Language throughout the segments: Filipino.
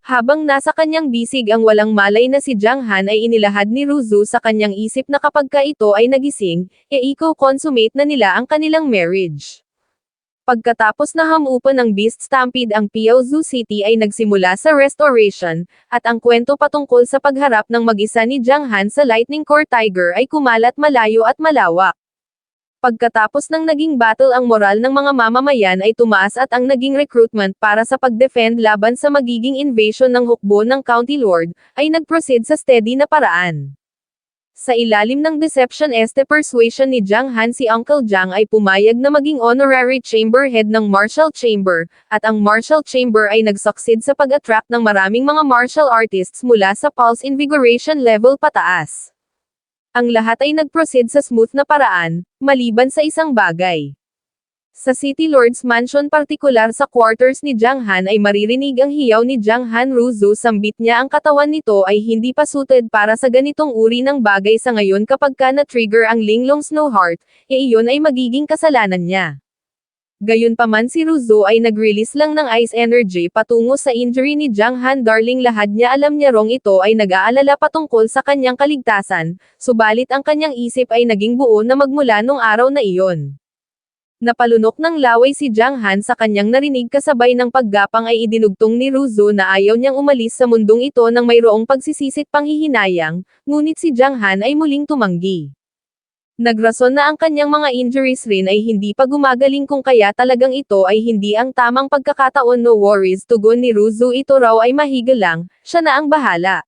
Habang nasa kanyang bisig ang walang malay na si Jiang Han ay inilahad ni Ruzu sa kanyang isip na kapagka ito ay nagising, i-consummate na nila ang kanilang marriage. Pagkatapos na hamupan ng Beast Stampede ang Piaozu City ay nagsimula sa restoration, at ang kwento patungkol sa pagharap ng mag-isa ni Jiang Han sa Lightning Core Tiger ay kumalat malayo at malawak. Pagkatapos ng naging battle ang moral ng mga mamamayan ay tumaas at ang naging recruitment para sa pag-defend laban sa magiging invasion ng hukbo ng County Lord, ay nag-proceed sa steady na paraan. Sa ilalim ng deception persuasion ni Jiang Han si Uncle Jiang ay pumayag na maging honorary chamber head ng Martial Chamber, at ang Martial Chamber ay nag-succeed sa pag-attract ng maraming mga martial artists mula sa pulse invigoration level pataas. Ang lahat ay nag-proceed sa smooth na paraan, maliban sa isang bagay. Sa City Lord's Mansion partikular sa quarters ni Jiang Han ay maririnig ang hiyaw ni Jiang Han. Ruzu sambit niya ang katawan nito ay hindi pa suited para sa ganitong uri ng bagay sa ngayon kapagka na-trigger ang Linglong Snow Heart, iyon ay magiging kasalanan niya. Gayunpaman si Ruzu ay nag-release lang ng ice energy patungo sa injury ni Jiang Han. Darling lahad niya alam niya rong ito ay nag-aalala patungkol sa kanyang kaligtasan, subalit ang kanyang isip ay naging buo na magmula nung araw na iyon. Napalunok ng laway si Jiang Han sa kanyang narinig kasabay ng paggapang ay idinugtong ni Ruzu na ayaw niyang umalis sa mundong ito nang mayroong pagsisisit panghihinayang, ngunit si Jiang Han ay muling tumanggi. Nagrason na ang kanyang mga injuries rin ay hindi pa gumagaling kung kaya talagang ito ay hindi ang tamang pagkakataon. No worries, tugon ni Ruzu, ito raw ay mahiga lang, siya na ang bahala.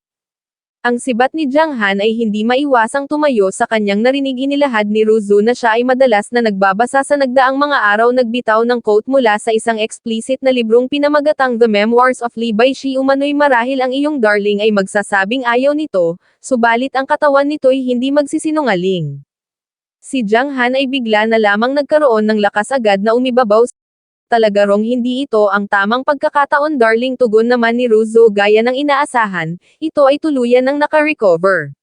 Ang sibat ni Jiang Han ay hindi maiwasang tumayo sa kanyang narinig. Inilahad ni Ruzu na siya ay madalas na nagbabasa sa nagdaang mga araw nagbitaw ng quote mula sa isang explicit na librong pinamagatang The Memoirs of Li Baishi. Umano'y marahil ang iyong darling ay magsasabing ayaw nito, subalit ang katawan nito'y hindi magsisinungaling. Si Jiang Han ay bigla na lamang nagkaroon ng lakas agad na umibabaw. Talaga rong hindi ito ang tamang pagkakataon darling, tugon naman ni Ruzu gaya ng inaasahan, ito ay tuluyan ng naka-recover.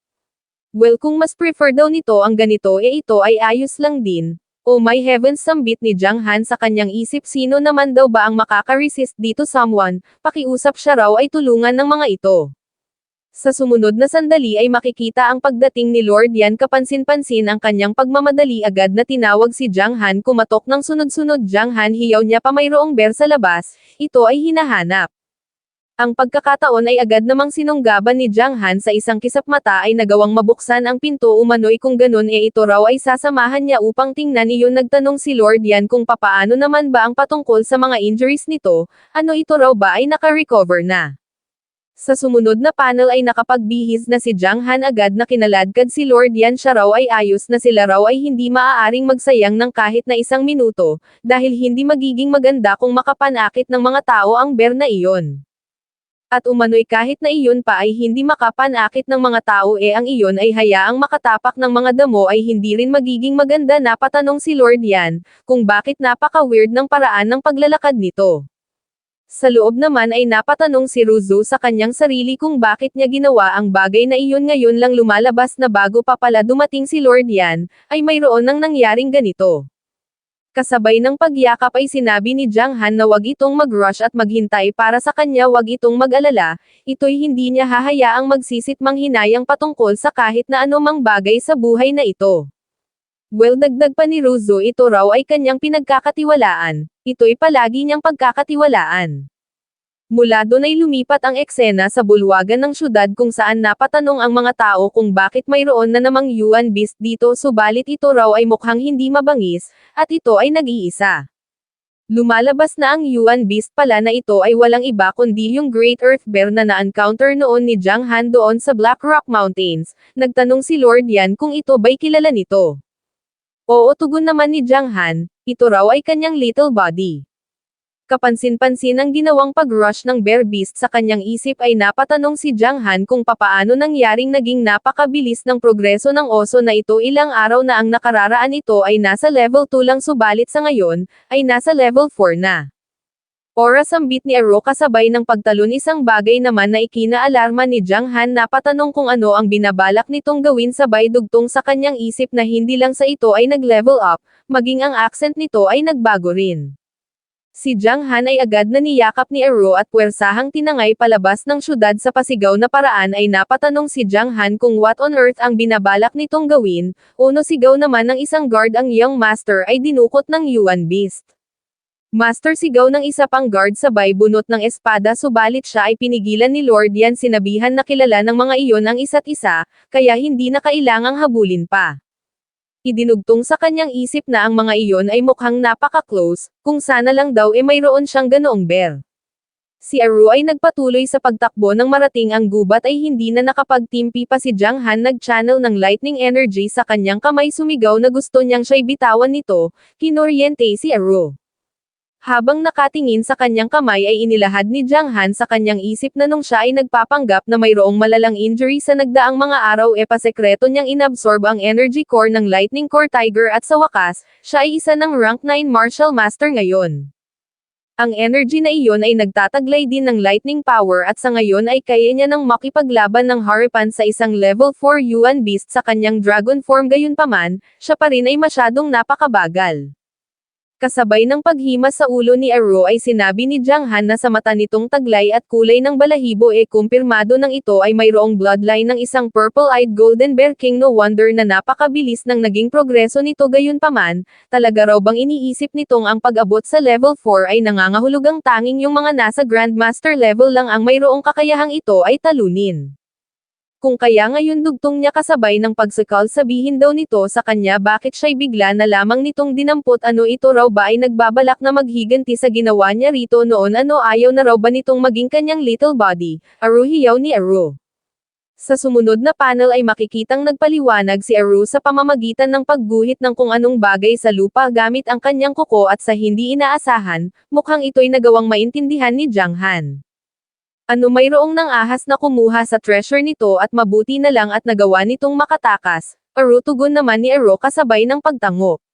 Well, kung mas prefer daw nito ang ganito ito ay ayos lang din. Oh my heavens, sambit ni Jiang Han sa kanyang isip, sino naman daw ba ang makaka-resist dito? Someone, pakiusap siya raw ay tulungan ng mga ito. Sa sumunod na sandali ay makikita ang pagdating ni Lord Yan. Kapansin-pansin ang kanyang pagmamadali, agad na tinawag si Jiang Han. Kumatok ng sunod-sunod Jiang Han, hiyaw niya pa mayroong bear sa labas, ito ay hinahanap. Ang pagkakataon ay agad namang sinunggaban ni Jiang Han sa isang kisap mata ay nagawang mabuksan ang pinto. Umano'y kung ganun ito raw ay sasamahan niya upang tingnan iyon. Nagtanong si Lord Yan kung papaano naman ba ang patungkol sa mga injuries nito, ano ito raw ba ay naka-recover na. Sa sumunod na panel ay nakapagbihis na si Jiang Han, agad na kinaladkad si Lord Yan, siya raw ay ayos na, sila raw ay hindi maaaring magsayang ng kahit na isang minuto, dahil hindi magiging maganda kung makapanakit ng mga tao ang bear na iyon. At umano'y kahit na iyon pa ay hindi makapanakit ng mga tao ang iyon ay hayaang makatapak ng mga damo ay hindi rin magiging maganda. Napatanong si Lord Yan, kung bakit napaka-weird ng paraan ng paglalakad nito. Sa loob naman ay napatanong si Ruzu sa kanyang sarili kung bakit niya ginawa ang bagay na iyon. Ngayon lang lumalabas na bago pa pala dumating si Lord Yan, ay mayroon nang nangyaring ganito. Kasabay ng pagyakap ay sinabi ni Jiang Han na wag itong mag-rush at maghintay para sa kanya, wag itong mag-alala, ito'y hindi niya hahayaang magsisit manghinayang patungkol sa kahit na anumang bagay sa buhay na ito. Well, dagdag pa ni Ruzu, ito raw ay kanyang pinagkakatiwalaan, ito'y palagi niyang pagkakatiwalaan. Mula doon ay lumipat ang eksena sa bulwagan ng syudad kung saan napatanong ang mga tao kung bakit mayroon na namang Yuan Beast dito, subalit ito raw ay mukhang hindi mabangis, at ito ay nag-iisa. Lumalabas na ang Yuan Beast pala na ito ay walang iba kundi yung Great Earth Bear na na-encounter noon ni Jiang Han doon sa Black Rock Mountains. Nagtanong si Lord Yan kung ito ba'y kilala nito. Oo, tugon naman ni Jiang Han, ito raw ay kanyang little body. Kapansin-pansin ang ginawang pag-rush ng bear beast sa kanyang isip ay napatanong si Jiang Han kung papaano nangyaring naging napakabilis ng progreso ng oso na ito. Ilang araw na ang nakararaan, ito ay nasa level 2 lang subalit sa ngayon, ay nasa level 4 na. Ora, sambit ni Aro kasabay ng pagtalon. Isang bagay naman na ikinaalarma ni Jiang Han, napatanong kung ano ang binabalak nitong gawin, sabay dugtong sa kanyang isip na hindi lang sa ito ay nag-level up, maging ang accent nito ay nagbago rin. Si Jiang Han ay agad na niyakap ni Aro at puwersahang tinangay palabas ng syudad sa pasigaw na paraan ay napatanong si Jiang Han kung what on earth ang binabalak nitong gawin, uno sigaw naman ng isang guard ang young master ay dinukot ng Yuan Beast. Master sigaw ng isa pang guard sabay bunot ng espada subalit siya ay pinigilan ni Lord Yan sinabihan na kilala ng mga iyon ang isa't isa, kaya hindi na kailangang habulin pa. Idinugtong sa kanyang isip na ang mga iyon ay mukhang napaka-close, kung sana lang daw mayroon siyang ganoong bear. Si Aru ay nagpatuloy sa pagtakbo nang marating ang gubat ay hindi na nakapagtimpi pa si Jiang Han nag-channel ng lightning energy sa kanyang kamay sumigaw na gusto niyang siya'y bitawan nito, kinoryente si Aru. Habang nakatingin sa kanyang kamay ay inilahad ni Jiang Han sa kanyang isip na nung siya ay nagpapanggap na mayroong malalang injury sa nagdaang mga araw pasekreto niyang inabsorb ang energy core ng Lightning Core Tiger at sa wakas, siya ay isa ng rank 9 martial master ngayon. Ang energy na iyon ay nagtataglay din ng lightning power at sa ngayon ay kaya niya nang makipaglaban ng Harapan sa isang level 4 Yuan Beast sa kanyang dragon form gayunpaman, siya pa rin ay masyadong napakabagal. Kasabay ng paghimas sa ulo ni Aro ay sinabi ni Jiang Han na sa mata nitong taglay at kulay ng balahibo kumpirmado ng ito ay mayroong bloodline ng isang purple-eyed golden bear king no wonder na napakabilis ng naging progreso nito gayunpaman, talaga raw bang iniisip nitong ang pag-abot sa level 4 ay nangangahulugang tanging yung mga nasa Grandmaster level lang ang mayroong kakayahang ito ay talunin. Kung kaya ngayon dugtong niya kasabay ng pagsakal sabihin daw nito sa kanya bakit siya'y bigla na lamang nitong dinampot ito raw ba ay nagbabalak na maghiganti sa ginawa niya rito noon ayaw na raw ba nitong maging kanyang little body, hiyaw ni Aru. Sa sumunod na panel ay makikitang nagpaliwanag si Aru sa pamamagitan ng pagguhit ng kung anong bagay sa lupa gamit ang kanyang kuko at sa hindi inaasahan, mukhang ito'y nagawang maintindihan ni Jiang Han. Mayroong nang ahas na kumuha sa treasure nito at mabuti na lang at nagawa nitong makatakas, Aru tugon naman ni Aru kasabay ng pagtango.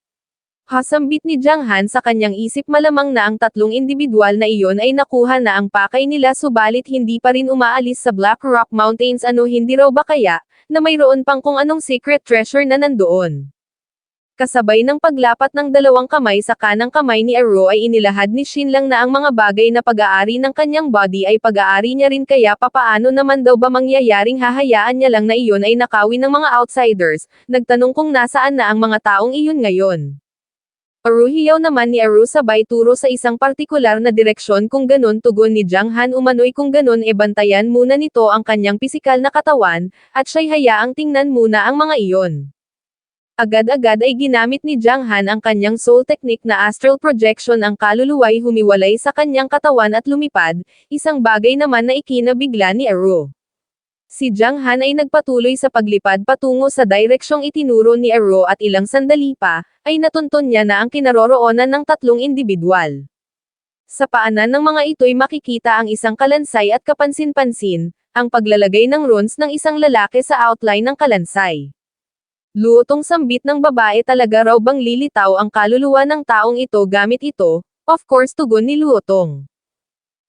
Hasambit ni Jiang Han sa kanyang isip malamang na ang tatlong individual na iyon ay nakuha na ang pakay nila subalit hindi pa rin umaalis sa Black Rock Mountains hindi raw ba kaya, na mayroon pang kung anong secret treasure na nandoon. Kasabay ng paglapat ng dalawang kamay sa kanang kamay ni Aru ay inilahad ni Shin lang na ang mga bagay na pag-aari ng kanyang body ay pag-aari niya rin kaya papaano naman daw ba mangyayaring hahayaan niya lang na iyon ay nakawin ng mga outsiders, nagtanong kung nasaan na ang mga taong iyon ngayon. Hiyaw naman ni Aru sabay turo sa isang partikular na direksyon kung ganon tugon ni Jiang Han umano'y kung ganon bantayan muna nito ang kanyang pisikal na katawan, at siya'y hayaang tingnan muna ang mga iyon. Agad-agad ay ginamit ni Jiang Han ang kanyang soul technique na astral projection ang kaluluwa'y humiwalay sa kanyang katawan at lumipad, isang bagay naman na ikinabigla ni Aru. Si Jiang Han ay nagpatuloy sa paglipad patungo sa direksyong itinuro ni Aru at ilang sandali pa, ay natunton niya na ang kinaroroonan ng tatlong individual. Sa paanan ng mga ito'y makikita ang isang kalansay at kapansin-pansin, ang paglalagay ng runes ng isang lalaki sa outline ng kalansay. Luotong sambit ng babae talaga raw bang lilitaw ang kaluluwa ng taong ito gamit ito, of course tugon ni Luotong.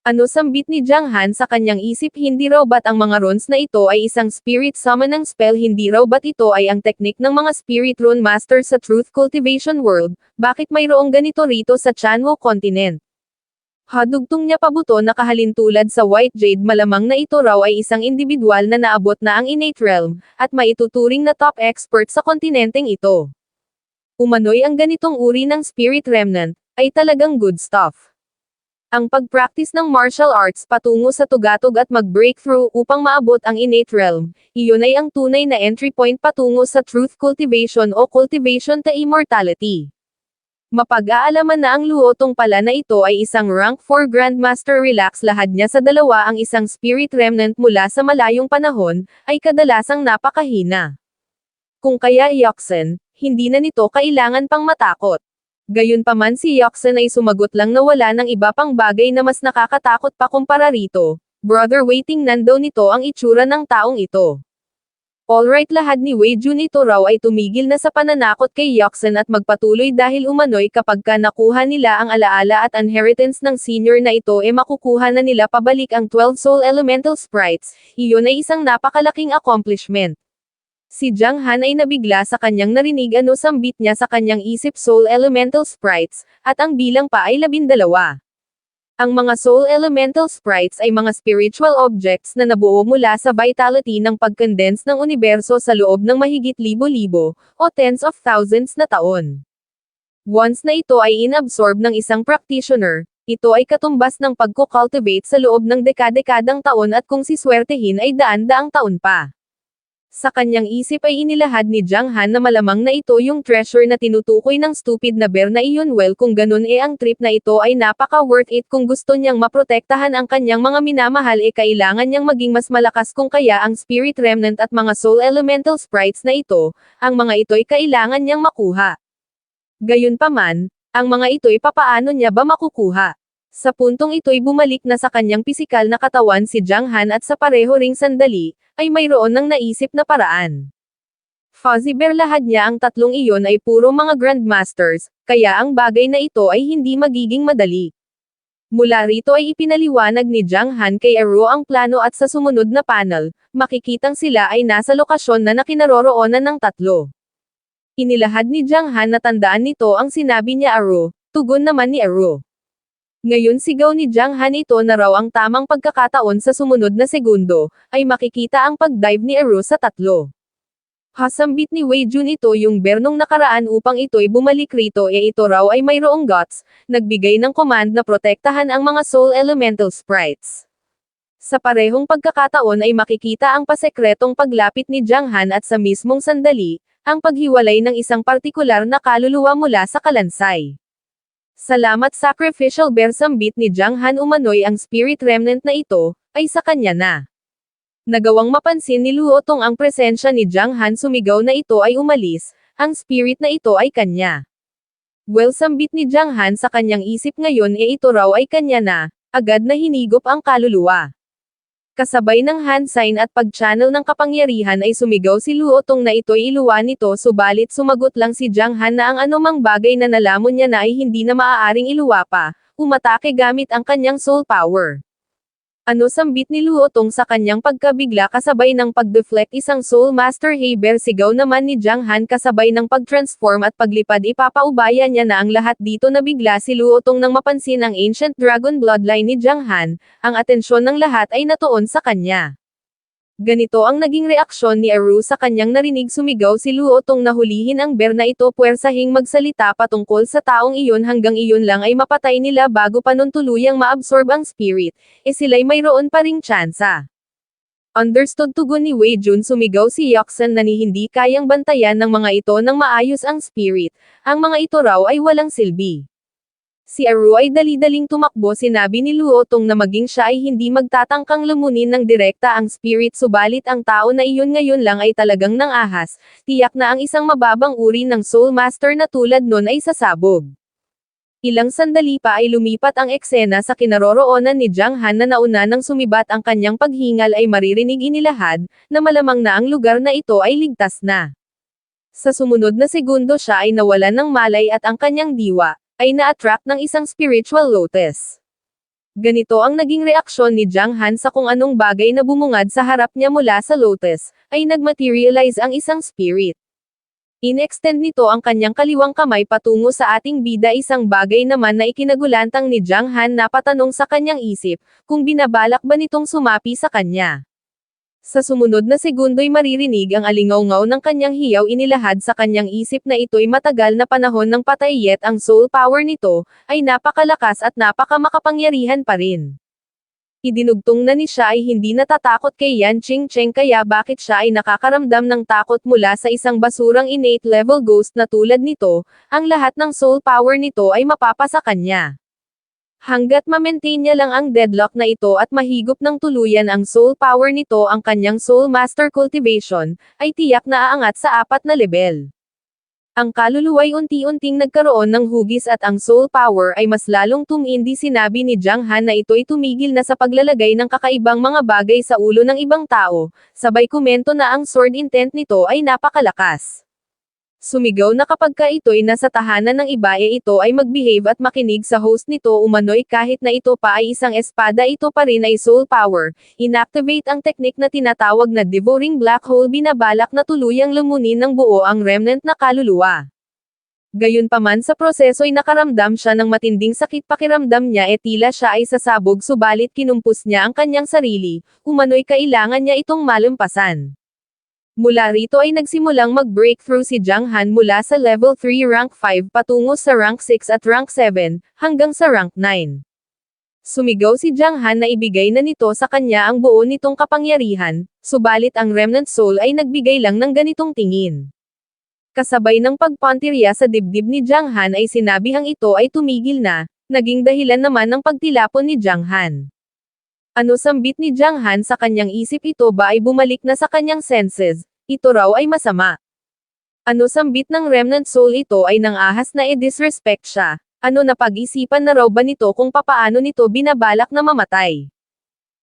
Sambit ni Jiang Han sa kanyang isip hindi raw ba't ang mga runes na ito ay isang spirit summoning spell hindi raw ba't ito ay ang teknik ng mga spirit rune master sa Truth Cultivation World, bakit mayroong ganito rito sa Chanwo Continent? Hadugtong niya pabuto na kahalintulad sa White Jade malamang na ito raw ay isang individual na naabot na ang innate realm, at maituturing na top expert sa kontinenteng ito. Umano'y ang ganitong uri ng spirit remnant, ay talagang good stuff. Ang pag-practice ng martial arts patungo sa tugatog at mag-breakthrough upang maabot ang innate realm, iyon ay ang tunay na entry point patungo sa truth cultivation o cultivation to immortality. Mapag-aalaman na ang Luotong pala na ito ay isang rank 4 Grandmaster relax lahad niya sa dalawa ang isang spirit remnant mula sa malayong panahon, ay kadalasang napakahina. Kung kaya Yoxen, hindi na nito kailangan pang matakot. Gayunpaman si Yoxen ay sumagot lang na wala ng iba pang bagay na mas nakakatakot pa kumpara rito. Brother waiting nandaw nito ang itsura ng taong ito. Alright lahad ni Wei Jun ito raw ay tumigil na sa pananakot kay Yoxen at magpatuloy dahil umano'y kapag ka nakuha nila ang alaala at inheritance ng senior na ito makukuha na nila pabalik ang 12 soul elemental sprites, iyon ay isang napakalaking accomplishment. Si Jiang Han ay nabigla sa kanyang narinig sambit niya sa kanyang isip soul elemental sprites, at ang bilang pa ay 12. Ang mga soul elemental sprites ay mga spiritual objects na nabuo mula sa vitality ng pag-condense ng universo sa loob ng mahigit libo-libo, o tens of thousands na taon. Once na ito ay inabsorb ng isang practitioner, ito ay katumbas ng pagko-cultivate sa loob ng dekada-dekadang taon at kung siswertehin ay daan-daang taon pa. Sa kanyang isip ay inilahad ni Jiang Han na malamang na ito yung treasure na tinutukoy ng stupid na bear na iyon. Well, kung ganun ang trip na ito ay napaka-worth it. Kung gusto niyang maprotektahan ang kanyang mga minamahal kailangan niyang maging mas malakas. Kung kaya ang spirit remnant at mga soul elemental sprites na ito, ang mga ito'y kailangan niyang makuha. Gayunpaman, ang mga ito'y papaano niya ba makukuha? Sa puntong ito'y bumalik na sa kanyang pisikal na katawan si Jiang Han at sa pareho ring sandali, ay mayroon ng naisip na paraan. Fuzzy Bear, lahad niya ang tatlong iyon ay puro mga Grandmasters, kaya ang bagay na ito ay hindi magiging madali. Mula rito ay ipinaliwanag ni Jiang Han kay Ero ang plano at sa sumunod na panel, makikitang sila ay nasa lokasyon na nakinaroroonan ng tatlo. Inilahad ni Jiang Han na tandaan nito ang sinabi niya Ero, tugon naman ni Ero. Ngayon sigaw ni Jiang Han ito na raw ang tamang pagkakataon sa sumunod na segundo, ay makikita ang pag-dive ni Ero sa tatlo. Hasambit ni Wei Jun ito yung bear nung nakaraan upang ito'y bumalik rito ito raw ay mayroong guts, nagbigay ng command na protektahan ang mga soul elemental sprites. Sa parehong pagkakataon ay makikita ang pasekretong paglapit ni Jiang Han at sa mismong sandali, ang paghiwalay ng isang partikular na kaluluwa mula sa kalansay. Salamat sacrificial bear, sambit ni Jiang Han, umano'y ang spirit remnant na ito, ay sa kanya na. Nagawang mapansin ni Luo Tong ang presensya ni Jiang Han, sumigaw na ito ay umalis, ang spirit na ito ay kanya. Well, sambit ni Jiang Han sa kanyang isip ngayon ito raw ay kanya na, agad na hinigop ang kaluluwa. Kasabay ng hand sign at pag-channel ng kapangyarihan ay sumigaw si Luo Tong na ito'y iluwa nito, subalit sumagot lang si Jiang Han na ang anumang bagay na nalamon niya na ay hindi na maaaring iluwa pa, umatake gamit ang kanyang soul power. Ano, sambit ni Luo Tong sa kanyang pagkabigla kasabay ng pag-deflect isang soul master. Hey bear, sigaw naman ni Jiang Han kasabay ng pag-transform at paglipad. Ipapaubaya niya na ang lahat dito na bigla si Luo Tong nang mapansin ang ancient dragon bloodline ni Jiang Han, ang atensyon ng lahat ay natuon sa kanya. Ganito ang naging reaksyon ni Ero sa kanyang narinig. Sumigaw si Luo Tong na hulihin ang bear na ito, puwersahing magsalita patungkol sa taong iyon hanggang iyon lang ay mapatay nila bago pa nun tuluyang maabsorb ang spirit, sila'y mayroon pa ring tsansa. Understood, tugon ni Wei Jun. Sumigaw si Yoxan na hindi kayang bantayan ng mga ito ng maayos ang spirit, ang mga ito raw ay walang silbi. Si Ero ay dali-daling tumakbo. Sinabi ni Luo Tong na maging siya ay hindi magtatangkang lumunin ng direkta ang spirit, subalit ang tao na iyon ngayon lang ay talagang nang-ahas, tiyak na ang isang mababang uri ng soul master na tulad nun ay sasabog. Ilang sandali pa ay lumipat ang eksena sa kinaroroonan ni Jiang Han na nauna nang sumibat ang kanyang paghingal ay maririnig inilahad, na malamang na ang lugar na ito ay ligtas na. Sa sumunod na segundo siya ay nawalan ng malay at ang kanyang diwa ay na-attract ng isang spiritual lotus. Ganito ang naging reaksyon ni Jiang Han sa kung anong bagay na bumungad sa harap niya mula sa lotus, ay nagmaterialize ang isang spirit. In-extend nito ang kanyang kaliwang kamay patungo sa ating bida, isang bagay naman na ikinagulantang ni Jiang Han na patanong sa kanyang isip, kung binabalak ba nitong sumapi sa kanya. Sa sumunod na segundo'y maririnig ang alingaw-ngaw ng kanyang hiyaw. Inilahad sa kanyang isip na ito'y matagal na panahon ng patay, yet ang soul power nito ay napakalakas at napakamakapangyarihan pa rin. Idinugtong na ni siya ay hindi natatakot kay Yan Qingcheng, kaya bakit siya ay nakakaramdam ng takot mula sa isang basurang innate level ghost na tulad nito, ang lahat ng soul power nito ay mapapasa kanya. Hanggat ma-maintain niya lang ang deadlock na ito at mahigop ng tuluyan ang soul power nito, ang kanyang soul master cultivation, ay tiyak na aangat sa 4 na level. Ang kaluluwa'y unti-unting nagkaroon ng hugis at ang soul power ay mas lalong tumindi. Sinabi ni Jiang Han na ito'y tumigil na sa paglalagay ng kakaibang mga bagay sa ulo ng ibang tao, sabay komento na ang sword intent nito ay napakalakas. Sumigaw na kapag ito'y nasa tahanan ng iba ito ay mag-behave at makinig sa host nito, umano'y kahit na ito pa ay isang espada, ito pa rin ay soul power. Inactivate ang teknik na tinatawag na devouring black hole, binabalak na tuluyang lumunin ng buo ang remnant na kaluluwa. Gayunpaman sa proseso'y nakaramdam siya ng matinding sakit pakiramdam niya tila siya ay sasabog subalit kinumpos niya ang kanyang sarili, umano'y kailangan niya itong malampasan. Mula rito ay nagsimulang mag-breakthrough si Jiang Han mula sa level 3 rank 5 patungo sa rank 6 at rank 7, hanggang sa rank 9. Sumigaw si Jiang Han na ibigay na nito sa kanya ang buo nitong kapangyarihan, subalit ang Remnant Soul ay nagbigay lang ng ganitong tingin. Kasabay ng pagpantirya sa dibdib ni Jiang Han ay sinabihang ito ay tumigil na, naging dahilan naman ng pagtilapon ni Jiang Han. Ano sambit ni Jiang Han sa kanyang isip ito ba ay bumalik na sa kanyang senses, ito raw ay masama. Ano sambit ng Remnant Soul ito ay nang ahas na disrespect siya, ano na pag-isipan na raw ba nito kung papaano nito binabalak na mamatay.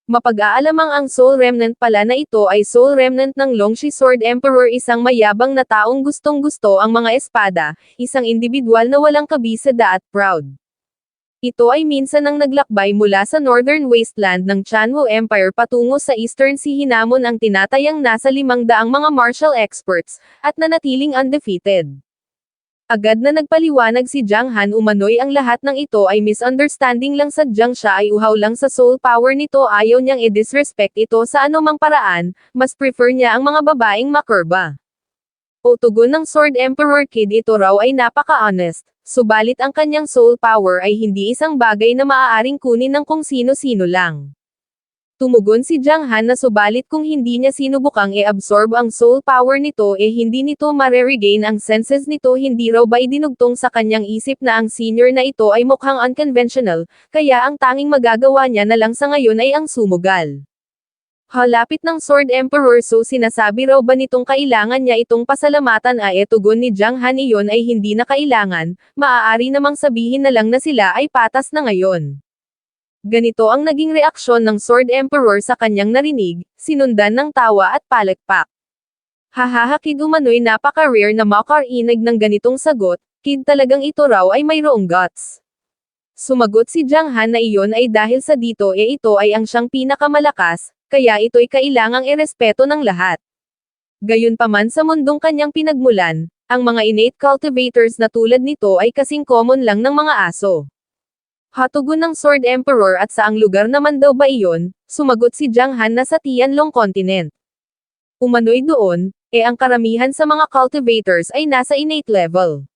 Mapag-aalamang ang Soul Remnant pala na ito ay Soul Remnant ng Longshi Sword Emperor, isang mayabang na taong gustong-gusto ang mga espada, isang individual na walang kabisada at proud. Ito ay minsan ang naglakbay mula sa Northern Wasteland ng Chanwu Empire patungo sa Eastern Sea, hinamon ang tinatayang nasa 500 mga martial experts, at nanatiling undefeated. Agad na nagpaliwanag si Jiang Han, umano'y ang lahat ng ito ay misunderstanding lang, sadyang siya ay uhaw lang sa soul power nito, ayaw niyang i-disrespect ito sa anumang paraan, mas prefer niya ang mga babaeng makurba. O tugon ng Sword Emperor Kid, ito raw ay napaka-honest, subalit ang kanyang soul power ay hindi isang bagay na maaaring kunin ng kung sino-sino lang. Tumugon si Jiang Han na subalit kung hindi niya sinubukang i-absorb ang soul power nito hindi nito mare-regain ang senses nito, hindi raw ba idinugtong sa kanyang isip na ang senior na ito ay mukhang unconventional, kaya ang tanging magagawa niya na lang sa ngayon ay ang sumugal. Halapit ng Sword Emperor, so sinasabi raw ba nitong kailangan niya itong pasalamatan tugon ni Jiang Han, iyon ay hindi na kailangan, maaari namang sabihin na lang na sila ay patas na ngayon. Ganito ang naging reaksyon ng Sword Emperor sa kanyang narinig, sinundan ng tawa at palakpak. Hahaha, Kid, umano'y napaka-rare na makarinig ng ganitong sagot, Kid, talagang ito raw ay mayroong guts. Sumagot si Jiang Han na iyon ay dahil sa dito ito ay ang siyang pinakamalakas, kaya ito'y kailangang irespeto ng lahat. Gayunpaman sa mundong kanyang pinagmulan, ang mga innate cultivators na tulad nito ay kasing common lang ng mga aso. Hatugon ng Sword Emperor, at saang lugar naman daw ba iyon? Sumagot si Jiang Han na sa Tianlong Continent. Umano'y doon, ang karamihan sa mga cultivators ay nasa innate level.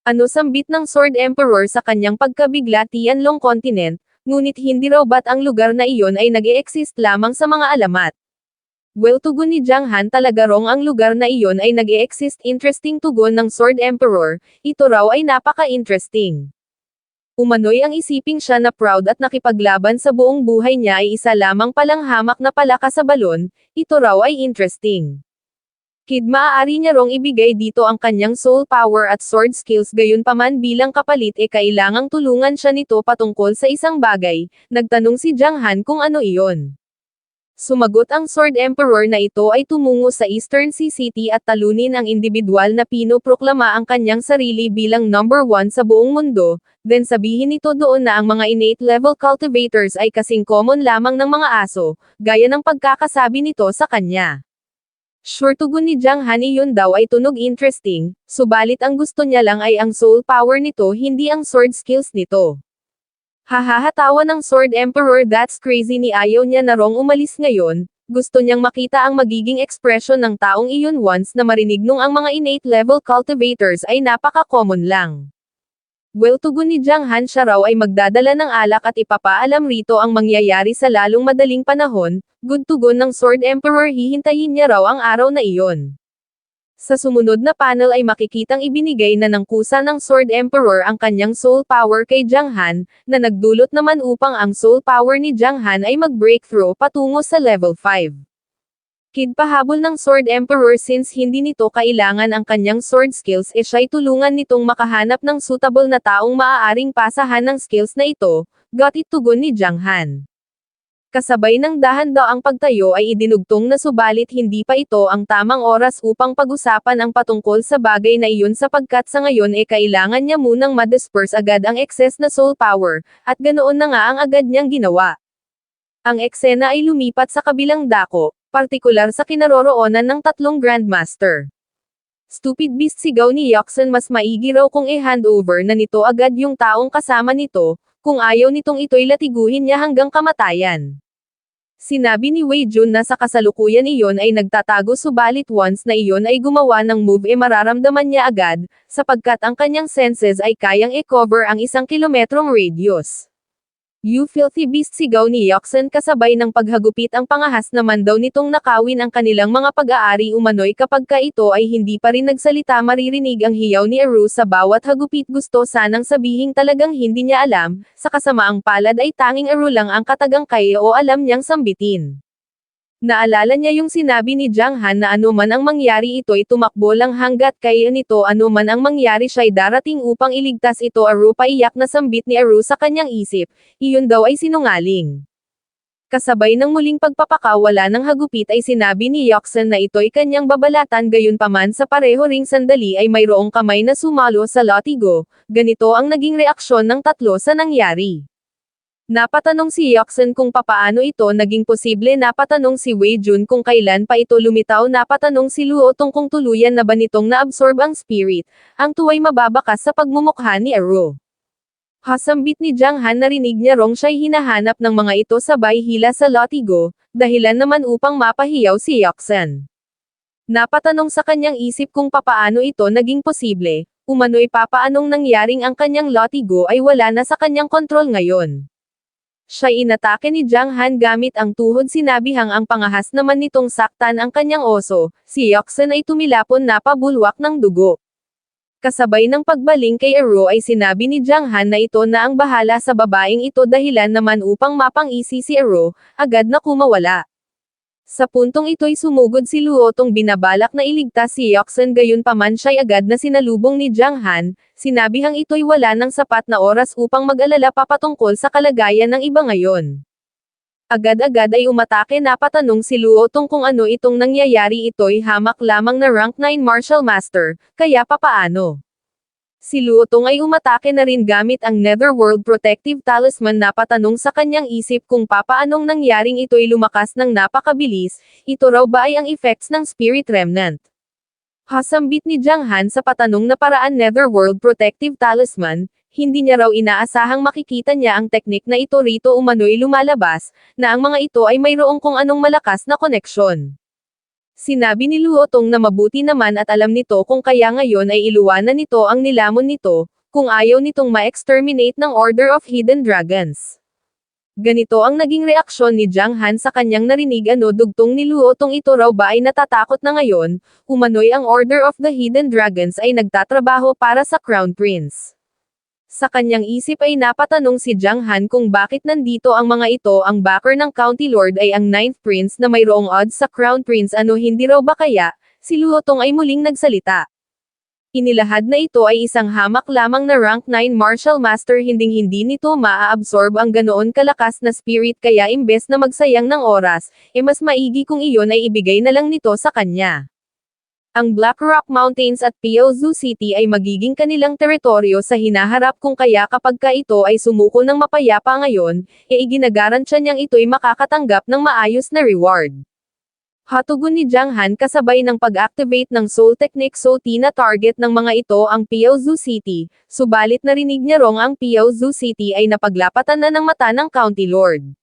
Ano sambit ng Sword Emperor sa kanyang pagkabigla? Tianlong Continent, ngunit hindi raw ba't ang lugar na iyon ay nag-e-exist lamang sa mga alamat? Well, tugon ni Jiang Han, talaga wrong, ang lugar na iyon ay nag-e-exist. Interesting, tugon ng Sword Emperor, ito raw ay napaka-interesting. Umano'y ang isiping siya na proud at nakipaglaban sa buong buhay niya ay isa lamang palang hamak na palaka sa balon, ito raw ay interesting. Kid, maaari niya rong ibigay dito ang kanyang soul power at sword skills, gayunpaman bilang kapalit kailangang tulungan siya nito patungkol sa isang bagay, nagtanong si Jiang Han kung ano iyon. Sumagot ang Sword Emperor na ito ay tumungo sa Eastern Sea City at talunin ang individual na pinoproklama ang kanyang sarili bilang number 1 sa buong mundo, then sabihin nito doon na ang mga innate level cultivators ay kasing common lamang ng mga aso, gaya ng pagkakasabi nito sa kanya. Sure, tugon ni Jiang Han, iyon daw ay tunog interesting, subalit ang gusto niya lang ay ang soul power nito, hindi ang sword skills nito. Hahahatawa ng Sword Emperor, that's crazy, ni ayaw niya na rong umalis ngayon, gusto niyang makita ang magiging ekspresyon ng taong iyon once na marinig nung ang mga innate level cultivators ay napaka-common lang. Well, tugon ni Jiang Han, siya raw ay magdadala ng alak at ipapaalam rito ang mangyayari sa lalong madaling panahon, good, tugon ng Sword Emperor, hihintayin niya raw ang araw na iyon. Sa sumunod na panel ay makikitang ibinigay na ng kusa ng Sword Emperor ang kanyang soul power kay Jiang Han, na nagdulot naman upang ang soul power ni Jiang Han ay mag-breakthrough patungo sa level 5. Kid, pahabol ng Sword Emperor, since hindi nito kailangan ang kanyang sword skills siya'y tulungan nitong makahanap ng suitable na taong maaaring pasahan ng skills na ito, got it, tugon ni Jiang Han. Kasabay ng dahan-daang pagtayo ay idinugtong na subalit hindi pa ito ang tamang oras upang pag-usapan ang patungkol sa bagay na iyon, sapagkat sa ngayon kailangan niya munang ma-disperse agad ang excess na soul power, at ganoon na nga ang agad niyang ginawa. Ang eksena ay lumipat sa kabilang dako, partikular sa kinaroroonan ng tatlong Grandmaster. Stupid beast, sigaw ni Yoxan, mas maigi raw kung i-handover na nito agad yung taong kasama nito, kung ayaw nitong ito'y latiguhin niya hanggang kamatayan. Sinabi ni Wei Jun na sa kasalukuyan iyon ay nagtatago, subalit once na iyon ay gumawa ng move mararamdaman niya agad, sapagkat ang kanyang senses ay kayang i-cover ang 1 kilometrong radius. You filthy beast, sigaw ni Yoxan kasabay ng paghagupit. Ang pangahas naman daw nitong nakawin ang kanilang mga pag-aari umano'y kapag ka ito ay hindi pa rin nagsalita, maririnig ang hiyaw ni Eru sa bawat hagupit. Gusto sanang sabihing talagang hindi niya alam, sa kasamaang palad ay tanging Eru lang ang katagang kaya o alam niyang sambitin. Naalala niya yung sinabi ni Jiang Han na anuman ang mangyari ito'y tumakbo lang hanggat kaya nito, anuman ang mangyari siya'y darating upang iligtas ito. Eru, paiyak na sambit ni Eru sa kanyang isip, iyon daw ay sinungaling. Kasabay ng muling pagpapakawala ng hagupit ay sinabi ni Yoxan na ito'y kanyang babalatan, gayunpaman sa pareho ring sandali ay mayroong kamay na sumalo sa latigo. Ganito ang naging reaksyon ng tatlo sa nangyari. Napatanong si Yoxan kung papaano ito naging posible, napatanong si Wei Jun kung kailan pa ito lumitaw, napatanong si Luo Tong kung tuluyan na ba nitong na-absorb ang spirit, ang tuwa'y mababakas sa pagmumukha ni Eru. Hasambit ni Jiang Han, narinig niya rong siya'y hinahanap ng mga ito sabay hila sa latigo, dahilan naman upang mapahiyaw si Yoxan. Napatanong sa kanyang isip kung papaano ito naging posible, umano'y papaanong nangyaring ang kanyang latigo ay wala na sa kanyang kontrol ngayon. Siya'y inatake ni Jiang Han gamit ang tuhod, sinabihang ang pangahas naman nitong saktan ang kanyang oso, si Yoxan ay tumilapon na pabulwak ng dugo. Kasabay ng pagbaling kay Eru ay sinabi ni Jiang Han na ito na ang bahala sa babaeng ito, dahilan naman upang mapang-isi si Eru, agad na kumawala. Sa puntong ito'y sumugod si Luo Tong, binabalak na iligtas si Yoxan, gayunpaman siya'y agad na sinalubong ni Jiang Han, sinabihang ito'y wala ng sapat na oras upang mag-alala pa patungkol sa kalagayan ng iba ngayon. Agad-agad ay umatake, napatanong si Luo Tong kung ano itong nangyayari, ito'y hamak lamang na rank 9 martial master, kaya papaano? Si Luo Tong ay umatake na rin gamit ang Netherworld Protective Talisman, napatanong sa kanyang isip kung papaanong nangyaring ito'y lumakas ng napakabilis, ito raw ba ay ang effects ng Spirit Remnant? Hasambit ni Jiang Han sa patanong na paraan, Netherworld Protective Talisman, hindi niya raw inaasahang makikita niya ang teknik na ito rito, umano'y lumalabas, na ang mga ito ay mayroong kung anong malakas na koneksyon. Sinabi ni Luo Tong na mabuti naman at alam nito kung kaya ngayon ay iluwanan nito ang nilamon nito, kung ayaw nitong ma-exterminate ng Order of Hidden Dragons. Ganito ang naging reaksyon ni Jiang Han sa kanyang narinig, dugtong ni Luo Tong, ito raw ba ay natatakot na ngayon, umano'y ang Order of the Hidden Dragons ay nagtatrabaho para sa Crown Prince. Sa kanyang isip ay napatanong si Jiang Han kung bakit nandito ang mga ito, ang backer ng County Lord ay ang 9th Prince na mayroong odds sa Crown Prince, hindi raw ba kaya? Si Luo Tong ay muling nagsalita. Inilahad na ito ay isang hamak lamang na rank 9 martial master, hinding-hindi nito maa-absorb ang ganoon kalakas na spirit, kaya imbes na magsayang ng oras, mas maigi kung iyon ay ibigay na lang nito sa kanya. Ang Black Rock Mountains at Piaozu City ay magiging kanilang teritoryo sa hinaharap, kung kaya kapag ka ito ay sumuko ng mapayapa ngayon, iginagarantiya niyang ito'y makakatanggap ng maayos na reward. Hatugon ni Jiang Han kasabay ng pag-activate ng Soul Technique, so tina-target ng mga ito ang Piaozu City, subalit narinig niya rong ang Piaozu City ay napaglapatan na ng mata ng County Lord.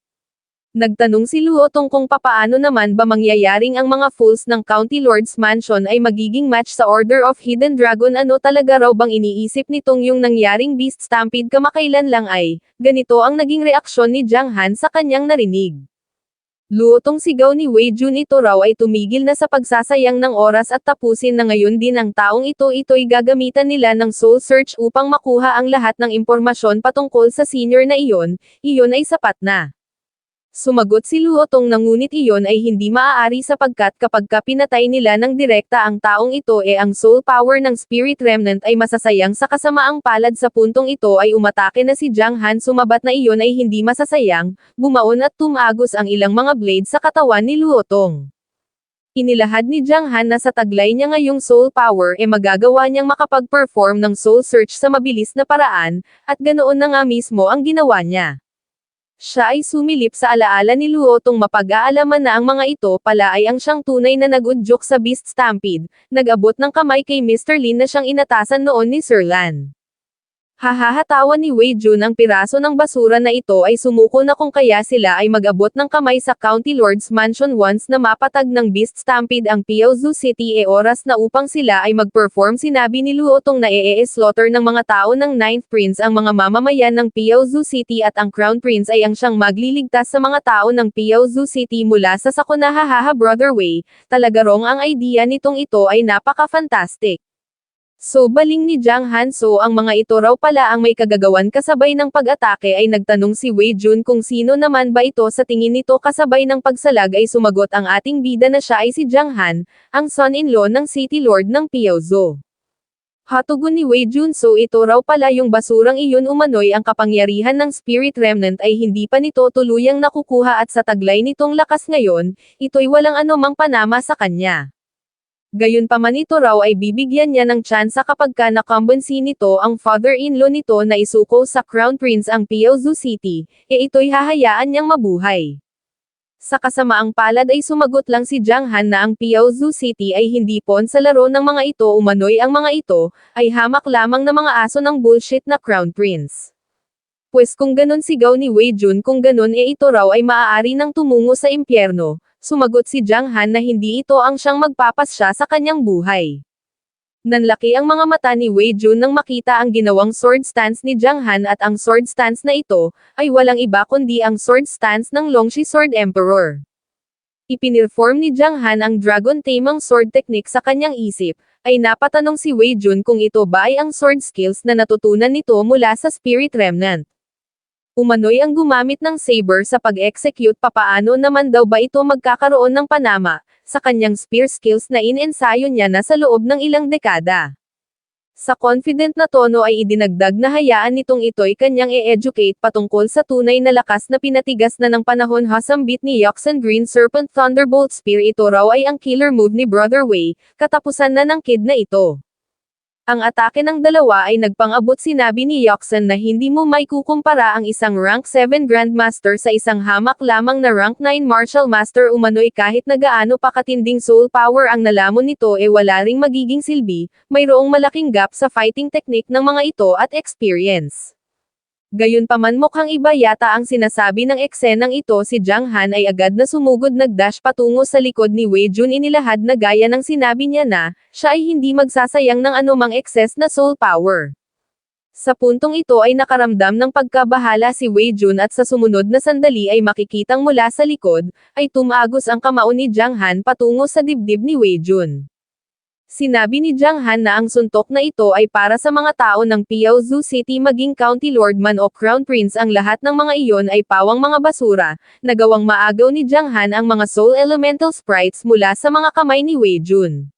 Nagtanong si Luo Tong kung papaano naman ba mangyayaring ang mga fools ng County Lord's Mansion ay magiging match sa Order of Hidden Dragon, talaga raw bang iniisip nitong yung nangyaring Beast Stampede kamakailan lang ay, ganito ang naging reaksyon ni Jiang Han sa kanyang narinig. Luo Tong, sigaw ni Wei Jun, ito raw ay tumigil na sa pagsasayang ng oras at tapusin na ngayon din ang taong ito'y gagamitan nila ng Soul Search upang makuha ang lahat ng impormasyon patungkol sa senior na iyon ay sapat na. Sumagot si Luo Tong na ngunit iyon ay hindi maaari sapagkat kapag pinatay nila ng direkta ang taong ito ang soul power ng Spirit Remnant ay masasayang, sa kasamaang palad sa puntong ito ay umatake na si Jiang Han, sumabat na iyon ay hindi masasayang, bumaon at tumagos ang ilang mga blade sa katawan ni Luo Tong. Inilahad ni Jiang Han na sa taglay niya ngayong soul power magagawa niyang makapag-perform ng soul search sa mabilis na paraan, at ganoon na nga mismo ang ginawa niya. Siya ay sumilip sa alaala ni Luo tong mapag-aalaman na ang mga ito pala ay ang siyang tunay na nag-udyok sa Beast Stampede, nag-abot ng kamay kay Mr. Lin na siyang inatasan noon ni Sir Lan. Hahahatawa ni Wei Jun ang piraso ng basura na ito ay sumuko na kung kaya sila ay mag-abot ng kamay sa County Lord's Mansion once na mapatag ng Beast Stampede ang Piaozu City oras na upang sila ay mag-perform. Sinabi ni Luo tong na-slaughter ng mga tao ng Ninth Prince ang mga mamamayan ng Piaozu City at ang Crown Prince ay ang siyang magliligtas sa mga tao ng Piaozu City mula sa sakuna. Hahaha Brother Wei, talaga rong ang idea nitong ito ay napaka-fantastic. So baling ni Jiang Han, so ang mga ito raw pala ang may kagagawan. Kasabay ng pag-atake ay nagtanong si Wei Jun kung sino naman ba ito sa tingin nito. Kasabay ng pagsalag ay sumagot ang ating bida na siya ay si Jiang Han, ang son-in-law ng City Lord ng Piaozu. Hatugon ni Wei Jun, so ito raw pala yung basurang iyon. Umano'y ang kapangyarihan ng Spirit Remnant ay hindi pa nito tuluyang nakukuha at sa taglay nitong lakas ngayon, ito'y walang anumang panama sa kanya. Gayunpaman ito raw ay bibigyan niya ng tsansa kapag ka nakumbensi nito ang father-in-law nito na isuko sa Crown Prince ang Piaozu City, ito'y hahayaan niyang mabuhay. Sa kasamaang palad ay sumagot lang si Jiang Han na ang Piaozu City ay hindi pon sa laro ng mga ito. Umano'y ang mga ito ay hamak lamang na mga aso ng bullshit na Crown Prince. Pues kung ganon, sigaw ni Wei Jun, kung ganon ito raw ay maaari nang tumungo sa impyerno. Sumagot si Jiang Han na hindi ito ang siyang magpapasya sa kanyang buhay. Nanlaki ang mga mata ni Wei Jun nang makita ang ginawang sword stance ni Jiang Han, at ang sword stance na ito ay walang iba kundi ang sword stance ng Longxi Sword Emperor. Ipinirform ni Jiang Han ang Dragon Tamang Sword Technique sa kanyang isip, ay napatanong si Wei Jun kung ito ba ay ang sword skills na natutunan nito mula sa Spirit Remnant. Umano'y ang gumamit ng saber sa pag-execute. Papaano naman daw ba ito magkakaroon ng panama sa kanyang spear skills na inensayo niya na sa loob ng ilang dekada? Sa confident na tono ay idinagdag na hayaan nitong ito'y kanyang e-educate patungkol sa tunay na lakas na pinatigas na ng panahon. Hasambit ni Yoxan Green Serpent Thunderbolt Spear. Ito raw ay ang killer move ni Brother Wei, katapusan na ng kid na ito. Ang atake ng dalawa ay nagpang-abot. Sinabi ni Yoxan na hindi mo maikukumpara ang isang rank 7 Grandmaster sa isang hamak lamang na rank 9 Martial Master. Umano'y kahit na gaano pa katinding soul power ang nalamon nito wala ring magiging silbi, mayroong malaking gap sa fighting technique ng mga ito at experience. Gayunpaman mukhang iba yata ang sinasabi ng eksenang ito. Si Jiang Han ay agad na sumugod, nagdash patungo sa likod ni Wei Jun. Inilahad na gaya ng sinabi niya na, siya ay hindi magsasayang ng anumang excess na soul power. Sa puntong ito ay nakaramdam ng pagkabahala si Wei Jun, at sa sumunod na sandali ay makikitang mula sa likod, ay tumagos ang kamao ni Jiang Han patungo sa dibdib ni Wei Jun. Sinabi ni Jiang Han na ang suntok na ito ay para sa mga tao ng Piaozu City, maging County Lord man o Crown Prince. Ang lahat ng mga iyon ay pawang mga basura. Nagawang maagaw ni Jiang Han ang mga Soul Elemental Sprites mula sa mga kamay ni Wei Jun.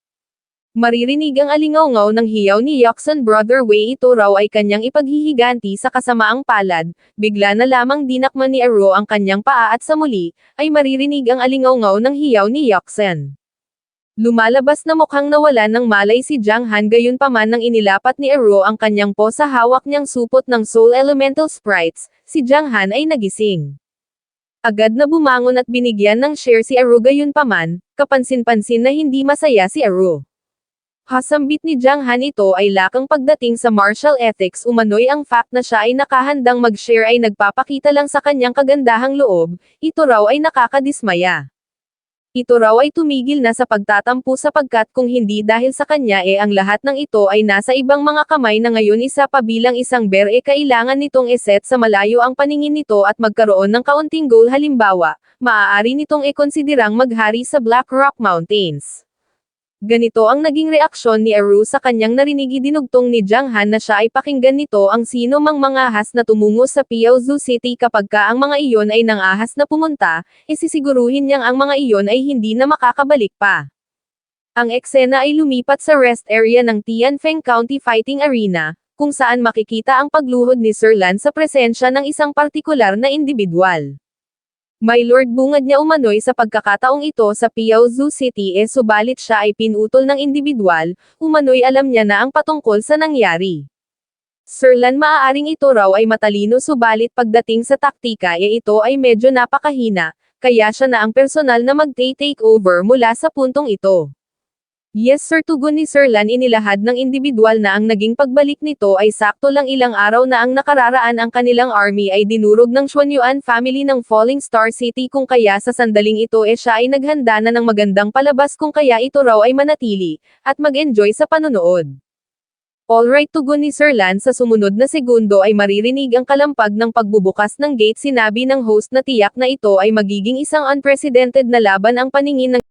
Maririnig ang alingaw-ngaw ng hiyaw ni Yoxan. Brother Wei, ito raw ay kanyang ipaghihiganti sa kasamaang palad. Bigla na lamang dinakman ni Aro ang kanyang paa, at sa muli, ay maririnig ang alingaw-ngaw ng hiyaw ni Yoxan. Lumalabas na mukhang nawalan ng malay si Jiang Han. Gayunpaman nang inilapat ni Aro ang kanyang po sa hawak niyang supot ng Soul Elemental Sprites, si Jiang Han ay nagising. Agad na bumangon at binigyan ng share si Aro. Gayunpaman, kapansin-pansin na hindi masaya si Aro. Hasambit ni Jiang Han, ito ay lakang pagdating sa martial ethics. Umano'y ang fact na siya ay nakahandang mag-share ay nagpapakita lang sa kanyang kagandahang loob. Ito raw ay nakakadismaya. Ito raw ay tumigil na sa pagtatampo sapagkat kung hindi dahil sa kanya ang lahat ng ito ay nasa ibang mga kamay na ngayon. Isa pa bilang isang bear kailangan nitong iset sa malayo ang paningin nito at magkaroon ng kaunting goal. Halimbawa, maaari nitong ikonsiderang maghari sa Black Rock Mountains. Ganito ang naging reaksyon ni Aro sa kanyang narinig. Idinugtong ni Jiang Han na siya ay pakinggan nito ang sino mang mga ahas na tumungo sa Piaozu City. Kapag ka ang mga iyon ay nang ahas na pumunta, sisiguruhin niyang ang mga iyon ay hindi na makakabalik pa. Ang eksena ay lumipat sa rest area ng Tianfeng County Fighting Arena, kung saan makikita ang pagluhod ni Sir Lan sa presensya ng isang partikular na individual. My Lord, bungad niya umano'y sa pagkakataong ito sa Piaozu City subalit siya ay pinutol ng individual. Umano'y alam niya na ang patungkol sa nangyari. Sir Lan maaaring ito raw ay matalino subalit pagdating sa taktika ito ay medyo napakahina, kaya siya na ang personal na mag-take over mula sa puntong ito. Yes sir, tugon ni Sir Lan. Inilahad ng individual na ang naging pagbalik nito ay sakto lang ilang araw na ang nakararaan ang kanilang army ay dinurog ng Xuanyuan family ng Falling Star City kung kaya sa sandaling ito siya ay naghanda na ng magandang palabas kung kaya ito raw ay manatili, at mag-enjoy sa panonood. Alright, tugon ni Sir Lan. Sa sumunod na segundo ay maririnig ang kalampag ng pagbubukas ng gate. Sinabi ng host na tiyak na ito ay magiging isang unprecedented na laban. Ang paningin ng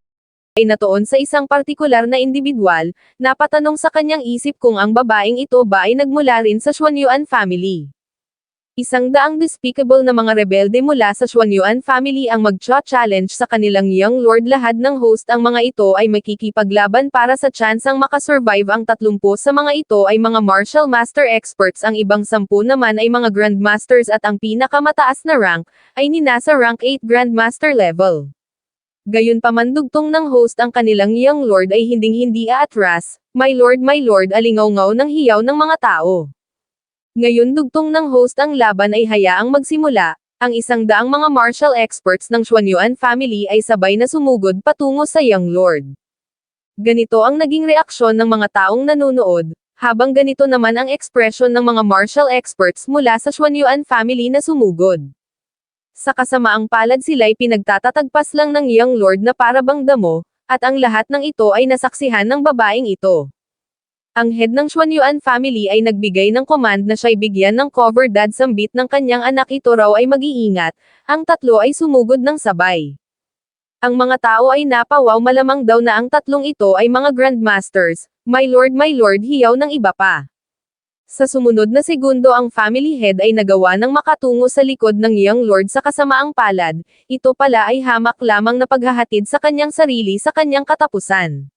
ay natuon sa isang partikular na individual, napatanong sa kanyang isip kung ang babaeng ito ba ay nagmula rin sa Xuanyuan family. 100 despicable na mga rebelde mula sa Xuanyuan family ang mag-challenge sa kanilang young lord. Lahad ng host ang mga ito ay makikipaglaban para sa tsansang makasurvive. Ang 30 sa mga ito ay mga martial master experts, ang ibang 10 naman ay mga grandmasters at ang pinakamataas na rank ay nasa rank 8 grandmaster level. Gayunpaman dugtong ng host ang kanilang young lord ay hinding-hindi aatras, my lord, alingaw-ngaw ng hiyaw ng mga tao. Ngayon dugtong ng host ang laban ay hayaang magsimula. Ang 100 mga martial experts ng Xuanyuan family ay sabay na sumugod patungo sa young lord. Ganito ang naging reaksyon ng mga taong nanonood, habang ganito naman ang ekspresyon ng mga martial experts mula sa Xuanyuan family na sumugod. Sa kasamaang palad sila'y pinagtatatagpas lang ng young lord na para bang damo, at ang lahat ng ito ay nasaksihan ng babaeng ito. Ang head ng Xuanyuan family ay nagbigay ng command na siya'y bigyan ng cover. Dad sambit ng kanyang anak, ito raw ay mag-iingat. Ang tatlo ay sumugod ng sabay. Ang mga tao ay napawaw, malamang daw na ang tatlong ito ay mga grandmasters. My lord, hiyaw ng iba pa. Sa sumunod na segundo ang family head ay nagawa ng makatungo sa likod ng young lord sa kasamaang palad. Ito pala ay hamak lamang na paghahatid sa kanyang sarili sa kanyang katapusan.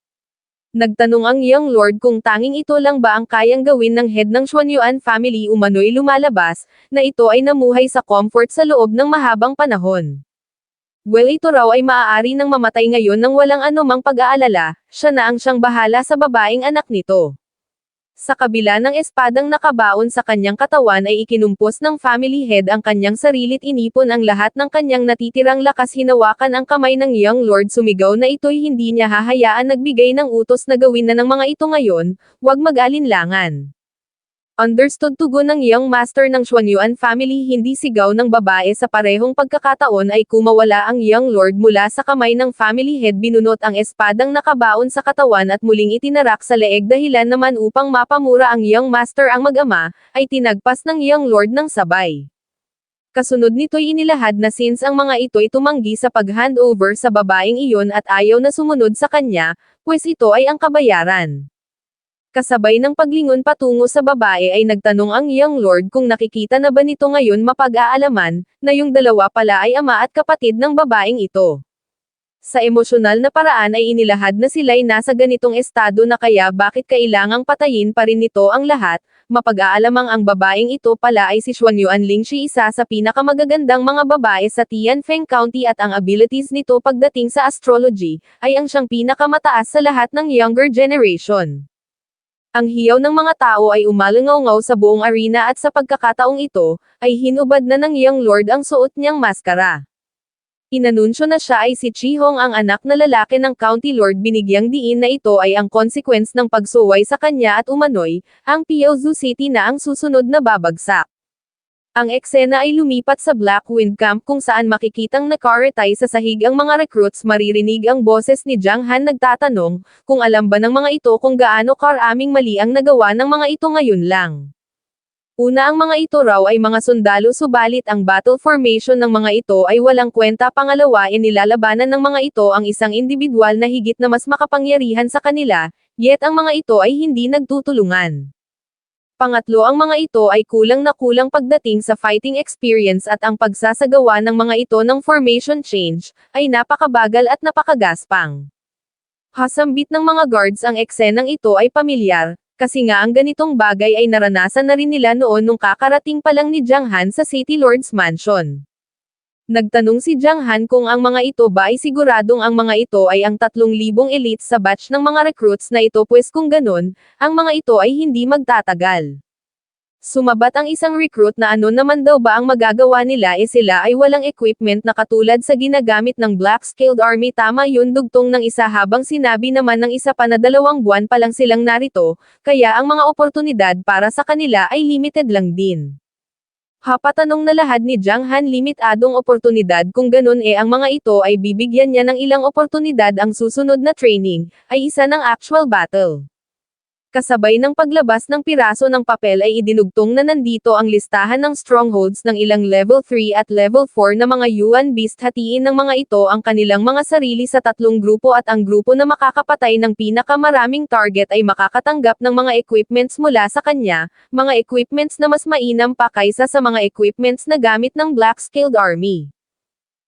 Nagtanong ang young lord kung tanging ito lang ba ang kayang gawin ng head ng Xuanyuan family. Umano'y lumalabas, na ito ay namuhay sa comfort sa loob ng mahabang panahon. Well, ito raw ay maaari nang mamatay ngayon nang walang anumang pag-aalala, siya na ang siyang bahala sa babaeng anak nito. Sa kabila ng espadang nakabaon sa kanyang katawan ay ikinumpos ng family head ang kanyang sarilit. Inipon ang lahat ng kanyang natitirang lakas. Hinawakan ang kamay ng young lord. Sumigaw na ito'y hindi niya hahayaan. Nagbigay ng utos na gawin na ng mga ito ngayon, huwag mag-alinlangan. Understood, tugon ng young master ng Xuanyuan family. Hindi sigaw ng babae. Sa parehong pagkakataon ay kumawala ang young lord mula sa kamay ng family head. Binunot ang espadang nakabaon sa katawan at muling itinarak sa leeg. Dahilan naman upang mapamura ang young master ang mag-ama, ay tinagpas ng young lord ng sabay. Kasunod nito'y inilahad na since ang mga ito'y tumanggi sa pag-handover sa babaeng iyon at ayaw na sumunod sa kanya, pues ito ay ang kabayaran. Kasabay ng paglingon patungo sa babae ay nagtanong ang young lord kung nakikita na ba nito ngayon mapag-aalaman, na yung dalawa pala ay ama at kapatid ng babaeng ito. Sa emosyonal na paraan ay inilahad na sila'y nasa ganitong estado na kaya bakit kailangang patayin pa rin nito ang lahat. Mapag-aalamang ang babaeng ito pala ay si Xuanyuan Lingxi, isa sa pinakamagagandang mga babae sa Tianfeng County, at ang abilities nito pagdating sa astrology, ay ang siyang pinakamataas sa lahat ng younger generation. Ang hiyaw ng mga tao ay umalangaw-ngaw sa buong arena at sa pagkakataong ito, ay hinubad na ng young lord ang suot niyang maskara. Inanunsyo na siya ay si Chihong, ang anak na lalaki ng county lord. Binigyang diin na ito ay ang consequence ng pagsuway sa kanya at umano'y, ang Piaozu City na ang susunod na babagsak. Ang eksena ay lumipat sa Black Wind Camp kung saan makikitang nakaretay sa sahig ang mga recruits. Maririnig ang boses ni Jiang Han nagtatanong, kung alam ba ng mga ito kung gaano karaming mali ang nagawa ng mga ito ngayon lang. Una, ang mga ito raw ay mga sundalo subalit ang battle formation ng mga ito ay walang kwenta. Pangalawa, nilalabanan ng mga ito ang isang individual na higit na mas makapangyarihan sa kanila, yet ang mga ito ay hindi nagtutulungan. Pangatlo, ang mga ito ay kulang na kulang pagdating sa fighting experience at ang pagsasagawa ng mga ito ng formation change, ay napakabagal at napakagaspang. Hasambit ng mga guards, ang eksenang ito ay pamilyar, kasi nga ang ganitong bagay ay naranasan na rin nila noon nung kakarating pa lang ni Jiang Han sa City Lord's Mansion. Nagtanong si Jiang Han kung ang mga ito ba ay siguradong ang mga ito ay ang 3,000 elite sa batch ng mga recruits na ito, pues kung ganun, ang mga ito ay hindi magtatagal. Sumabat ang isang recruit na ano naman daw ba ang magagawa nila sila ay walang equipment na katulad sa ginagamit ng Black Skilled Army, tama yun, dugtong ng isa, habang sinabi naman ng isa pa na 2 buwan pa lang silang narito, kaya ang mga oportunidad para sa kanila ay limited lang din. Hapatanong na lahad ni Jiang Han, limitadong oportunidad, kung ganun ang mga ito ay bibigyan niya ng ilang oportunidad, ang susunod na training ay isa ng actual battle. Kasabay ng paglabas ng piraso ng papel ay idinugtong na nandito ang listahan ng strongholds ng ilang level 3 at level 4 na mga Yuan Beast. Hatiin ng mga ito ang kanilang mga sarili sa 3 grupo at ang grupo na makakapatay ng pinakamaraming target ay makakatanggap ng mga equipments mula sa kanya, mga equipments na mas mainam pa kaysa sa mga equipments na gamit ng Black Skilled Army.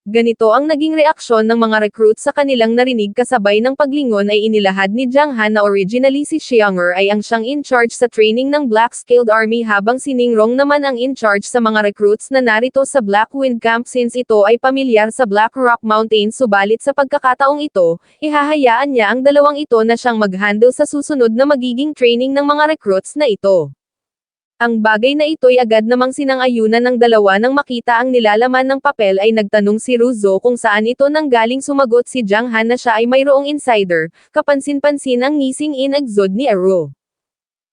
Ganito ang naging reaksyon ng mga recruits sa kanilang narinig. Kasabay ng paglingon ay inilahad ni Jiang Han na originally si Xianger ay ang siyang in charge sa training ng Black Skilled Army, habang si Ningrong naman ang in charge sa mga recruits na narito sa Black Wind Camp. Since ito ay pamilyar sa Black Rock Mountain, subalit sa pagkakataong ito, ihahayaan niya ang dalawang ito na siyang mag-handle sa susunod na magiging training ng mga recruits na ito. Ang bagay na ito'y agad namang sinang-ayunan ng dalawa. Nang makita ang nilalaman ng papel ay nagtanong si Ruzo kung saan ito nanggaling. Sumagot si Jiang Han na siya ay mayroong insider, kapansin-pansin ang ngising inagzod ni Aro.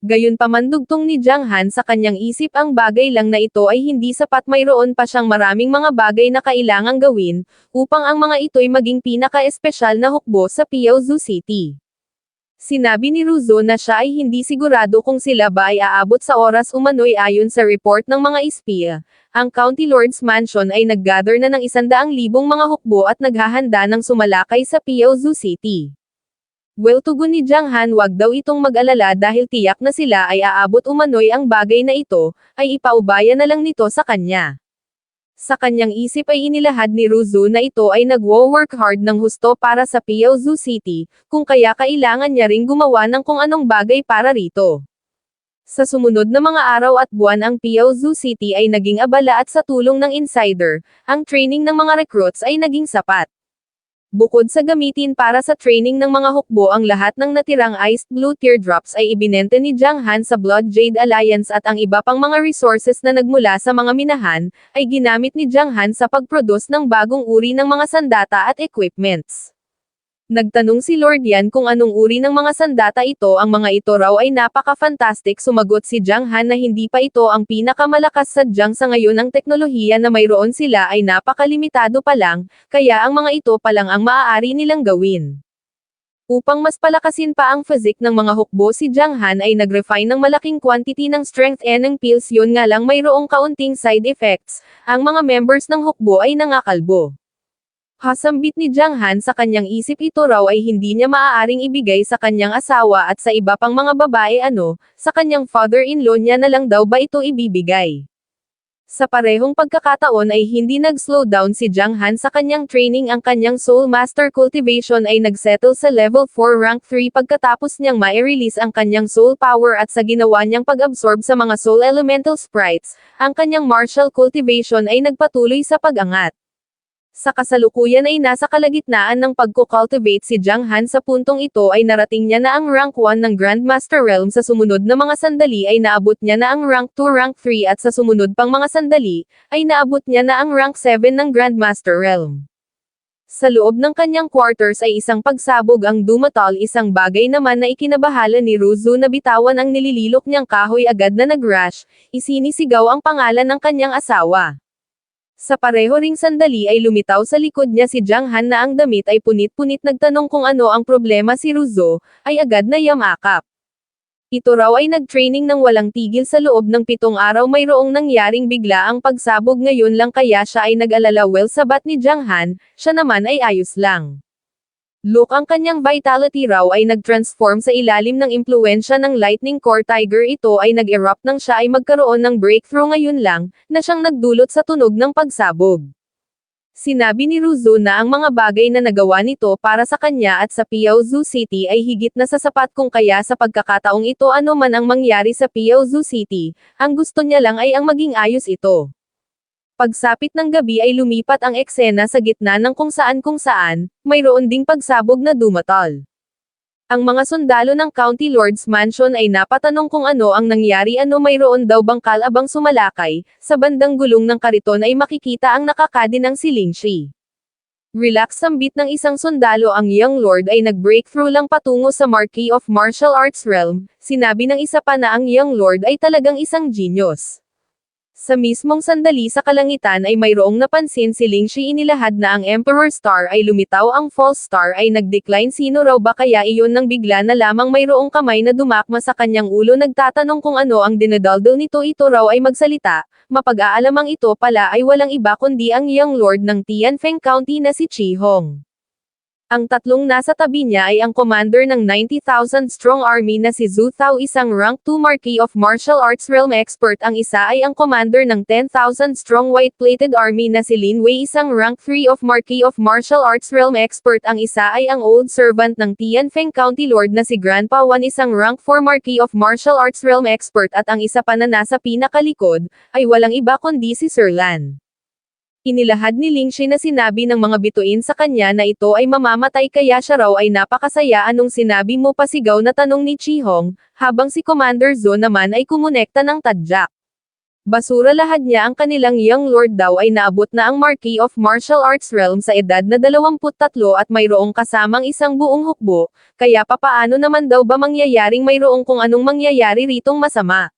Gayunpaman, dugtong ni Jiang Han sa kanyang isip, ang bagay lang na ito ay hindi sapat, mayroon pa siyang maraming mga bagay na kailangang gawin, upang ang mga ito'y maging pinaka-espesyal na hukbo sa Piaozu City. Sinabi ni Ruzo na siya ay hindi sigurado kung sila ba ay aabot sa oras umano'y. Ayon sa report ng mga espiya, ang County Lord's Mansion ay nag-gather na ng 100,000 mga hukbo at naghahanda ng sumalakay sa Piaozu City. Well, tugon ni Jiang Han, wag daw itong mag-alala dahil tiyak na sila ay aabot umano'y. Ang bagay na ito, ay ipaubaya na lang nito sa kanya. Sa kanyang isip ay inilahad ni Ruzo na ito ay nagwo-work hard ng husto para sa Piaozu City, kung kaya kailangan niya ring gumawa ng kung anong bagay para rito. Sa sumunod na mga araw at buwan, ang Piaozu City ay naging abala at sa tulong ng insider, ang training ng mga recruits ay naging sapat. Bukod sa gamitin para sa training ng mga hukbo, ang lahat ng natirang iced blue teardrops ay ibinenta ni Jiang Han sa Blood Jade Alliance, at ang iba pang mga resources na nagmula sa mga minahan, ay ginamit ni Jiang Han sa pag-produce ng bagong uri ng mga sandata at equipments. Nagtanong si Lord Yan kung anong uri ng mga sandata ito. Ang mga ito raw ay napaka-fantastic. Sumagot si Jiang Han na hindi pa ito ang pinakamalakas sadyang sa ngayon ang teknolohiya na mayroon sila ay napakalimitado pa lang, kaya ang mga ito pa lang ang maaari nilang gawin. Upang mas palakasin pa ang physique ng mga hukbo, si Jiang Han ay nag-refine ng malaking quantity ng strength ng pills. Yun nga lang, mayroong kaunting side effects, ang mga members ng hukbo ay nangakalbo. Hasambit ni Jiang Han sa kanyang isip, ito raw ay hindi niya maaaring ibigay sa kanyang asawa at sa iba pang mga babae, sa kanyang father-in-law niya na lang daw ba ito ibibigay. Sa parehong pagkakataon ay hindi nag-slow down si Jiang Han sa kanyang training. Ang kanyang Soul Master Cultivation ay nagsettle sa level 4 rank 3 pagkatapos niyang ma-release ang kanyang soul power at sa ginawa niyang pag-absorb sa mga soul elemental sprites, ang kanyang martial cultivation ay nagpatuloy sa pag-angat. Sa kasalukuyan ay nasa kalagitnaan ng pagko-cultivate si Jiang Han. Sa puntong ito ay narating niya na ang rank 1 ng Grandmaster Realm. Sa sumunod na mga sandali ay naabot niya na ang rank 2, rank 3 at sa sumunod pang mga sandali, ay naabot niya na ang rank 7 ng Grandmaster Realm. Sa loob ng kanyang quarters ay isang pagsabog ang dumatal, isang bagay naman na ikinabahala ni Ruzo na bitawan ang nilililok niyang kahoy. Agad na nag-rush, isinisigaw ang pangalan ng kanyang asawa. Sa pareho ring sandali ay lumitaw sa likod niya si Jiang Han na ang damit ay punit-punit. Nagtanong kung ano ang problema si Ruzo, ay agad na yamakap. Ito raw ay nag-training ng walang tigil sa loob ng 7 araw. Mayroong nangyaring bigla ang pagsabog ngayon lang kaya siya ay nag-alala. Well, sabat ni Jiang Han, siya naman ay ayos lang. Look, ang kanyang vitality raw ay nag-transform sa ilalim ng impluensya ng Lightning Core Tiger. Ito ay nag-erupt nang siya ay magkaroon ng breakthrough ngayon lang, na siyang nagdulot sa tunog ng pagsabog. Sinabi ni Ruzo na ang mga bagay na nagawa nito para sa kanya at sa Piaozu City ay higit na sasapat, kung kaya sa pagkakataong ito ano man ang mangyari sa Piaozu City, ang gusto niya lang ay ang maging ayos ito. Pagsapit ng gabi ay lumipat ang eksena sa gitna ng kung saan mayroon ding pagsabog na dumatal. Ang mga sundalo ng County Lord's Mansion ay napatanong kung ano ang nangyari, mayroon daw bang kalabang sumalakay. Sa bandang gulong ng kariton ay makikita ang nakakadinang si Lingshi. Relax sambit ng isang sundalo, ang young lord ay nag-breakthrough lang patungo sa Marquis of Martial Arts realm. Sinabi ng isa pa na ang young lord ay talagang isang genius. Sa mismong sandali sa kalangitan ay mayroong napansin si Lingshi, inilahad na ang Emperor Star ay lumitaw, ang False Star ay nag-decline. Sino raw ba kaya iyon? Nang bigla na lamang mayroong kamay na dumakma sa kanyang ulo, nagtatanong kung ano ang dinadaldal nito. Ito raw ay magsalita. Mapag-aalamang ito pala ay walang iba kundi ang young lord ng Tianfeng County na si Chi Hong. Ang tatlong nasa tabi niya ay ang commander ng 90,000 strong army na si Zhu Thao, isang rank 2 Marquis of Martial Arts realm expert. Ang isa ay ang commander ng 10,000 strong white-plated army na si Lin Wei, isang rank 3 of Marquis of Martial Arts realm expert. Ang isa ay ang old servant ng Tianfeng County Lord na si Grandpa Wan, isang rank 4 Marquis of Martial Arts realm expert. At ang isa pa na nasa pinakalikod, ay walang iba kundi si Sir Lan. Inilahad ni Lingshi na sinabi ng mga bituin sa kanya na ito ay mamamatay, kaya siya raw ay napakasaya. Anong sinabi mo? Pasigaw na tanong ni Chi Hong, habang si Commander Zhou naman ay kumonekta ng tadyak. Basura lahat niya. Ang kanilang young lord daw ay naabot na ang Marquis of Martial Arts realm sa edad na 23 at mayroong kasamang isang buong hukbo, kaya papaano naman daw ba mangyayaring mayroong kung anong mangyayari ritong masama?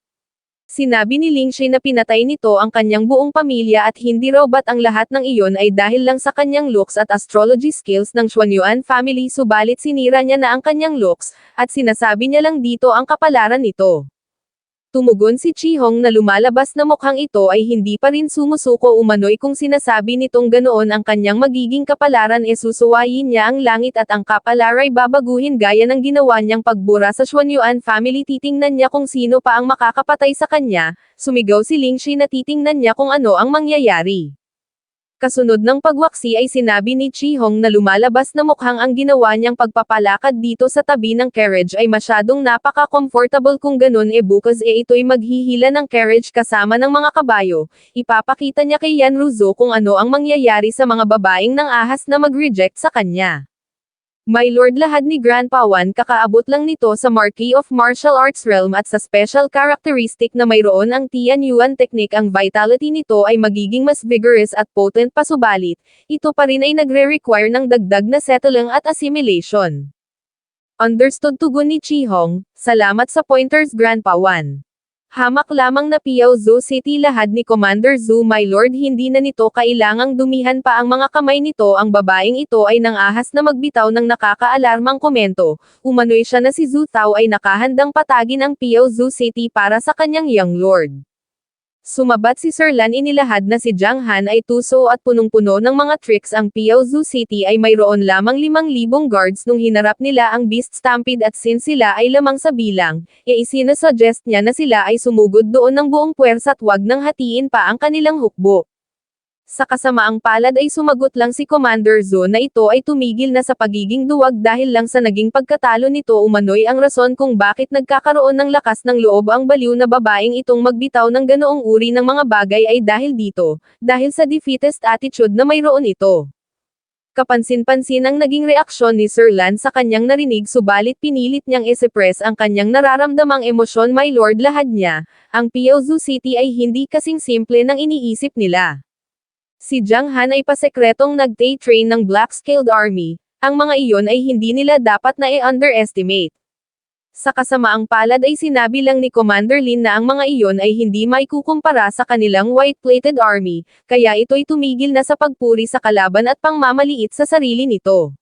Sinabi ni Lingshi na pinatay nito ang kanyang buong pamilya at hindi raw ba't ang lahat ng iyon ay dahil lang sa kanyang looks at astrology skills ng Xuanyuan family, subalit sinira niya na ang kanyang looks, at sinasabi niya lang dito ang kapalaran nito. Tumugon si Chi Hong na lumalabas na mukhang ito ay hindi pa rin sumusuko umano'y kung sinasabi nitong ganoon ang kanyang magiging kapalaran, susuwayin niya ang langit at ang kapalaray babaguhin gaya ng ginawa niyang pagbura sa Xuanyuan family. Titingnan niya kung sino pa ang makakapatay sa kanya, sumigaw si Lingshi na titingnan niya kung ano ang mangyayari. Kasunod ng pagwaksi ay sinabi ni Chi Hong na lumalabas na mukhang ang ginawa niyang pagpapalakad dito sa tabi ng carriage ay masyadong napaka-comfortable. Kung ganun bukas ito'y maghihila ng carriage kasama ng mga kabayo. Ipapakita niya kay Yan Ruzo kung ano ang mangyayari sa mga babaeng nang ahas na mag-reject sa kanya. My lord, lahad ni Grandpa Wan, kakaabot lang nito sa Marquis of Martial Arts realm at sa special characteristic na mayroon ang Tian Yuan technique, ang vitality nito ay magiging mas vigorous at potent pa, subalit, ito pa rin ay nagre-require ng dagdag na settling at assimilation. Understood, tugon ni Chi Hong. Salamat sa pointers, Grandpa Wan. Hamak lamang na Piao Zhou City, lahad ni Commander Zhu. My lord, hindi na nito kailangang dumihan pa ang mga kamay nito. Ang babaeng ito ay nangahas na magbitaw ng nakakaalarmang komento. Umano'y siya na si Zhu Thao ay nakahandang patagin ang Piao Zhou City para sa kanyang young lord. Sumabat si Sir Lan. Inilahad na si Jiang Han ay tuso at punong-puno ng mga tricks. Ang Piao Zhou City ay mayroon lamang 5,000 guards nung hinarap nila ang Beast Stampede, at since sila ay lamang sa bilang, isinasuggest niya na sila ay sumugod doon ng buong puwersa at wag nang hatiin pa ang kanilang hukbo. Sa kasamaang palad ay sumagot lang si Commander Zhou na ito ay tumigil na sa pagiging duwag dahil lang sa naging pagkatalo nito. Umano'y ang rason kung bakit nagkakaroon ng lakas ng loob ang baliw na babaeng itong magbitaw ng ganoong uri ng mga bagay ay dahil dito, dahil sa defeatist attitude na mayroon ito. Kapansin-pansin ang naging reaksyon ni Sir Lan sa kanyang narinig, subalit pinilit niyang i-suppress ang kanyang nararamdamang emosyon. My lord, lahad niya, ang Piao Zhou City ay hindi kasing simple ng iniisip nila. Si Jiang Han ay pasekretong nag-train ng Black Scaled Army. Ang mga iyon ay hindi nila dapat na i-underestimate. Sa kasamaang palad ay sinabi lang ni Commander Lin na ang mga iyon ay hindi maikukumpara sa kanilang white-plated army, kaya ito'y tumigil na sa pagpuri sa kalaban at pangmamaliit sa sarili nito.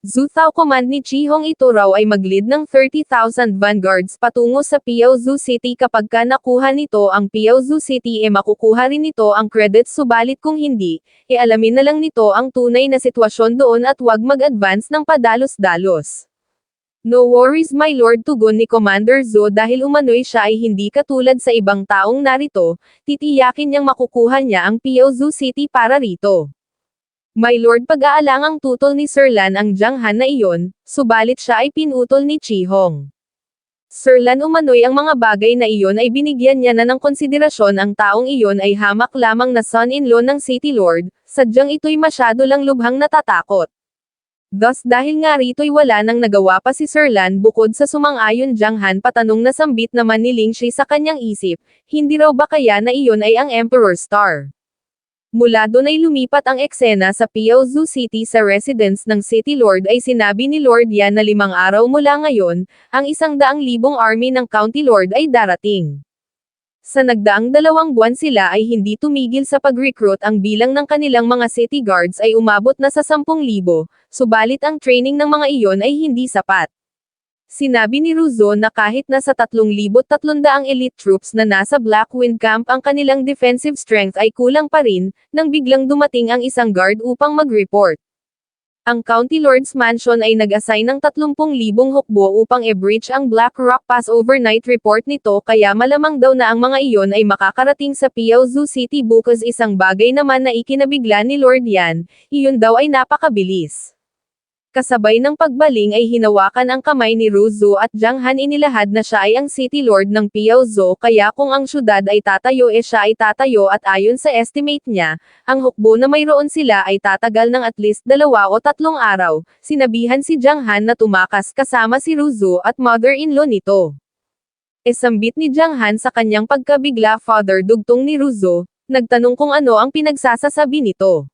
Zhu Thao, command ni Chi Hong, ito raw ay mag-lead ng 30,000 vanguards patungo sa Piao Zhou City. Kapag nakuha nito ang Piao Zhou City makukuha rin nito ang credits, subalit kung hindi, alamin na lang nito ang tunay na sitwasyon doon at wag mag-advance ng padalos-dalos. No worries, my lord, tugon ni Commander Zhou. Dahil umano'y siya ay hindi katulad sa ibang taong narito, titiyakin niyang makukuha niya ang Piao Zhou City para rito. My lord, pag-aalangang tutol ni Sir Lan ang Jiang Han na iyon, subalit siya ay pinutol ni Chi Hong. Sir Lan, umano'y ang mga bagay na iyon ay binigyan niya na ng konsiderasyon. Ang taong iyon ay hamak lamang na son-in-law ng City Lord, sadyang ito'y masyado lang lubhang natatakot. Thus dahil nga rito'y wala nang nagawa pa si Sir Lan bukod sa sumang-ayon Jiang Han patanong na sambit naman ni Ling Shi sa kanyang isip, hindi raw ba kaya na iyon ay ang Emperor Star? Mula doon ay lumipat ang eksena sa Piaozu City sa residence ng City Lord ay sinabi ni Lord Yan na 5 araw mula ngayon, ang 100,000 army ng County Lord ay darating. Sa nagdaang 2 buwan sila ay hindi tumigil sa pag-recruit ang bilang ng kanilang mga city guards ay umabot na sa 10,000, subalit ang training ng mga iyon ay hindi sapat. Sinabi ni Ruzo na kahit nasa 3,300 elite troops na nasa Black Wind Camp ang kanilang defensive strength ay kulang pa rin, nang biglang dumating ang isang guard upang mag-report. Ang County Lord's Mansion ay nag-assign ng 30,000 hukbo upang i-breach ang Black Rock Pass overnight report nito kaya malamang daw na ang mga iyon ay makakarating sa Piaozu City bukas isang bagay naman na ikinabigla ni Lord Yan, iyon daw ay napakabilis. Kasabay ng pagbaling ay hinawakan ang kamay ni Ruzo at Jiang Han inilahad na siya ay ang City Lord ng Piaozu kaya kung ang syudad ay tatayo siya ay tatayo at ayon sa estimate niya, ang hukbo na mayroon sila ay tatagal ng at least 2 o 3 araw, sinabihan si Jiang Han na tumakas kasama si Ruzo at mother-in-law nito. Sambit ni Jiang Han sa kanyang pagkabigla father dugtong ni Ruzo, nagtanong kung ano ang pinagsasasabi nito.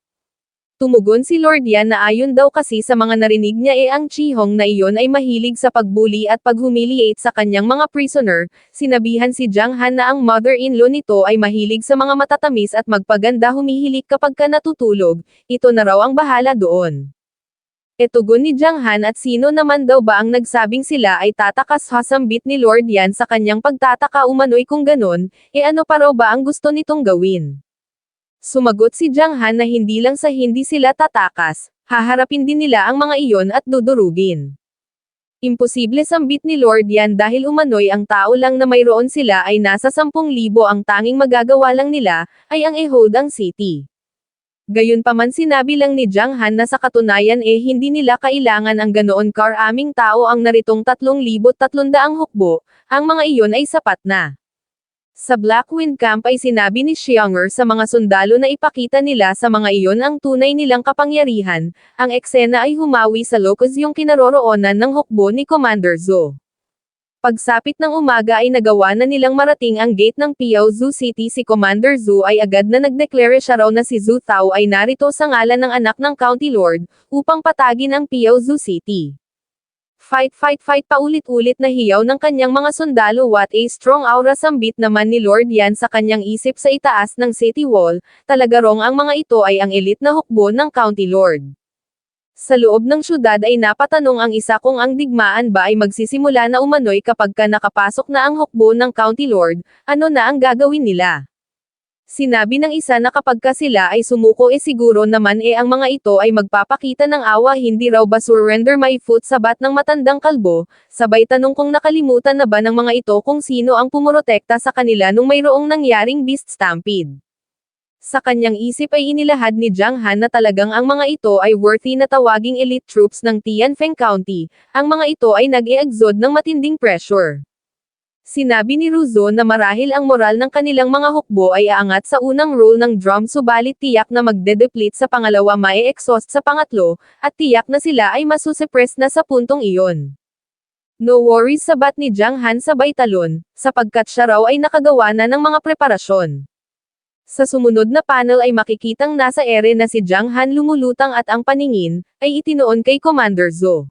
Tumugon si Lord Yan na ayon daw kasi sa mga narinig niya ang Chihong na iyon ay mahilig sa pagbuli at paghumiliate sa kanyang mga prisoner, sinabihan si Jiang Han na ang mother-in-law nito ay mahilig sa mga matatamis at magpaganda humihilik kapag ka natutulog, ito na raw ang bahala doon. Tugon ni Jiang Han at sino naman daw ba ang nagsabing sila ay tatakas hasambit ni Lord Yan sa kanyang pagtataka umano'y kung ganon, ano pa raw ba ang gusto nitong gawin? Sumagot si Jiang Han na hindi lang sa hindi sila tatakas, haharapin din nila ang mga iyon at dudurugin. Imposible sambit ni Lord Yan dahil umano'y ang tao lang na mayroon sila ay nasa 10,000 ang tanging magagawa lang nila, ay ang i-hold ang city. Gayunpaman sinabi lang ni Jiang Han na sa katunayan hindi nila kailangan ang ganoon karaming tao ang naritong 3,300 hukbo, ang mga iyon ay sapat na. Sa Black Wind Camp ay sinabi ni Xianger sa mga sundalo na ipakita nila sa mga iyon ang tunay nilang kapangyarihan, ang eksena ay humawi sa locus yung kinaroroonan ng hukbo ni Commander Zhou. Pagsapit ng umaga ay nagawa na nilang marating ang gate ng Piaozu City si Commander Zhou ay agad na nagdeklare siya raw na si Zhu Tao ay narito sa ngalan ng anak ng County Lord, upang patagin ang Piaozu City. Fight paulit-ulit na hiyaw ng kanyang mga sundalo what a strong aura sambit naman ni Lord Yan sa kanyang isip sa itaas ng city wall, talaga rong ang mga ito ay ang elite na hukbo ng County Lord. Sa loob ng syudad ay napatanong ang isa kung ang digmaan ba ay magsisimula na umano'y kapag ka nakapasok na ang hukbo ng County Lord, ano na ang gagawin nila. Sinabi ng isa na kapag ka sila ay sumuko siguro naman ang mga ito ay magpapakita ng awa hindi raw ba surrender my foot sabat ng matandang kalbo, sabay tanong kung nakalimutan na ba ng mga ito kung sino ang pumurotekta sa kanila nung mayroong nangyaring beast stampede. Sa kanyang isip ay inilahad ni Jiang Han na talagang ang mga ito ay worthy na tawaging elite troops ng Tianfeng County, ang mga ito ay nag-e-exode ng matinding pressure. Sinabi ni Ruzo na marahil ang moral ng kanilang mga hukbo ay aangat sa unang roll ng drum subalit tiyak na magde-deplete sa pangalawa mae-exhaust sa pangatlo, at tiyak na sila ay masusuppress na sa puntong iyon. No worries sabat ni Jiang Han sabay talon, sapagkat siya raw ay nakagawa na ng mga preparasyon. Sa sumunod na panel ay makikitang nasa ere na si Jiang Han lumulutang at ang paningin, ay itinoon kay Commander Zhou.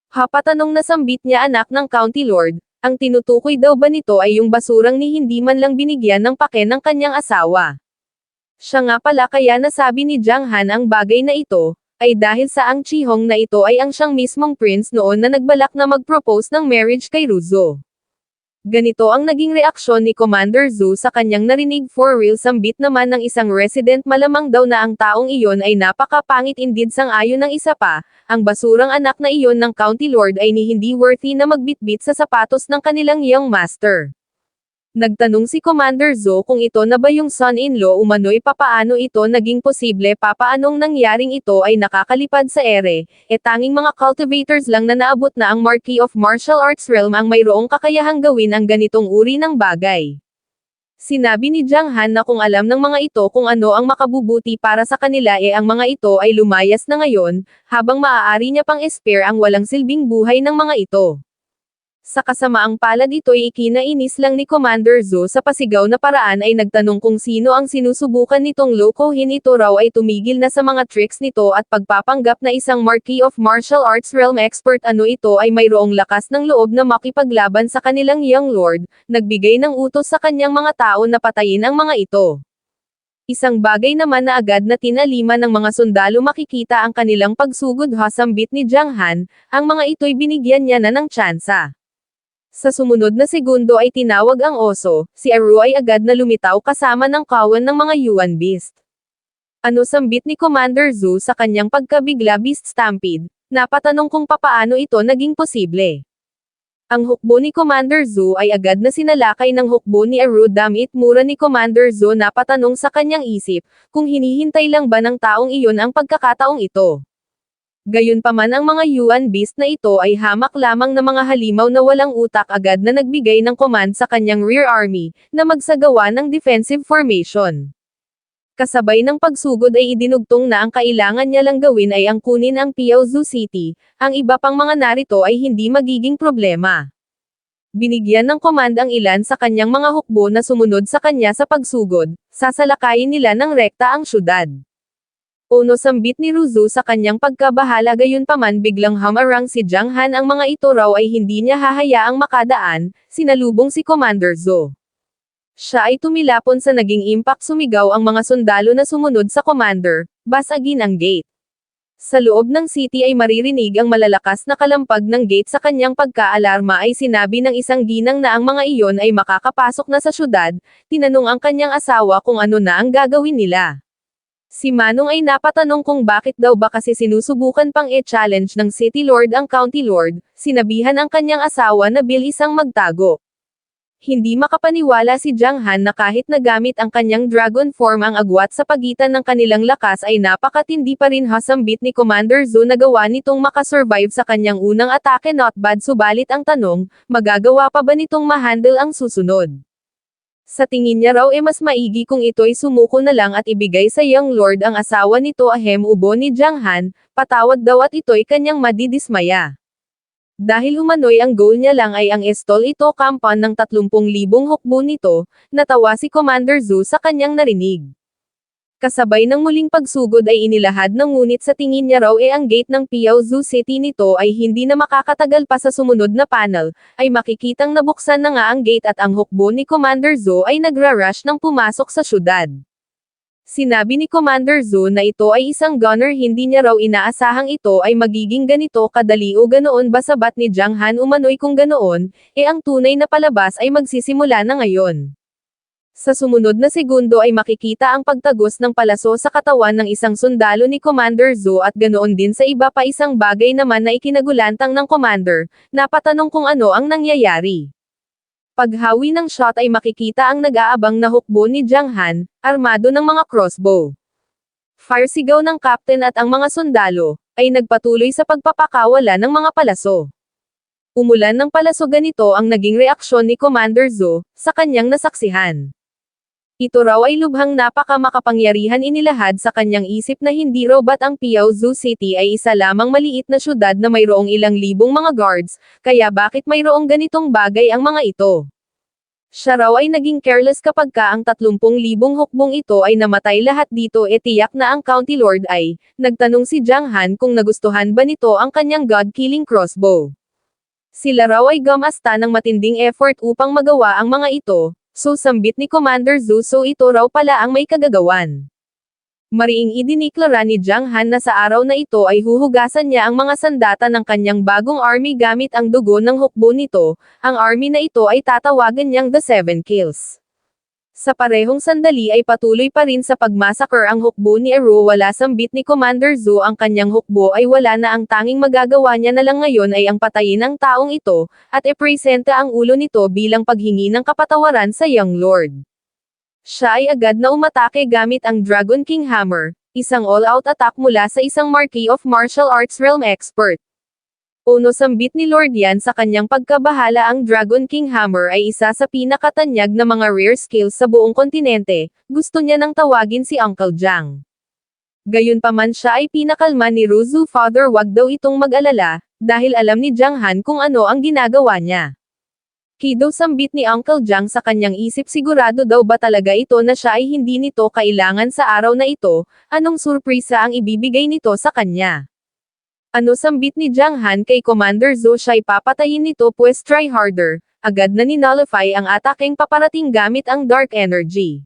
Hapatanong na sambit niya anak ng County Lord, ang tinutukoy daw ba nito ay yung basurang ni hindi man lang binigyan ng pake ng kanyang asawa. Siya nga pala kaya nasabi ni Jiang Han ang bagay na ito, ay dahil sa ang Chihong na ito ay ang siyang mismong prince noon na nagbalak na mag-propose ng marriage kay Ruzo. Ganito ang naging reaksyon ni Commander Zhou sa kanyang narinig for real sambit naman ng isang resident malamang daw na ang taong iyon ay napakapangit indeed sang-ayon ng isa pa, ang basurang anak na iyon ng County Lord ay hindi worthy na magbitbit sa sapatos ng kanilang young master. Nagtanong si Commander Zhou kung ito na ba yung son-in-law umano'y papaano ito naging posible papaanong nangyaring ito ay nakakalipad sa ere, tanging mga cultivators lang na naabot na ang Marquis of Martial Arts Realm ang mayroong kakayahang gawin ang ganitong uri ng bagay. Sinabi ni Jiang Han na kung alam ng mga ito kung ano ang makabubuti para sa kanila ang mga ito ay lumayas na ngayon, habang maaari niya pang spare ang walang silbing buhay ng mga ito. Sa kasamaang palad ito'y ikinainis lang ni Commander Zhou sa pasigaw na paraan ay nagtanong kung sino ang sinusubukan nitong lokohin. Ito raw ay tumigil na sa mga tricks nito at pagpapanggap na isang Marquis of Martial Arts Realm Expert. Ito ay mayroong lakas ng loob na makipaglaban sa kanilang Young Lord, nagbigay ng utos sa kanyang mga tao na patayin ang mga ito. Isang bagay naman na agad na tinalima ng mga sundalo makikita ang kanilang pagsugod hasambit ni Jiang Han, ang mga ito'y binigyan niya na ng tsansa. Sa sumunod na segundo ay tinawag ang oso, si Aru ay agad na lumitaw kasama ng kawan ng mga Yuan Beast. Sambit ni Commander Zhou sa kanyang pagkabigla Beast Stampede, napatanong kung papaano ito naging posible. Ang hukbo ni Commander Zhou ay agad na sinalakay ng hukbo ni Aru. Damit mura ni Commander Zhou napatanong sa kanyang isip, kung hinihintay lang ba ng taong iyon ang pagkakataong ito. Gayunpaman ang mga Yuan Beast na ito ay hamak lamang na mga halimaw na walang utak agad na nagbigay ng command sa kanyang rear army, na magsagawa ng defensive formation. Kasabay ng pagsugod ay idinugtong na ang kailangan niya lang gawin ay ang kunin ang Piaozu City, ang iba pang mga narito ay hindi magiging problema. Binigyan ng command ang ilan sa kanyang mga hukbo na sumunod sa kanya sa pagsugod, sasalakayin nila ng rekta ang syudad. Sambit ni Ruzu sa kanyang pagkabahala. Gayunpaman biglang hamarang si Jiang Han. Ang mga ito raw ay hindi niya hahayaang makadaan, sinalubong si Commander Zhou. Siya ay tumilapon sa naging impact. Sumigaw ang mga sundalo na sumunod sa commander, basagin ang gate. Sa loob ng city ay maririnig ang malalakas na kalampag ng gate. Sa kanyang pagkaalarma ay sinabi ng isang ginang na ang mga iyon ay makakapasok na sa syudad. Tinanong ang kanyang asawa kung ano na ang gagawin nila. Si Manong ay napatanong kung bakit daw ba kasi sinusubukan pang challenge ng City Lord ang County Lord, sinabihan ang kanyang asawa na bilisang magtago. Hindi makapaniwala si Jiang Han na kahit nagamit ang kanyang dragon form ang agwat sa pagitan ng kanilang lakas ay napakatindi pa rin. Hasambit ni Commander Zhou na gawa nitong makasurvive sa kanyang unang atake. Not bad, subalit ang tanong, magagawa pa ba nitong mahandle ang susunod? Sa tingin niya raw mas maigi kung ito'y sumuko na lang at ibigay sa Young Lord ang asawa nito. Ubo ni Jiang Han, patawad daw at ito'y kanyang madidismaya. Dahil umano'y ang goal niya lang ay ang estol ito compound ng 30,000 hukbo nito, natawa si Commander Zhou sa kanyang narinig. Kasabay ng muling pagsugod ay inilahad ng ngunit sa tingin niya raw ang gate ng Piaozu City nito ay hindi na makakatagal pa. Sa sumunod na panel, ay makikitang nabuksan na nga ang gate at ang hukbo ni Commander Zhou ay nagra-rush ng pumasok sa syudad. Sinabi ni Commander Zhou na ito ay isang gunner. Hindi niya raw inaasahang ito ay magiging ganito kadali o ganoon ba. Sabat ni Jiang Han umano'y kung ganoon, ang tunay na palabas ay magsisimula na ngayon. Sa sumunod na segundo ay makikita ang pagtagos ng palaso sa katawan ng isang sundalo ni Commander Zhou at ganoon din sa iba pa. Isang bagay naman na ikinagulantang ng commander, napatanong kung ano ang nangyayari. Paghawi ng shot ay makikita ang nag-aabang na hukbo ni Jiang Han, armado ng mga crossbow. Fire sigaw ng captain at ang mga sundalo, ay nagpatuloy sa pagpapakawala ng mga palaso. Umulan ng palaso. Ganito ang naging reaksyon ni Commander Zhou, sa kanyang nasaksihan. Ito raw ay lubhang napaka-makapangyarihan. Inilahad sa kanyang isip na hindi raw ba't ang Piaozu City ay isa lamang maliit na syudad na mayroong ilang libong mga guards, kaya bakit mayroong ganitong bagay ang mga ito? Siya raw ay naging careless kapag ang 30,000 hukbong ito ay namatay lahat dito. Tiyak na ang County Lord ay, nagtanong si Jiang Han kung nagustuhan ba nito ang kanyang god-killing crossbow. Sila raw ay gumasta ng matinding effort upang magawa ang mga ito. Sambit ni Commander Zhou. Ito raw pala ang may kagagawan. Mariing idiniklara ni Jiang Han na sa araw na ito ay huhugasan niya ang mga sandata ng kanyang bagong army gamit ang dugo ng hukbo nito. Ang army na ito ay tatawagan niyang The Seven Kills. Sa parehong sandali ay patuloy pa rin sa pagmassacre ang hukbo ni Aru. Wala. Sambit ni Commander Zhou ang kanyang hukbo ay wala na. Ang tanging magagawa niya na lang ngayon ay ang patayin ang taong ito, at ipresenta ang ulo nito bilang paghingi ng kapatawaran sa Young Lord. Siya ay agad na umatake gamit ang Dragon King Hammer, isang all-out attack mula sa isang Marquis of Martial Arts Realm Expert. Ono sambit ni Lord Yan sa kanyang pagkabahala ang Dragon King Hammer ay isa sa pinakatanyag na mga rare skills sa buong kontinente, gusto niya nang tawagin si Uncle Jiang. Gayunpaman siya ay pinakalma ni Ruzu Father wag daw itong mag-alala, dahil alam ni Jiang Han kung ano ang ginagawa niya. Kido sambit ni Uncle Jiang sa kanyang isip sigurado daw ba talaga ito na siya ay hindi nito kailangan sa araw na ito, anong surpresa ang ibibigay nito sa kanya. Ano sambit ni Jiang Han kay Commander Zhou siya'y papatayin nito pues try harder, agad na ninullify ang atakeng paparating gamit ang dark energy.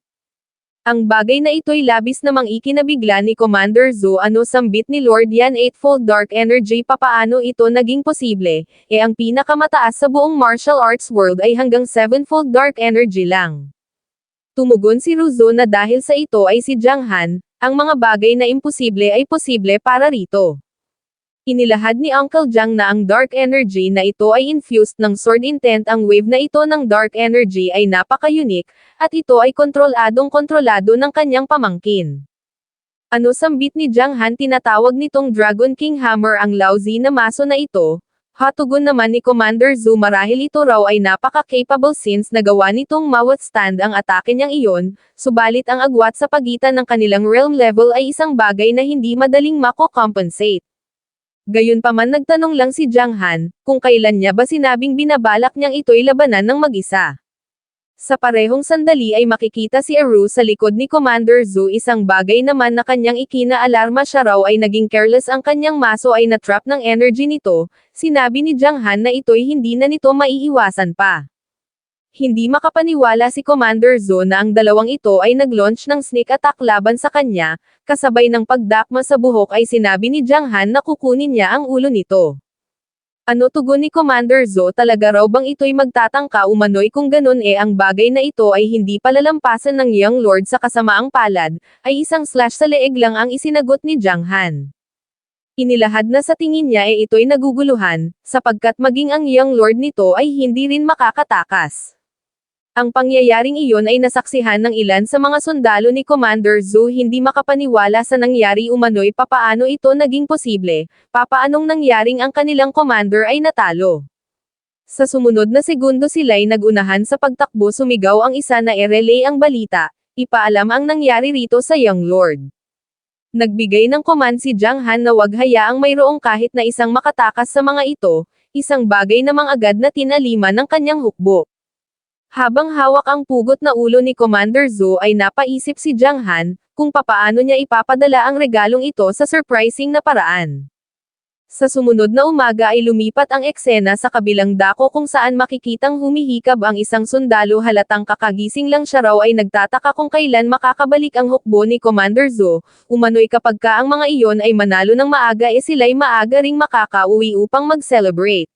Ang bagay na ito'y labis namang ikinabigla ni Commander Zhou ano sambit ni Lord Yan eightfold dark energy papaano ito naging posible, ang pinakamataas sa buong martial arts world ay hanggang sevenfold dark energy lang. Tumugon si Ruzo na dahil sa ito ay si Jiang Han, ang mga bagay na imposible ay posible para rito. Inilahad ni Uncle Jiang na ang dark energy na ito ay infused ng sword intent ang wave na ito ng dark energy ay napaka-unique, at ito ay kontrolado ng kanyang pamangkin. Ano sambit ni Jiang Han tinatawag nitong Dragon King Hammer ang lousy na maso na ito, hatugon naman ni Commander Zhou marahil ito raw ay napaka-capable since nagawa nitong ma-withstand ang atake niyang iyon, subalit ang agwat sa pagitan ng kanilang realm level ay isang bagay na hindi madaling mako-compensate. Gayunpaman nagtanong lang si Jiang Han, kung kailan niya ba sinabing binabalak niyang ito'y labanan ng mag-isa. Sa parehong sandali ay makikita si Eru sa likod ni Commander Zhou isang bagay naman na kanyang ikina-alarma siya raw ay naging careless ang kanyang maso ay na-trap ng energy nito, sinabi ni Jiang Han na ito'y hindi na nito maiiwasan pa. Hindi makapaniwala si Commander Zhou na ang dalawang ito ay nag-launch ng sneak attack laban sa kanya, kasabay ng pagdakma sa buhok ay sinabi ni Jiang Han na kukunin niya ang ulo nito. Ano tugon ni Commander Zhou talaga raw bang ito'y magtatangka umano'y kung ganun ang bagay na ito ay hindi palalampasan ng Young Lord sa kasamaang palad, ay isang slash sa leeg lang ang isinagot ni Jiang Han. Inilahad na sa tingin niya ito'y naguguluhan, sapagkat maging ang Young Lord nito ay hindi rin makakatakas. Ang pangyayaring iyon ay nasaksihan ng ilan sa mga sundalo ni Commander Zhou hindi makapaniwala sa nangyari umano'y papaano ito naging posible, papaanong nangyaring ang kanilang commander ay natalo. Sa sumunod na segundo sila'y nagunahan sa pagtakbo sumigaw ang isa na relay ang balita, ipaalam ang nangyari rito sa Young Lord. Nagbigay ng command si Jiang Han na wag hayaang mayroong kahit na isang makatakas sa mga ito, isang bagay namang agad na tinalima ng kanyang hukbo. Habang hawak ang pugot na ulo ni Commander Zhou ay napaisip si Jiang Han, kung papaano niya ipapadala ang regalong ito sa surprising na paraan. Sa sumunod na umaga ay lumipat ang eksena sa kabilang dako kung saan makikitang humihikab ang isang sundalo halatang kakagising lang siya raw ay nagtataka kung kailan makakabalik ang hukbo ni Commander Zhou, umano'y kapag ka ang mga iyon ay manalo ng maaga sila'y maaga ring makakauwi upang mag-celebrate.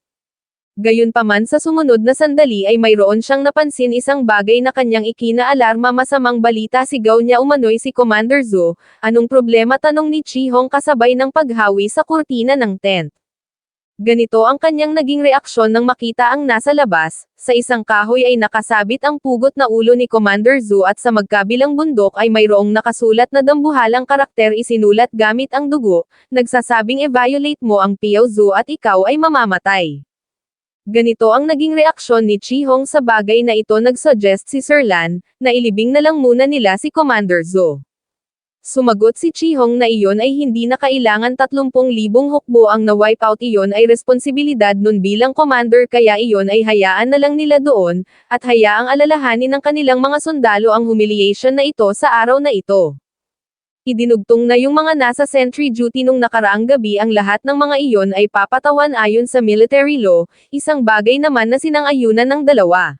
Gayunpaman sa sumunod na sandali ay mayroon siyang napansin isang bagay na kanyang ikina-alarma masamang balita sigaw niya umano'y si Commander Zhou, anong problema tanong ni Chi Hong kasabay ng paghawi sa kurtina ng tent. Ganito ang kanyang naging reaksyon nang makita ang nasa labas, sa isang kahoy ay nakasabit ang pugot na ulo ni Commander Zhou at sa magkabilang bundok ay mayroong nakasulat na dambuhalang karakter isinulat gamit ang dugo, nagsasabing i-violate mo ang Piao Zhou at ikaw ay mamamatay. Ganito ang naging reaksyon ni Chi Hong sa bagay na ito nagsuggest si Sir Lan, na ilibing na lang muna nila si Commander Zhou. Sumagot si Chi Hong na iyon ay hindi na kailangan 30,000 hukbo ang na-wipe out iyon ay responsibilidad nun bilang commander kaya iyon ay hayaan na lang nila doon, at hayaang alalahanin ng kanilang mga sundalo ang humiliation na ito sa araw na ito. Idinugtong na yung mga nasa sentry duty nung nakaraang gabi ang lahat ng mga iyon ay papatawan ayon sa military law, isang bagay naman na sinang-ayunan ng dalawa.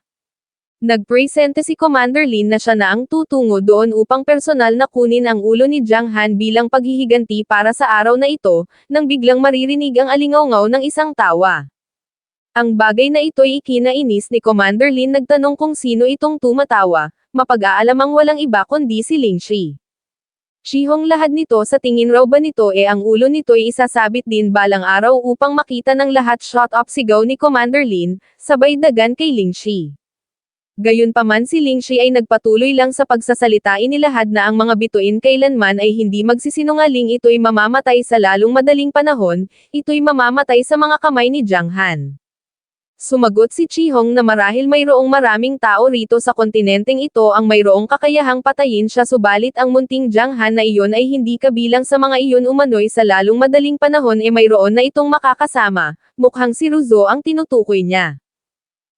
Nagpresente si Commander Lin na siya na ang tutungo doon upang personal na kunin ang ulo ni Jiang Han bilang paghihiganti para sa araw na ito, nang biglang maririnig ang alingawngaw ng isang tawa. Ang bagay na ito'y ikinainis ni Commander Lin nagtanong kung sino itong tumatawa, mapag-aalamang walang iba kundi si Ling Shi. Chi Hong lahad nito sa tingin raw ba nito ang ulo nito'y isasabit din balang araw upang makita ng lahat shot up sigaw ni Commander Lin, sabay dagan kay Ling Shi. Gayunpaman si Lingxi ay nagpatuloy lang sa pagsasalita, inilahad na ang mga bituin kailanman ay hindi magsisinungaling, ito'y mamamatay sa lalong madaling panahon, ito'y mamamatay sa mga kamay ni Jiang Han. Sumagot si Chihong na marahil mayroong maraming tao rito sa kontinenteng ito ang mayroong kakayahang patayin siya, subalit ang munting Jiang Han na iyon ay hindi kabilang sa mga iyon, umano'y sa lalong madaling panahon mayroon na itong makakasama, mukhang si Ruzo ang tinutukoy niya.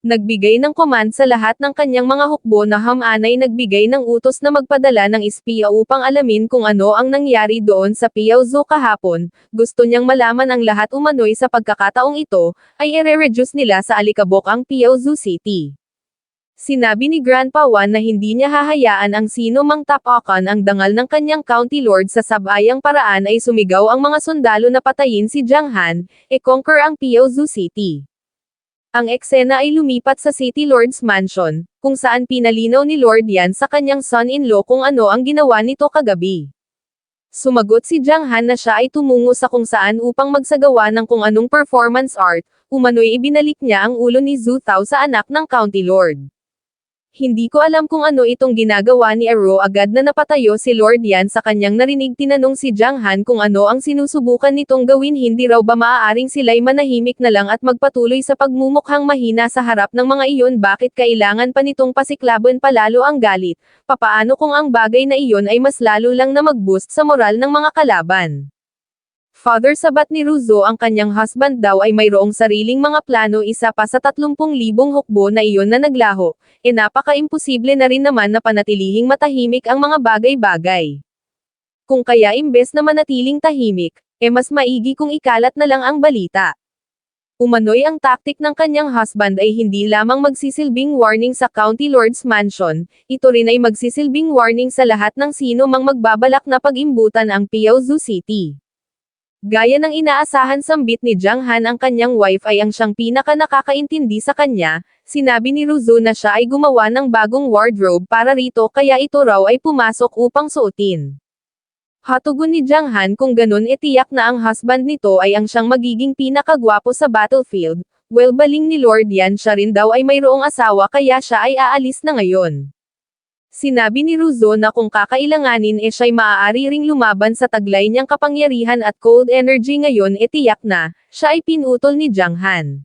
Nagbigay ng command sa lahat ng kanyang mga hukbo na Haman ay nagbigay ng utos na magpadala ng espiya upang alamin kung ano ang nangyari doon sa Piaozu kahapon. Gusto niyang malaman ang lahat, umano'y sa pagkakataong ito, ay ire-reduce nila sa alikabok ang Piaozu City. Sinabi ni Grandpa Wan na hindi niya hahayaan ang sino mang tapakan ang dangal ng kanyang county lord, sa sabayang paraan ay sumigaw ang mga sundalo na patayin si Jiang Han, conquer ang Piaozu City. Ang eksena ay lumipat sa City Lord's Mansion, kung saan pinalinaw ni Lord Yan sa kanyang son-in-law kung ano ang ginawa nito kagabi. Sumagot si Jiang Han na siya ay tumungo sa kung saan upang magsagawa ng kung anong performance art, umano'y ibinalik niya ang ulo ni Zhu Tao sa anak ng County Lord. Hindi ko alam kung ano itong ginagawa ni Aro, agad na napatayo si Lord Yan sa kanyang narinig. Tinanong si Jiang Han kung ano ang sinusubukan nitong gawin, hindi raw ba maaaring sila'y manahimik na lang at magpatuloy sa pagmumukhang mahina sa harap ng mga iyon, bakit kailangan pa nitong pasiklaban palalo ang galit, papaano kung ang bagay na iyon ay mas lalo lang na mag-boost sa moral ng mga kalaban. Father, sabat ni Ruzo, ang kanyang husband daw ay mayroong sariling mga plano, isa pa sa 30,000 hukbo na iyon na naglaho, napaka-imposible na rin naman na panatilihing matahimik ang mga bagay-bagay. Kung kaya imbes na manatiling tahimik, mas maigi kung ikalat na lang ang balita. Umano'y ang taktik ng kanyang husband ay hindi lamang magsisilbing warning sa County Lord's Mansion, ito rin ay magsisilbing warning sa lahat ng sino mang magbabalak na pag-imbutan ang Piaozu City. Gaya ng inaasahan, sambit ni Jiang Han, ang kanyang wife ay ang siyang pinaka-nakakaintindi sa kanya. Sinabi ni Ruzo na siya ay gumawa ng bagong wardrobe para rito, kaya ito raw ay pumasok upang suotin. Hatugon ni Jiang Han, kung ganun tiyak na ang husband nito ay ang siyang magiging pinakagwapo sa battlefield. Well, baling ni Lord Yan, siya rin daw ay mayroong asawa kaya siya ay aalis na ngayon. Sinabi ni Ruzo na kung kakailanganin siya'y maaari ring lumaban sa taglay niyang kapangyarihan at cold energy ngayon, tiyak na, siya ay pinutol ni Jiang Han.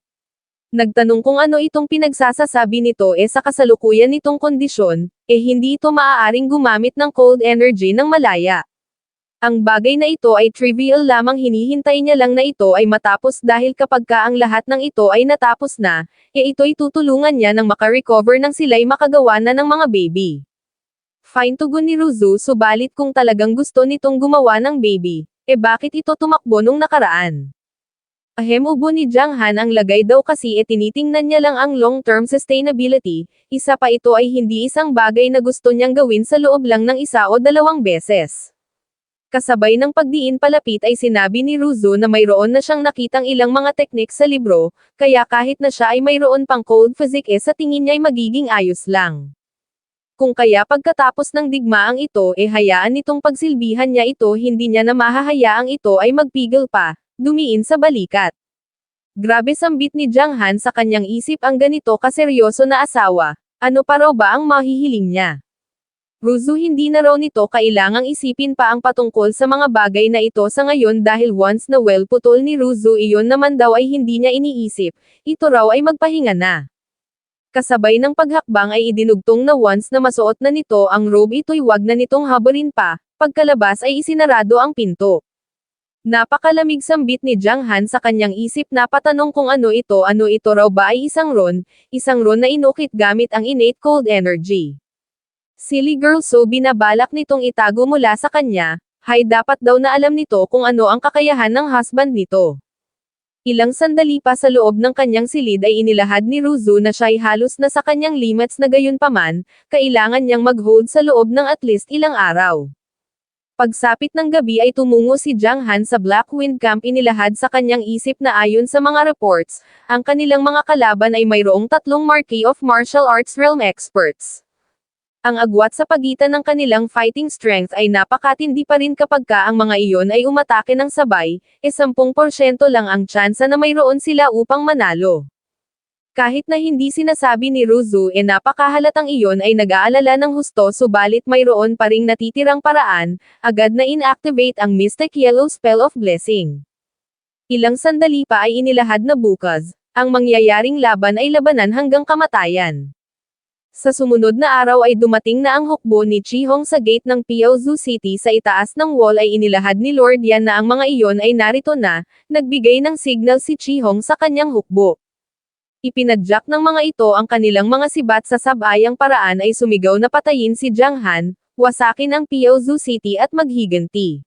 Nagtanong kung ano itong pinagsasasabi nito sa kasalukuyan nitong kondisyon, hindi ito maaaring gumamit ng cold energy ng malaya. Ang bagay na ito ay trivial lamang, hinihintay niya lang na ito ay matapos, dahil kapag ang lahat ng ito ay natapos na, ito'y tutulungan niya ng makarecover nang sila'y makagawa na ng mga baby. Fine, tugon ni Ruzo, subalit kung talagang gusto nitong gumawa ng baby, bakit ito tumakbo nung nakaraan? Ubo ni Jiang Han, ang lagay daw kasi tinitingnan niya lang ang long-term sustainability, isa pa ito ay hindi isang bagay na gusto niyang gawin sa loob lang ng 1 o 2 beses. Kasabay ng pagdiin palapit ay sinabi ni Ruzo na mayroon na siyang nakitang ilang mga teknik sa libro, kaya kahit na siya ay mayroon pang cold physics sa tingin niya ay magiging ayos lang. Kung kaya pagkatapos ng digmaang ito hayaan nitong pagsilbihan niya ito, hindi niya na mahahayaang ito ay magpigil pa, dumiin sa balikat. Grabe, sambit ni Jiang Han sa kanyang isip, ang ganito kaseryoso na asawa, ano pa raw ba ang mahihiling niya? Ruzo, hindi na raw nito kailangang isipin pa ang patungkol sa mga bagay na ito sa ngayon, dahil once na putol ni Ruzo iyon naman daw ay hindi niya iniisip, ito raw ay magpahinga na. Kasabay ng paghakbang ay idinugtong na once na masuot na nito ang robe, ito'y wag na nitong habulin pa, pagkalabas ay isinarado ang pinto. Napakalamig, sambit ni Jiang Han sa kanyang isip, napatanong kung ano ito raw ba ay isang ron na inukit gamit ang innate cold energy. Silly girl, so binabalak nitong itago mula sa kanya, dapat daw na alam nito kung ano ang kakayahan ng husband nito. Ilang sandali pa sa loob ng kanyang silid ay inilahad ni Ruzo na siya'y halos na sa kanyang limits, na gayunpaman, kailangan niyang mag-hold sa loob ng at least ilang araw. Pagsapit ng gabi ay tumungo si Jiang Han sa Black Wind Camp, inilahad sa kanyang isip na ayon sa mga reports, ang kanilang mga kalaban ay mayroong 3 Marquis of Martial Arts Realm experts. Ang agwat sa pagitan ng kanilang fighting strength ay napakatindi pa rin kapag ang mga iyon ay umatake ng sabay, 10% lang ang tsansa na mayroon sila upang manalo. Kahit na hindi sinasabi ni Ruzu napakahalatang iyon ay nag-aalala ng husto subalit mayroon pa ring natitirang paraan, agad na inactivate ang Mystic Yellow Spell of Blessing. Ilang sandali pa ay inilahad na bukas, ang mangyayaring laban ay labanan hanggang kamatayan. Sa sumunod na araw ay dumating na ang hukbo ni Chihong sa gate ng Piaozu City sa itaas ng wall ay inilahad ni Lord Yan na ang mga iyon ay narito na, nagbigay ng signal si Chihong sa kanyang hukbo. Ipinadyak ng mga ito ang kanilang mga sibat sa sabayang paraan ay sumigaw na patayin si Jiang Han, wasakin ang Piaozu City at maghiganti.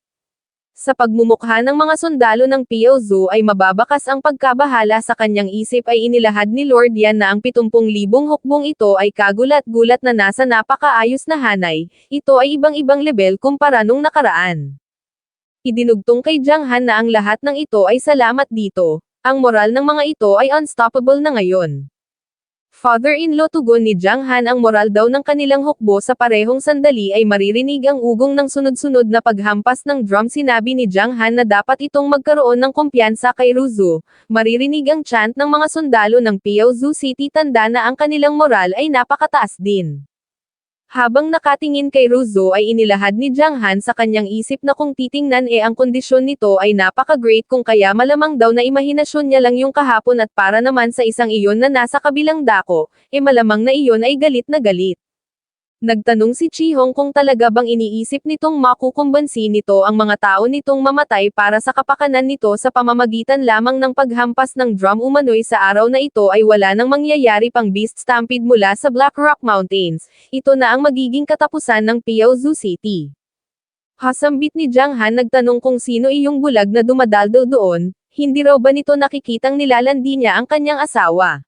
Sa pagmumukha ng mga sundalo ng Piaozu ay mababakas ang pagkabahala sa kanyang isip ay inilahad ni Lord Yan na ang 70,000 hukbong ito ay kagulat-gulat na nasa napakaayos na hanay, ito ay ibang-ibang level kumpara nung nakaraan. Idinugtong kay Jiang Han na ang lahat ng ito ay salamat dito, ang moral ng mga ito ay unstoppable na ngayon. Father-in-law tugon ni Jiang Han ang moral daw ng kanilang hukbo sa parehong sandali ay maririnig ang ugong ng sunod-sunod na paghampas ng drum sinabi ni Jiang Han na dapat itong magkaroon ng kumpiyansa kay Ruzu, maririnig ang chant ng mga sundalo ng Piaozu City tanda na ang kanilang moral ay napakataas din. Habang nakatingin kay Ruzu ay inilahad ni Jiang Han sa kanyang isip na kung titingnan ang kondisyon nito ay napaka-great kung kaya malamang daw na imahinasyon niya lang yung kahapon at para naman sa isang iyon na nasa kabilang dako, malamang na iyon ay galit na galit. Nagtanong si Chihong kung talaga bang iniisip nitong makukumbansi nito ang mga tao nitong mamatay para sa kapakanan nito sa pamamagitan lamang ng paghampas ng drum umano'y sa araw na ito ay wala nang mangyayari pang beast stampede mula sa Black Rock Mountains, ito na ang magiging katapusan ng Piaozu City. Hasambit ni Jiang Han nagtanong kung sino iyong bulag na dumadaldal doon, hindi raw ba nito nakikitang nilalandi niya ang kanyang asawa?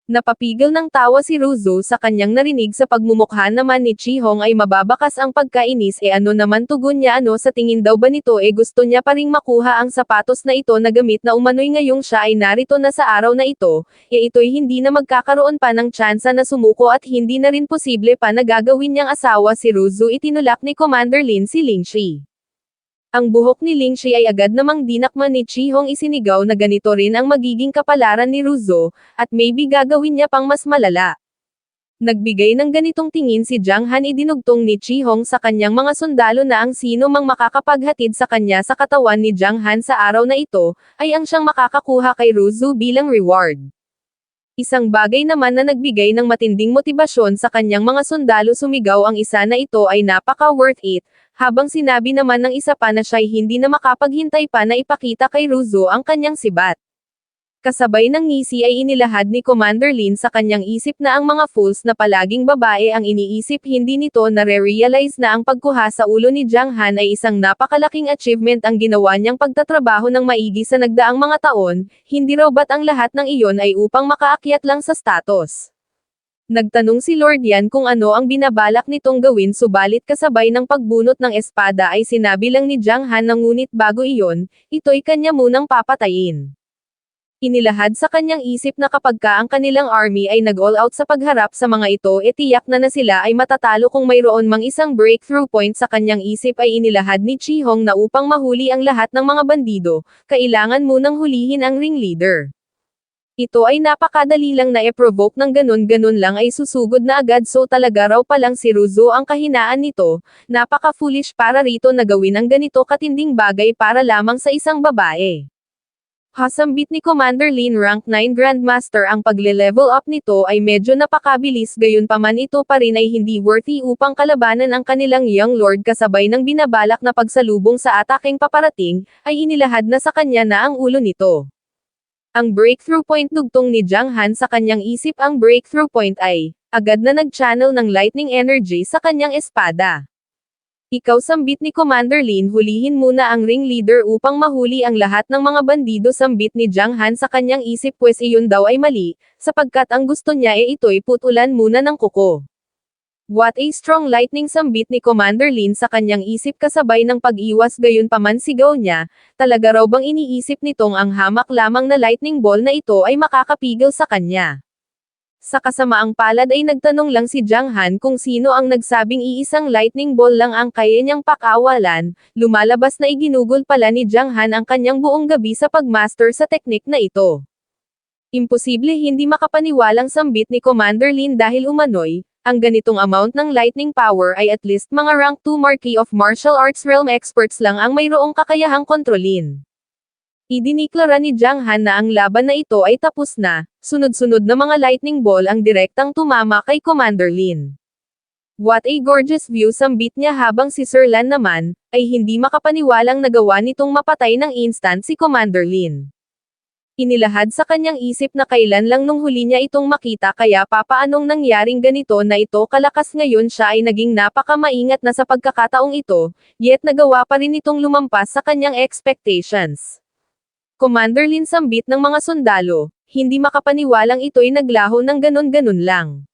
Napapigil ng tawa si Ruzu sa kanyang narinig sa pagmumukha naman ni Chihong ay mababakas ang pagkainis ano naman tugon niya sa tingin daw ba nito gusto niya pa ring makuha ang sapatos na ito na gamit na umano'y ngayong siya ay narito na sa araw na ito, ito'y hindi na magkakaroon pa ng tsansa na sumuko at hindi na rin posible pa na gagawin niyang asawa si Ruzu itinulak ni Commander Lin si Lingshi. Ang buhok ni Lingshi ay agad namang dinakma ni Chihong isinigaw na ganito rin ang magiging kapalaran ni Ruzu, at maybe gagawin niya pang mas malala. Nagbigay ng ganitong tingin si Jiang Han idinugtong ni Chihong sa kanyang mga sundalo na ang sino mang makakapaghatid sa kanya sa katawan ni Jiang Han sa araw na ito, ay ang siyang makakakuha kay Ruzu bilang reward. Isang bagay naman na nagbigay ng matinding motibasyon sa kanyang mga sundalo sumigaw ang isa na ito ay napaka-worth it, habang sinabi naman ng isa pa na siya'y hindi na makapaghintay pa na ipakita kay Ruzu ang kanyang sibat. Kasabay ng ngisi ay inilahad ni Commander Lin sa kanyang isip na ang mga fools na palaging babae ang iniisip hindi nito nare-realize na ang pagkuha sa ulo ni Jiang Han ay isang napakalaking achievement ang ginawa niyang pagtatrabaho ng maigi sa nagdaang mga taon, hindi raw ba't ang lahat ng iyon ay upang makaakyat lang sa status. Nagtanong si Lord Yan kung ano ang binabalak nitong gawin subalit kasabay ng pagbunot ng espada ay sinabi lang ni Jiang Han na ngunit bago iyon, ito'y kanya munang papatayin. Inilahad sa kanyang isip na kapag ang kanilang army ay nag-all out sa pagharap sa mga ito tiyak na sila ay matatalo kung mayroon mang isang breakthrough point sa kanyang isip ay inilahad ni Chihong na upang mahuli ang lahat ng mga bandido, kailangan munang hulihin ang ringleader. Ito ay napakadali lang na provoke ng ganun-ganun lang ay susugod na agad so talaga raw palang si Ruzu ang kahinaan nito, napaka-foolish para rito na gawin ang ganito katinding bagay para lamang sa isang babae. Hasambit ni Commander Lin rank 9 Grandmaster ang pagle-level up nito ay medyo napakabilis gayunpaman ito pa rin ay hindi worthy upang kalabanan ang kanilang young lord kasabay ng binabalak na pagsalubong sa ataking paparating, ay inilahad na sa kanya na ang ulo nito. Ang breakthrough point dugtong ni Jiang Han sa kanyang isip ang breakthrough point ay, agad na nag-channel ng lightning energy sa kanyang espada. Ikaw sambit ni Commander Lin hulihin muna ang ringleader upang mahuli ang lahat ng mga bandido sambit ni Jiang Han sa kanyang isip pues iyon daw ay mali, sapagkat ang gusto niya ito'y putulan muna ng kuko. What a strong lightning sambit ni Commander Lin sa kanyang isip kasabay ng pag-iwas gayunpaman sigaw niya, talaga raw bang iniisip nitong ang hamak lamang na lightning ball na ito ay makakapigil sa kanya. Sa kasamaang palad ay nagtanong lang si Jiang Han kung sino ang nagsabing iisang lightning ball lang ang kaya niyang pakawalan, lumalabas na iginugol pala ni Jiang Han ang kanyang buong gabi sa pagmaster sa teknik na ito. Imposible hindi makapaniwalang sambit ni Commander Lin dahil umano'y, ang ganitong amount ng lightning power ay at least mga rank 2 Marquis of Martial Arts Realm experts lang ang mayroong kakayahang kontrolin. Idiniklara ni Jiang Han na ang laban na ito ay tapos na, sunod-sunod na mga lightning ball ang direktang tumama kay Commander Lin. What a gorgeous view sambit niya habang si Sir Lan naman, ay hindi makapaniwalang nagawa nitong mapatay ng instant si Commander Lin. Inilahad sa kanyang isip na kailan lang nung huli niya itong makita kaya papaanong nangyaring ganito na ito kalakas ngayon siya ay naging napakamaingat na sa pagkakataong ito, yet nagawa pa rin itong lumampas sa kanyang expectations. Commander Lin sambit ng mga sundalo, hindi makapaniwalang ito'y naglaho ng ganon-ganon lang.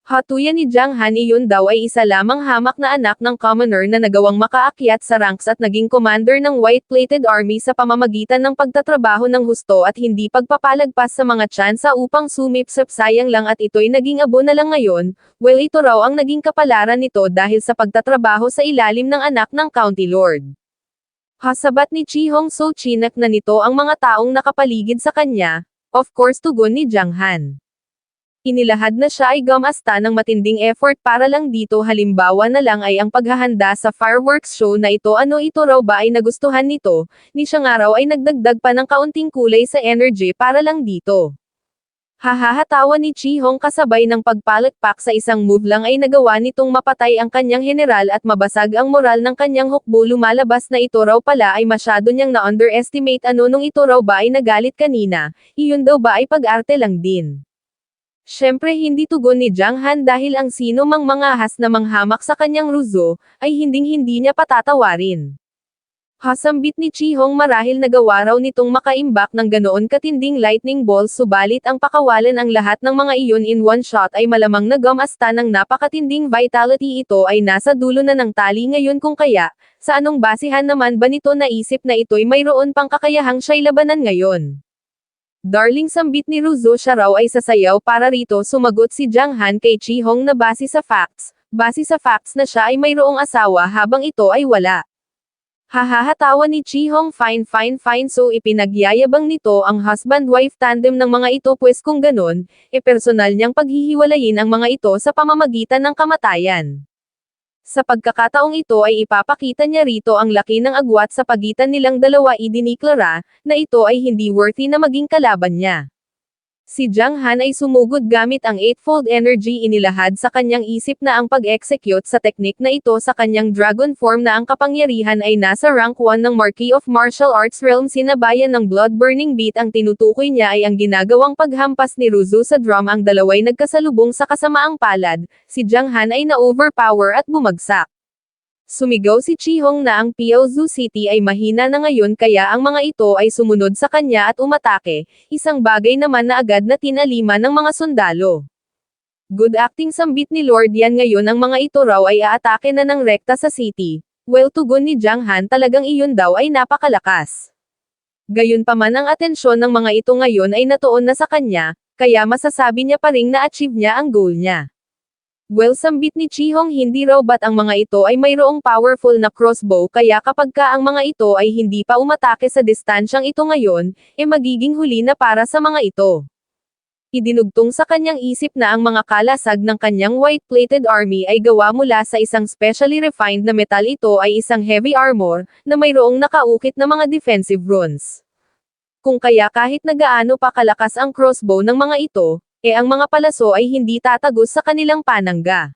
Hatuyan ni Jiang Han iyon daw ay isa lamang hamak na anak ng commoner na nagawang makaakyat sa ranks at naging commander ng white-plated army sa pamamagitan ng pagtatrabaho ng husto at hindi pagpapalagpas sa mga tsansa upang sumipsip sayang lang at ito'y naging abo na lang ngayon, well ito raw ang naging kapalaran nito dahil sa pagtatrabaho sa ilalim ng anak ng County Lord. Hasabat ni Chi Hong So chinak na nito ang mga taong nakapaligid sa kanya, of course tugon ni Jiang Han. Inilahad na siya ay gumasta ng matinding effort para lang dito halimbawa na lang ay ang paghahanda sa fireworks show na ito ito raw ba ay nagustuhan nito, ni siya nga raw ay nagdagdag pa ng kaunting kulay sa energy para lang dito. Hahahatawa ni Chi Hong kasabay ng pagpalakpak sa isang move lang ay nagawa nitong mapatay ang kanyang general at mabasag ang moral ng kanyang hukbo lumalabas na ito raw pala ay masyado niyang na-underestimate nung ito raw ba ay nagalit kanina, iyon daw ba ay pag-arte lang din. Siyempre hindi tugon ni Jiang Han dahil ang sino mang mangahas na manghamak sa kanyang ruzo, ay hinding-hindi niya patatawarin. Hasambit ni Chi Hong marahil nagawa raw nitong makaimbak ng ganoon katinding lightning balls subalit ang pakawalan ang lahat ng mga iyon in one shot ay malamang nagumasta ng napakatinding vitality ito ay nasa dulo na ng tali ngayon kung kaya, sa anong basihan naman ba nito naisip na ito'y mayroon pang kakayahang siya'y labanan ngayon. Darling sambit ni Ruzo siya raw ay sasayaw para rito sumagot si Jiang Han kay Chi Hong na base sa facts na siya ay mayroong asawa habang ito ay wala. Hahahatawa ni Chi Hong fine so ipinagyayabang nito ang husband-wife tandem ng mga ito pues kung ganon, personal niyang paghihiwalayin ang mga ito sa pamamagitan ng kamatayan. Sa pagkakataong ito ay ipapakita niya rito ang laki ng agwat sa pagitan nilang dalawa idiniklara, na ito ay hindi worthy na maging kalaban niya. Si Jiang Han ay sumugod gamit ang eightfold energy inilahad sa kanyang isip na ang pag-execute sa teknik na ito sa kanyang dragon form na ang kapangyarihan ay nasa rank 1 ng Marquis of Martial Arts Realm sinabayan ng blood-burning beat ang tinutukoy niya ay ang ginagawang paghampas ni Ruzu sa drum ang dalaway nagkasalubong sa kasamaang palad, si Jiang Han ay na-overpower at bumagsak. Sumigaw si Chi Hong na ang Piaozu City ay mahina na ngayon kaya ang mga ito ay sumunod sa kanya at umatake, isang bagay naman na agad na tinalima ng mga sundalo. Good acting sambit ni Lord Yan ngayon ang mga ito raw ay aatake na ng rekta sa city, well tugon ni Jiang Han talagang iyon daw ay napakalakas. Gayunpaman ang atensyon ng mga ito ngayon ay natuon na sa kanya, kaya masasabi niya pa ring na-achieve niya ang goal niya. Well sambit ni Chi Hong hindi raw ba't ang mga ito ay mayroong powerful na crossbow kaya kapag ka ang mga ito ay hindi pa umatake sa distansyang ito ngayon, magiging huli na para sa mga ito. Idinugtong sa kanyang isip na ang mga kalasag ng kanyang white-plated army ay gawa mula sa isang specially refined na metal ito ay isang heavy armor, na mayroong nakaukit na mga defensive runes. Kung kaya kahit na gaano pa kalakas ang crossbow ng mga ito, ang mga palaso ay hindi tatagos sa kanilang panangga.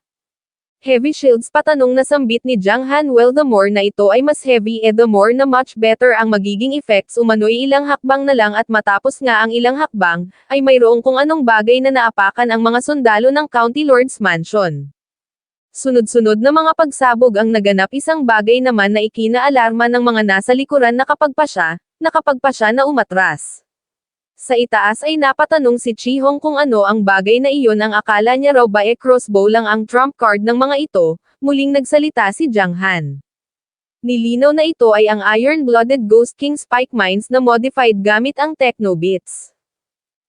Heavy shields patanong na sambit ni Jiang Han well the more na ito ay mas heavy the more na much better ang magiging effects umano'y ilang hakbang na lang at matapos nga ang ilang hakbang, ay mayroong kung anong bagay na naapakan ang mga sundalo ng County Lord's Mansion. Sunod-sunod na mga pagsabog ang naganap isang bagay naman na ikinaalarma ng mga nasa likuran na kapag pa siya na umatras. Sa itaas ay napatanong si Chi Hong kung ano ang bagay na iyon ang akala niya raw ba crossbow lang ang trump card ng mga ito, muling nagsalita si Jiang Han. Nilinaw na ito ay ang iron-blooded Ghost King Spike Mines na modified gamit ang Technobits.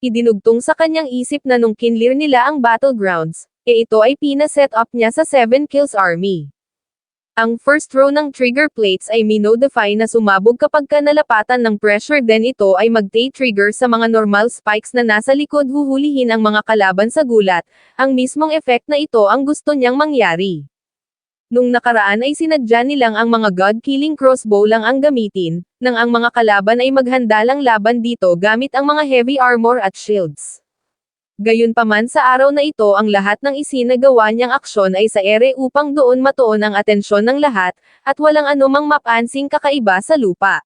Idinugtong sa kanyang isip na nung kinlear nila ang battlegrounds, ito ay pina-set up niya sa 7 Kills Army. Ang first row ng trigger plates ay minodify na sumabog kapag nalapatan ng pressure, then ito ay mag-trigger sa mga normal spikes na nasa likod, huhulihin ang mga kalaban sa gulat. Ang mismong effect na ito ang gusto niyang mangyari. Nung nakaraan ay sinadya nilang ang mga god-killing crossbow lang ang gamitin, nang ang mga kalaban ay maghanda lang laban dito gamit ang mga heavy armor at shields. Gayunpaman sa araw na ito ang lahat ng isinagawa niyang aksyon ay sa ere upang doon matuon ang atensyon ng lahat, at walang anumang mapansing kakaiba sa lupa.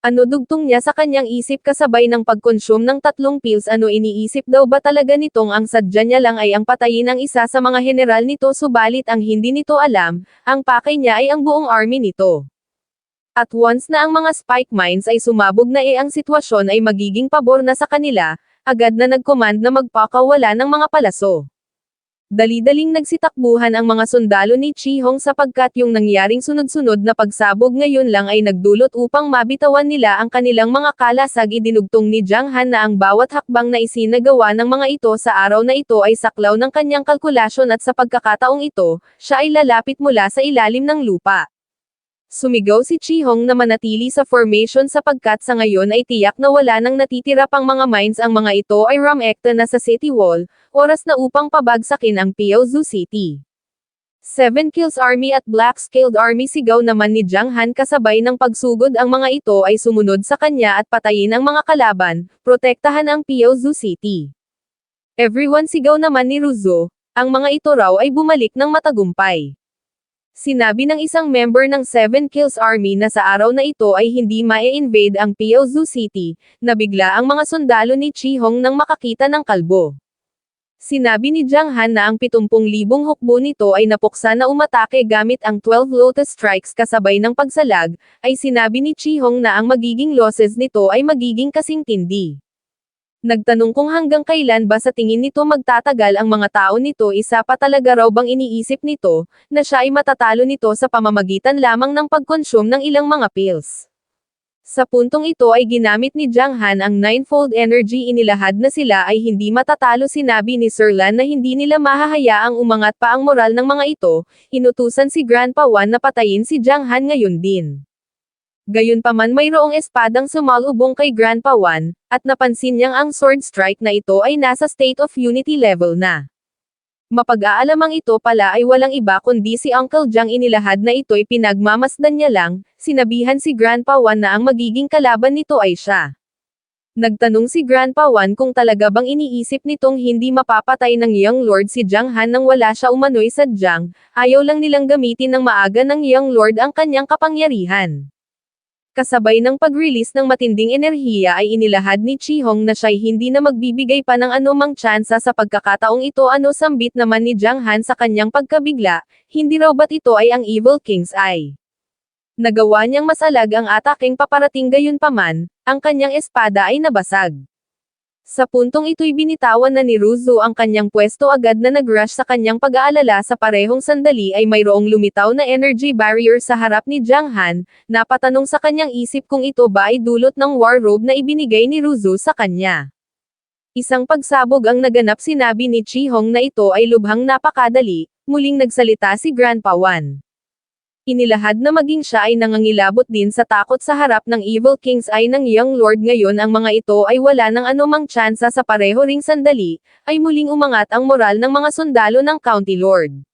Ano dugtong niya sa kanyang isip kasabay ng pag-consume ng 3 pills, ano iniisip daw ba talaga nitong ang sadya niya lang ay ang patayin ang isa sa mga general nito, subalit ang hindi nito alam, ang pakay niya ay ang buong army nito. At once na ang mga spike mines ay sumabog na ang sitwasyon ay magiging pabor na sa kanila, agad na nag-command na magpakawala ng mga palaso. Dali-daling nagsitakbuhan ang mga sundalo ni Chi-Hong sapagkat yung nangyaring sunod-sunod na pagsabog ngayon lang ay nagdulot upang mabitawan nila ang kanilang mga kalasag. Idinugtong ni Jiang Han na ang bawat hakbang na isinagawa ng mga ito sa araw na ito ay saklaw ng kanyang kalkulasyon, at sa pagkakataong ito, siya ay lalapit mula sa ilalim ng lupa. Sumigaw si Chi-Hong na manatili sa formation sapagkat sa ngayon ay tiyak na wala nang natitira pang mga mines. Ang mga ito ay rumekta na sa city wall, oras na upang pabagsakin ang Piaozu City. 7 Kills Army at Black Scaled Army, sigaw naman ni Jiang Han kasabay ng pagsugod. Ang mga ito ay sumunod sa kanya at patayin ang mga kalaban, protektahan ang Piaozu City. Everyone, sigaw naman ni Ruzo, ang mga ito raw ay bumalik ng matagumpay. Sinabi ng isang member ng 7 Kills Army na sa araw na ito ay hindi ma-invade ang Piaozu City, nabigla ang mga sundalo ni Chi-Hong nang makakita ng kalbo. Sinabi ni Jiang Han na ang 70,000 hukbo nito ay napuksa na umatake gamit ang 12 Lotus Strikes kasabay ng pagsalag, ay sinabi ni Chi-Hong na ang magiging losses nito ay magiging kasing tindi. Nagtanong kung hanggang kailan ba sa tingin nito magtatagal ang mga tao nito. Isa pa talaga raw bang iniisip nito, na siya ay matatalo nito sa pamamagitan lamang ng pag-consume ng ilang mga pills. Sa puntong ito ay ginamit ni Jiang Han ang ninefold energy, inilahad na sila ay hindi matatalo. Sinabi ni Sir Lan na hindi nila mahahayaang umangat pa ang moral ng mga ito, inutusan si Grandpa Wan na patayin si Jiang Han ngayon din. Gayunpaman mayroong espadang sumalubong kay Grandpa Wan, at napansin niyang ang sword strike na ito ay nasa state of unity level na. Mapag-aalamang ito pala ay walang iba kundi si Uncle Jiang. Inilahad na ito'y pinagmamasdan niya lang, sinabihan si Grandpa Wan na ang magiging kalaban nito ay siya. Nagtanong si Grandpa Wan kung talaga bang iniisip nitong hindi mapapatay ng Young Lord si Jiang Han nang wala siya umano'y sadyang, ayaw lang nilang gamitin ng maaga ng Young Lord ang kanyang kapangyarihan. Kasabay ng pag-release ng matinding enerhiya ay inilahad ni Chi-Hong na siya'y hindi na magbibigay pa ng anumang tsansa sa pagkakataong ito. Ano, sambit naman ni Jiang Han sa kanyang pagkabigla, hindi raw ba't ito ay ang Evil King's Eye? Nagawa niyang masalag ang ataking paparating, gayunpaman, ang kanyang espada ay nabasag. Sa puntong ito'y binitawan na ni Ruzo ang kanyang pwesto, agad na nag-rush sa kanyang pag-aalala. Sa parehong sandali ay mayroong lumitaw na energy barrier sa harap ni Jiang Han, napatanong sa kanyang isip kung ito ba ay dulot ng war robe na ibinigay ni Ruzo sa kanya. Isang pagsabog ang naganap. Sinabi ni Chi-Hong na ito ay lubhang napakadali, muling nagsalita si Grandpa Wan. Inilahad na maging siya ay nangangilabot din sa takot sa harap ng Evil King's Eye ng Young Lord. Ngayon ang mga ito ay wala ng anumang tsansa. Sa pareho ring sandali, ay muling umangat ang moral ng mga sundalo ng County Lord.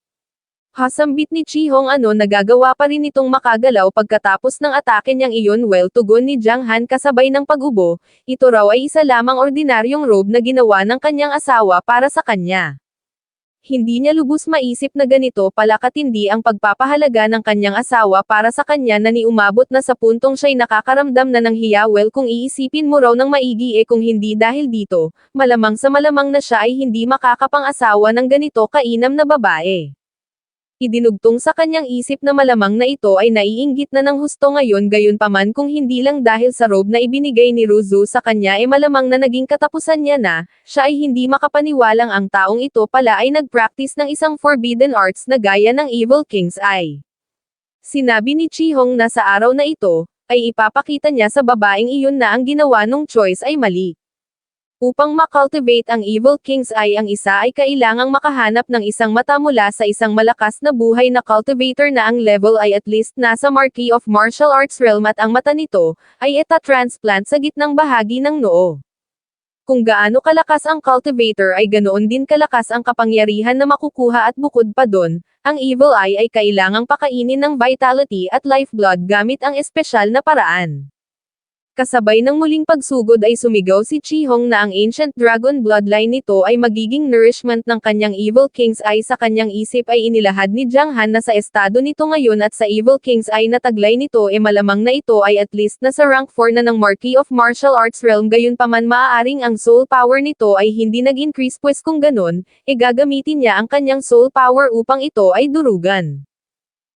Hasambit ni Chi-Hong, ano, nagagawa pa rin itong makagalaw pagkatapos ng atake niyang iyon? Well, tugon ni Jiang Han kasabay ng pag-ubo, ito raw ay isa lamang ordinaryong robe na ginawa ng kanyang asawa para sa kanya. Hindi niya lubos maisip na ganito pala katindi ang pagpapahalaga ng kanyang asawa para sa kanya na umabot na sa puntong siya'y nakakaramdam na ng hiya. Well, kung iisipin mo raw ng maigi, kung hindi dahil dito, malamang sa malamang na siya ay hindi makakapang-asawa ng ganito kainam na babae. Idinugtong sa kanyang isip na malamang na ito ay naiinggit na ng husto ngayon. Gayunpaman, kung hindi lang dahil sa robe na ibinigay ni Ruzo sa kanya malamang na naging katapusan niya na, siya ay hindi makapaniwalang ang taong ito pala ay nag-practice ng isang forbidden arts na gaya ng Evil King's Eye. Sinabi ni Chi-Hong na sa araw na ito, ay ipapakita niya sa babaeng iyon na ang ginawa nung choice ay mali. Upang makultivate ang Evil King's Eye, ang isa ay kailangang makahanap ng isang mata mula sa isang malakas na buhay na cultivator na ang level ay at least nasa Marquee of Martial Arts realm at ang mata nito ay transplant sa gitnang bahagi ng noo. Kung gaano kalakas ang cultivator ay ganoon din kalakas ang kapangyarihan na makukuha at bukod pa doon, ang Evil Eye ay kailangang pakainin ng vitality at lifeblood gamit ang espesyal na paraan. Kasabay ng muling pagsugod ay sumigaw si Chi-Hong na ang ancient dragon bloodline nito ay magiging nourishment ng kanyang Evil King's Eye. Sa kanyang isip ay inilahad ni Jiang Han na sa estado nito ngayon at sa Evil King's Eye na taglay nito malamang na ito ay at least nasa rank 4 na ng Marquee of Martial Arts realm. Gayunpaman maaaring ang soul power nito ay hindi nag-increase, pues kung ganon, gagamitin niya ang kanyang soul power upang ito ay durugan.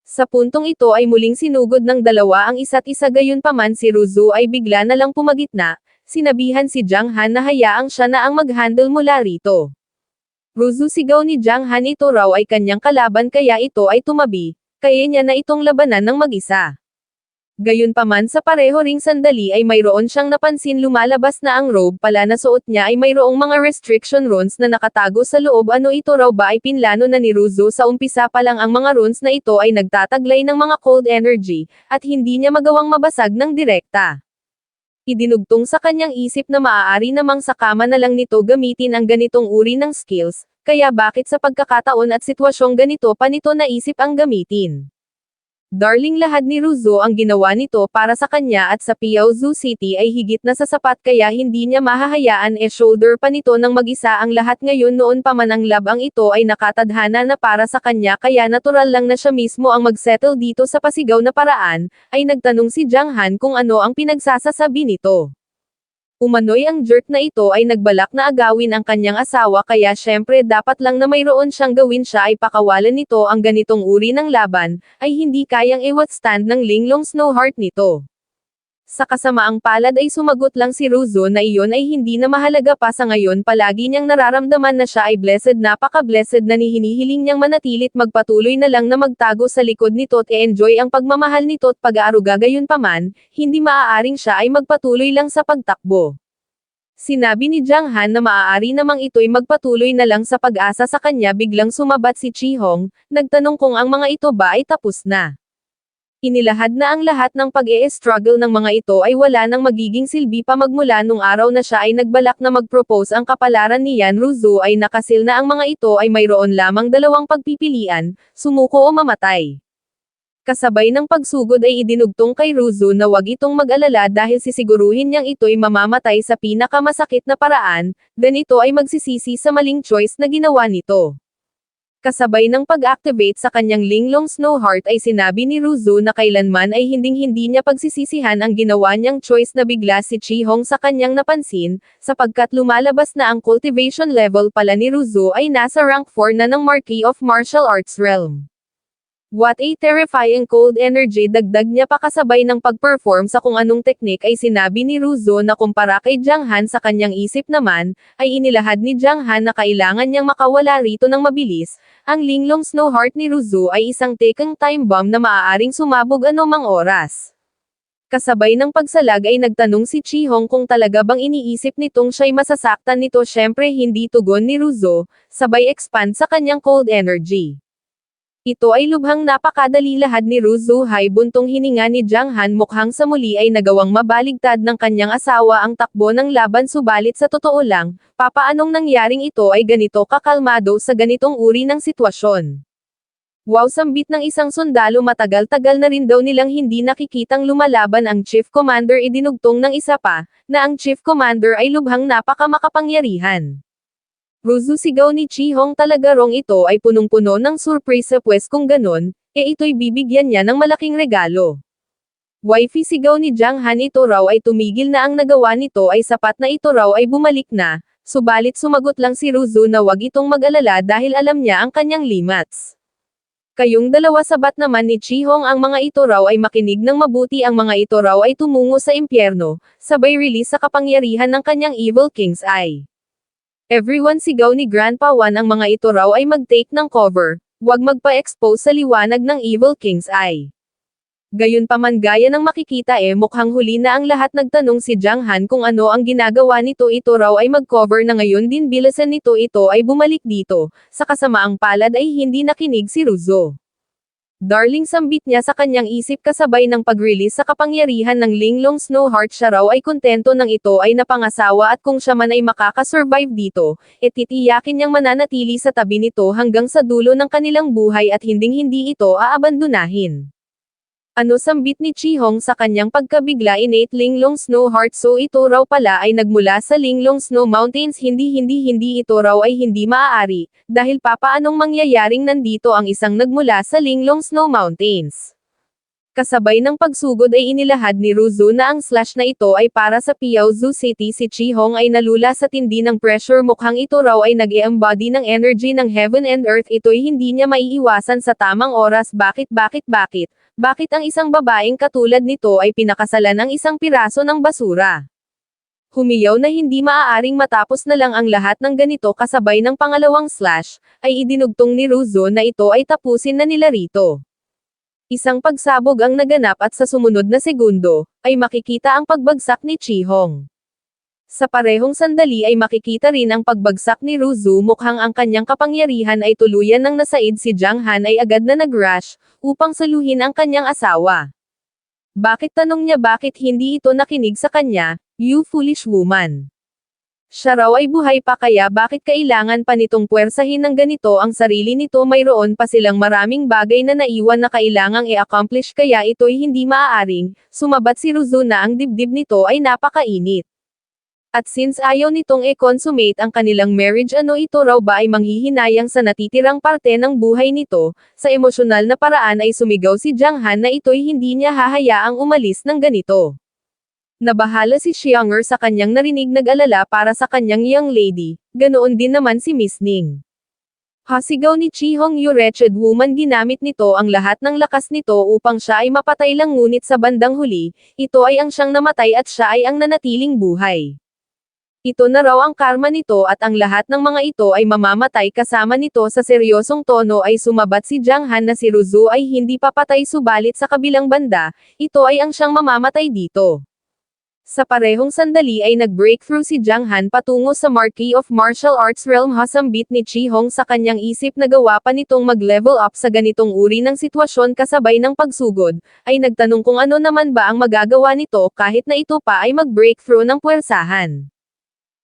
Sa puntong ito ay muling sinugod ng dalawa ang isa't isa, gayunpaman si Ruzu ay bigla na lang pumagitna, sinabihan si Jiang Han na hayaang siya na ang mag-handle mula rito. Ruzu, sigaw ni Jiang Han, ito raw ay kanyang kalaban kaya ito ay tumabi, kaya niya na itong labanan ng mag-isa. Gayunpaman sa pareho ring sandali ay mayroon siyang napansin lumalabas na ang robe pala na suot niya ay mayroong mga restriction runes na nakatago sa loob. Ano ito raw ba ay pinlano na ni Ruzu sa umpisa pa lang? Ang mga runes na ito ay nagtataglay ng mga cold energy, at hindi niya magawang mabasag ng direkta. Idinugtong sa kanyang isip na maaari namang sa kama na lang nito gamitin ang ganitong uri ng skills, kaya bakit sa pagkakataon at sitwasyong ganito pa nito naisip ang gamitin. Darling, lahad ni Ruzu ang ginawa nito para sa kanya at sa Piaozu City ay higit na sasapat kaya hindi niya mahahayaan shoulder pa nito ng mag-isa ang lahat ngayon. Noon pa man ang labang ito ay nakatadhana na para sa kanya kaya natural lang na siya mismo ang mag-settle dito sa pasigaw na paraan, ay nagtanong si Jiang Han kung ano ang pinagsasasabi nito. Umano'y ang jerk na ito ay nagbalak na agawin ang kanyang asawa kaya syempre dapat lang na mayroon siyang gawin. Siya ay pakawalan nito ang ganitong uri ng laban, ay hindi kayang i-withstand ng linglong Snowheart nito. Sa kasamaang palad ay sumagot lang si Ruzu na iyon ay hindi na mahalaga pa sa ngayon. Palagi niyang nararamdaman na siya ay blessed, napaka-blessed na hinihiling niyang manatilit magpatuloy na lang na magtago sa likod nito at enjoy ang pagmamahal nito at pag-aaruga. Gayunpaman, hindi maaaring siya ay magpatuloy lang sa pagtakbo. Sinabi ni Jiang Han na maaari namang ito'y magpatuloy na lang sa pag-asa sa kanya. Biglang sumabat si Chi-Hong, nagtanong kung ang mga ito ba ay tapos na. Inilahad na ang lahat ng pag-e-struggle ng mga ito ay wala nang magiging silbi pa. Magmula nung araw na siya ay nagbalak na mag-propose ang kapalaran ni Yan Ruzu ay nakasil na ang mga ito ay mayroon lamang dalawang pagpipilian, sumuko o mamatay. Kasabay ng pagsugod ay idinugtong kay Ruzu na wag itong mag-alala dahil sisiguruhin niyang ito'y mamamatay sa pinakamasakit na paraan, ganito ay magsisisi sa maling choice na ginawa nito. Kasabay ng pag-activate sa kanyang linglong Snowheart ay sinabi ni Ruzu na kailanman ay hinding-hindi niya pagsisisihan ang ginawa niyang choice. Na bigla si Chi-Hong sa kanyang napansin, sapagkat lumalabas na ang cultivation level pala ni Ruzu ay nasa rank 4 na ng Marquee of Martial Arts realm. What a terrifying cold energy! Dagdag niya pa kasabay ng pag-perform sa kung anong teknik ay sinabi ni Ruzu na kumpara kay Jiang Han. Sa kanyang isip naman, ay inilahad ni Jiang Han na kailangan niyang makawala rito ng mabilis. Ang linglong Snowheart ni Ruzu ay isang ticking time bomb na maaaring sumabog anumang oras. Kasabay ng pagsalag ay nagtanong si Chi-Hong kung talaga bang iniisip nitong siya'y masasaktan nito. Syempre hindi, tugon ni Ruzu, sabay expand sa kanyang cold energy. Ito ay lubhang napakadali. Lahad ni Ruzu. Hay buntong hininga ni Jiang Han. Mukhang sa muli ay nagawang mabaligtad ng kanyang asawa ang takbo ng laban, subalit sa totoo lang, papaanong nangyaring ito ay ganito kakalmado sa ganitong uri ng sitwasyon? Wow, sambit ng isang sundalo. Matagal-tagal na rin daw nilang hindi nakikitang lumalaban ang Chief Commander. Idinugtong ng isa pa, na ang Chief Commander ay lubhang napakamakapangyarihan. Ruzu, sigaw ni Chi-Hong, talaga rong ito ay punong-puno ng surpresa, pues kung ganon, ito'y bibigyan niya ng malaking regalo. Wifey, sigaw ni Jiang Han, ito raw ay tumigil na, ang nagawa nito ay sapat na, ito raw ay bumalik na, subalit sumagot lang si Ruzu na wag itong mag-alala dahil alam niya ang kanyang limits. Kayong dalawa, sabat naman ni Chi-Hong. Ang mga ito raw ay makinig ng mabuti, ang mga ito raw ay tumungo sa impyerno, sabay release sa kapangyarihan ng kanyang Evil King's Eye. Everyone, sigaw ni Grandpa Wan, ang mga ito raw ay mag-take ng cover, wag magpa-expose sa liwanag ng Evil King's Eye. Gayunpaman gaya ng makikita mukhang huli na ang lahat nagtanong si Jiang Han kung ano ang ginagawa nito ito raw ay mag-cover na ngayon din bilasan nito ito ay bumalik dito, sa kasamaang palad ay hindi nakinig si Ruzo. Darling sambit niya sa kanyang isip kasabay ng pag-release sa kapangyarihan ng Linglong Snowheart siya raw ay kontento ng ito ay napangasawa at kung siya man ay makakasurvive dito, titiyakin niyang mananatili sa tabi nito hanggang sa dulo ng kanilang buhay at hinding-hindi ito aabandonahin. Ano sambit ni Chihong sa kanyang pagkabigla innate Linglong Snowheart so ito raw pala ay nagmula sa Linglong Snow Mountains hindi ito raw ay hindi maaari, dahil papaanong mangyayaring nandito ang isang nagmula sa Linglong Snow Mountains. Kasabay ng pagsugod ay inilahad ni Ruzu na ang slash na ito ay para sa Piaozu City si Chihong ay nalula sa tindi ng pressure mukhang ito raw ay nag-e-embody ng energy ng heaven and earth ito'y hindi niya maiiwasan sa tamang oras bakit ang isang babaeng katulad nito ay pinakasalan ng isang piraso ng basura. Humiyaw na hindi maaaring matapos na lang ang lahat ng ganito kasabay ng pangalawang slash, ay idinugtong ni Ruzu na ito ay tapusin na nila rito. Isang pagsabog ang naganap at sa sumunod na segundo, ay makikita ang pagbagsak ni Chihong. Sa parehong sandali ay makikita rin ang pagbagsak ni Ruzu mukhang ang kanyang kapangyarihan ay tuluyan nang nasaid si Jiang Han ay agad na nag-rush, upang saluhin ang kanyang asawa. Bakit hindi ito nakinig sa kanya, you foolish woman? Siya raw ay buhay pa kaya bakit kailangan pa nitong puwersahin ng ganito ang sarili nito mayroon pa silang maraming bagay na naiwan na kailangang i-accomplish kaya ito'y hindi maaaring, sumabat si Ruzu na ang dibdib nito ay napakainit. At since ayaw nitong i-consummate ang kanilang marriage ito raw ba ay manghihinayang sa natitirang parte ng buhay nito, sa emosyonal na paraan ay sumigaw si Jiang Han na ito'y hindi niya hahayaang umalis ng ganito. Nabahala si Xianger sa kanyang narinig nag-alala para sa kanyang young lady, ganoon din naman si Miss Ning. Hasigaw ni Chihong you wretched woman ginamit nito ang lahat ng lakas nito upang siya ay mapatay lang ngunit sa bandang huli, ito ay ang siyang namatay at siya ay ang nanatiling buhay. Ito na raw ang karma nito at ang lahat ng mga ito ay mamamatay kasama nito sa seryosong tono ay sumabat si Jiang Han na si Ruzu ay hindi papatay subalit sa kabilang banda, ito ay ang siyang mamamatay dito. Sa parehong sandali ay nag-breakthrough si Jiang Han patungo sa Marquee of Martial Arts Realm hasambit ni Chihong sa kanyang isip na gawa pa nitong mag-level up sa ganitong uri ng sitwasyon kasabay ng pagsugod, ay nagtanong kung ano naman ba ang magagawa nito kahit na ito pa ay mag-breakthrough ng puwersahan.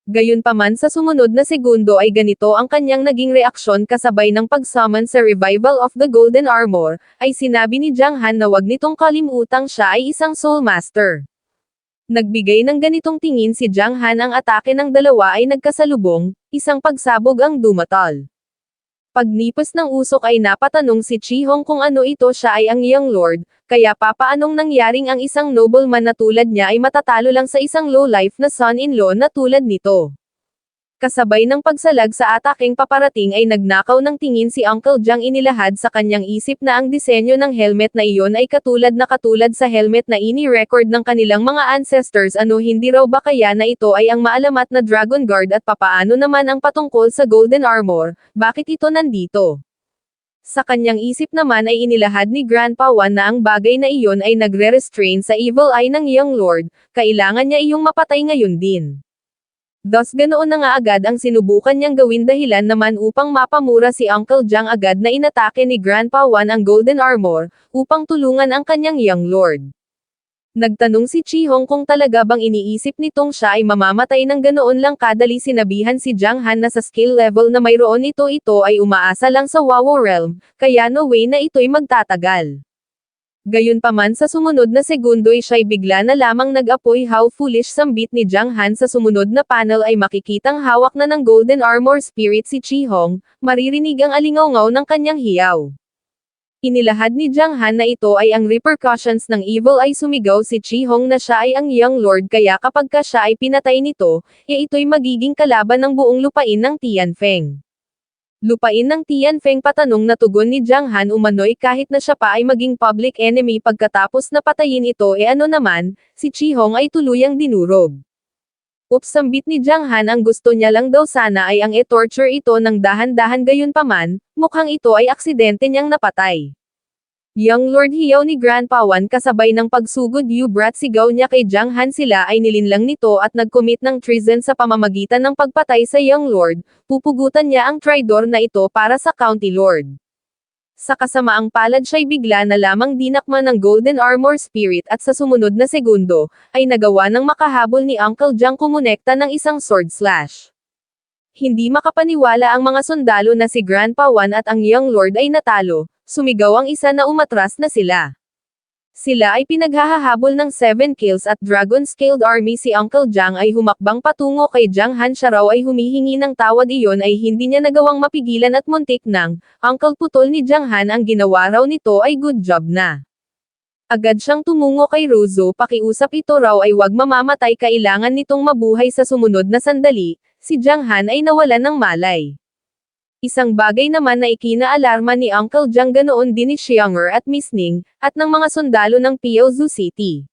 Gayunpaman sa sumunod na segundo ay ganito ang kanyang naging reaksyon kasabay ng pag-summon sa Revival of the Golden Armor, ay sinabi ni Jiang Han na wag nitong kalimutang siya ay isang Soul Master. Nagbigay ng ganitong tingin si Jiang Han ang atake ng dalawa ay nagkasalubong, isang pagsabog ang dumatal. Pagnipos ng usok ay napatanong si Chihong kung ano ito siya ay ang Young Lord, kaya papaanong nangyaring ang isang nobleman na tulad niya ay matatalo lang sa isang low-life na son-in-law na tulad nito. Kasabay ng pagsalag sa ataking paparating ay nagnakaw ng tingin si Uncle Jiang inilahad sa kanyang isip na ang disenyo ng helmet na iyon ay katulad sa helmet na ini-record ng kanilang mga ancestors hindi raw ba kaya na ito ay ang maalamat na Dragon Guard at papaano naman ang patungkol sa Golden Armor, bakit ito nandito? Sa kanyang isip naman ay inilahad ni Grandpa Wan na ang bagay na iyon ay nagre-restrain sa evil eye ng Young Lord, kailangan niya iyong mapatay ngayon din. Thus ganoon na nga agad ang sinubukan niyang gawin dahilan naman upang mapamura si Uncle Jiang agad na inatake ni Grandpa Wan ang Golden Armor, upang tulungan ang kanyang Young Lord. Nagtanong si Chihong kung talaga bang iniisip nitong siya ay mamamatay ng ganoon lang kadali sinabihan si Jiang Han na sa skill level na mayroon ito ay umaasa lang sa Wawo Realm, kaya no way na ito'y magtatagal. Gayunpaman sa sumunod na segundo ay siya'y bigla na lamang nag-apoy how foolish sambit ni Jiang Han sa sumunod na panel ay makikitang hawak na ng Golden Armor Spirit si Chihong, maririnig ang alingawngaw ng kanyang hiyaw. Inilahad ni Jiang Han na ito ay ang repercussions ng evil ay sumigaw si Chihong na siya ay ang Young Lord kaya kapag siya ay pinatay nito, ito'y magiging kalaban ng buong lupain ng Tianfeng. Lupain ng Tianfeng patanong na tugon ni Jiang Han umano'y kahit na siya pa ay maging public enemy pagkatapos na patayin ito ano naman, si Chihong ay tuluyang dinurog. Sambit ni Jiang Han ang gusto niya lang daw sana ay ang torture ito ng dahan-dahan gayunpaman, mukhang ito ay aksidente niyang napatay. Young Lord hiyaw ni Grandpa Wan kasabay ng pagsugod brat sigaw niya kay Jiang Han sila ay nilinlang nito at nag-commit ng treason sa pamamagitan ng pagpatay sa Young Lord, pupugutan niya ang traidor na ito para sa County Lord. Sa kasamaang palad siya'y bigla na lamang dinakma ng Golden Armor Spirit at sa sumunod na segundo, ay nagawa ng makahabol ni Uncle Jiang kumonekta ng isang sword slash. Hindi makapaniwala ang mga sundalo na si Grandpa Wan at ang Young Lord ay natalo, sumigaw ang isa na umatras na sila. Sila ay pinaghahahabol ng 7 kills at dragon-scaled army. Si Uncle Jiang ay humakbang patungo kay Jiang Han, siya raw ay humihingi ng tawad, iyon ay hindi niya nagawang mapigilan at muntik nang, Uncle putol ni Jiang Han, ang ginawa raw nito ay good job na. Agad siyang tumungo kay Ruzo, pakiusap ito raw ay wag mamamatay, kailangan nitong mabuhay. Sa sumunod na sandali, si Jiang Han ay nawalan ng malay. Isang bagay naman na ikinaalarma ni Uncle Jiang, ganoon din ni Xiang'er at Miss Ning, at ng mga sundalo ng Piaozu City.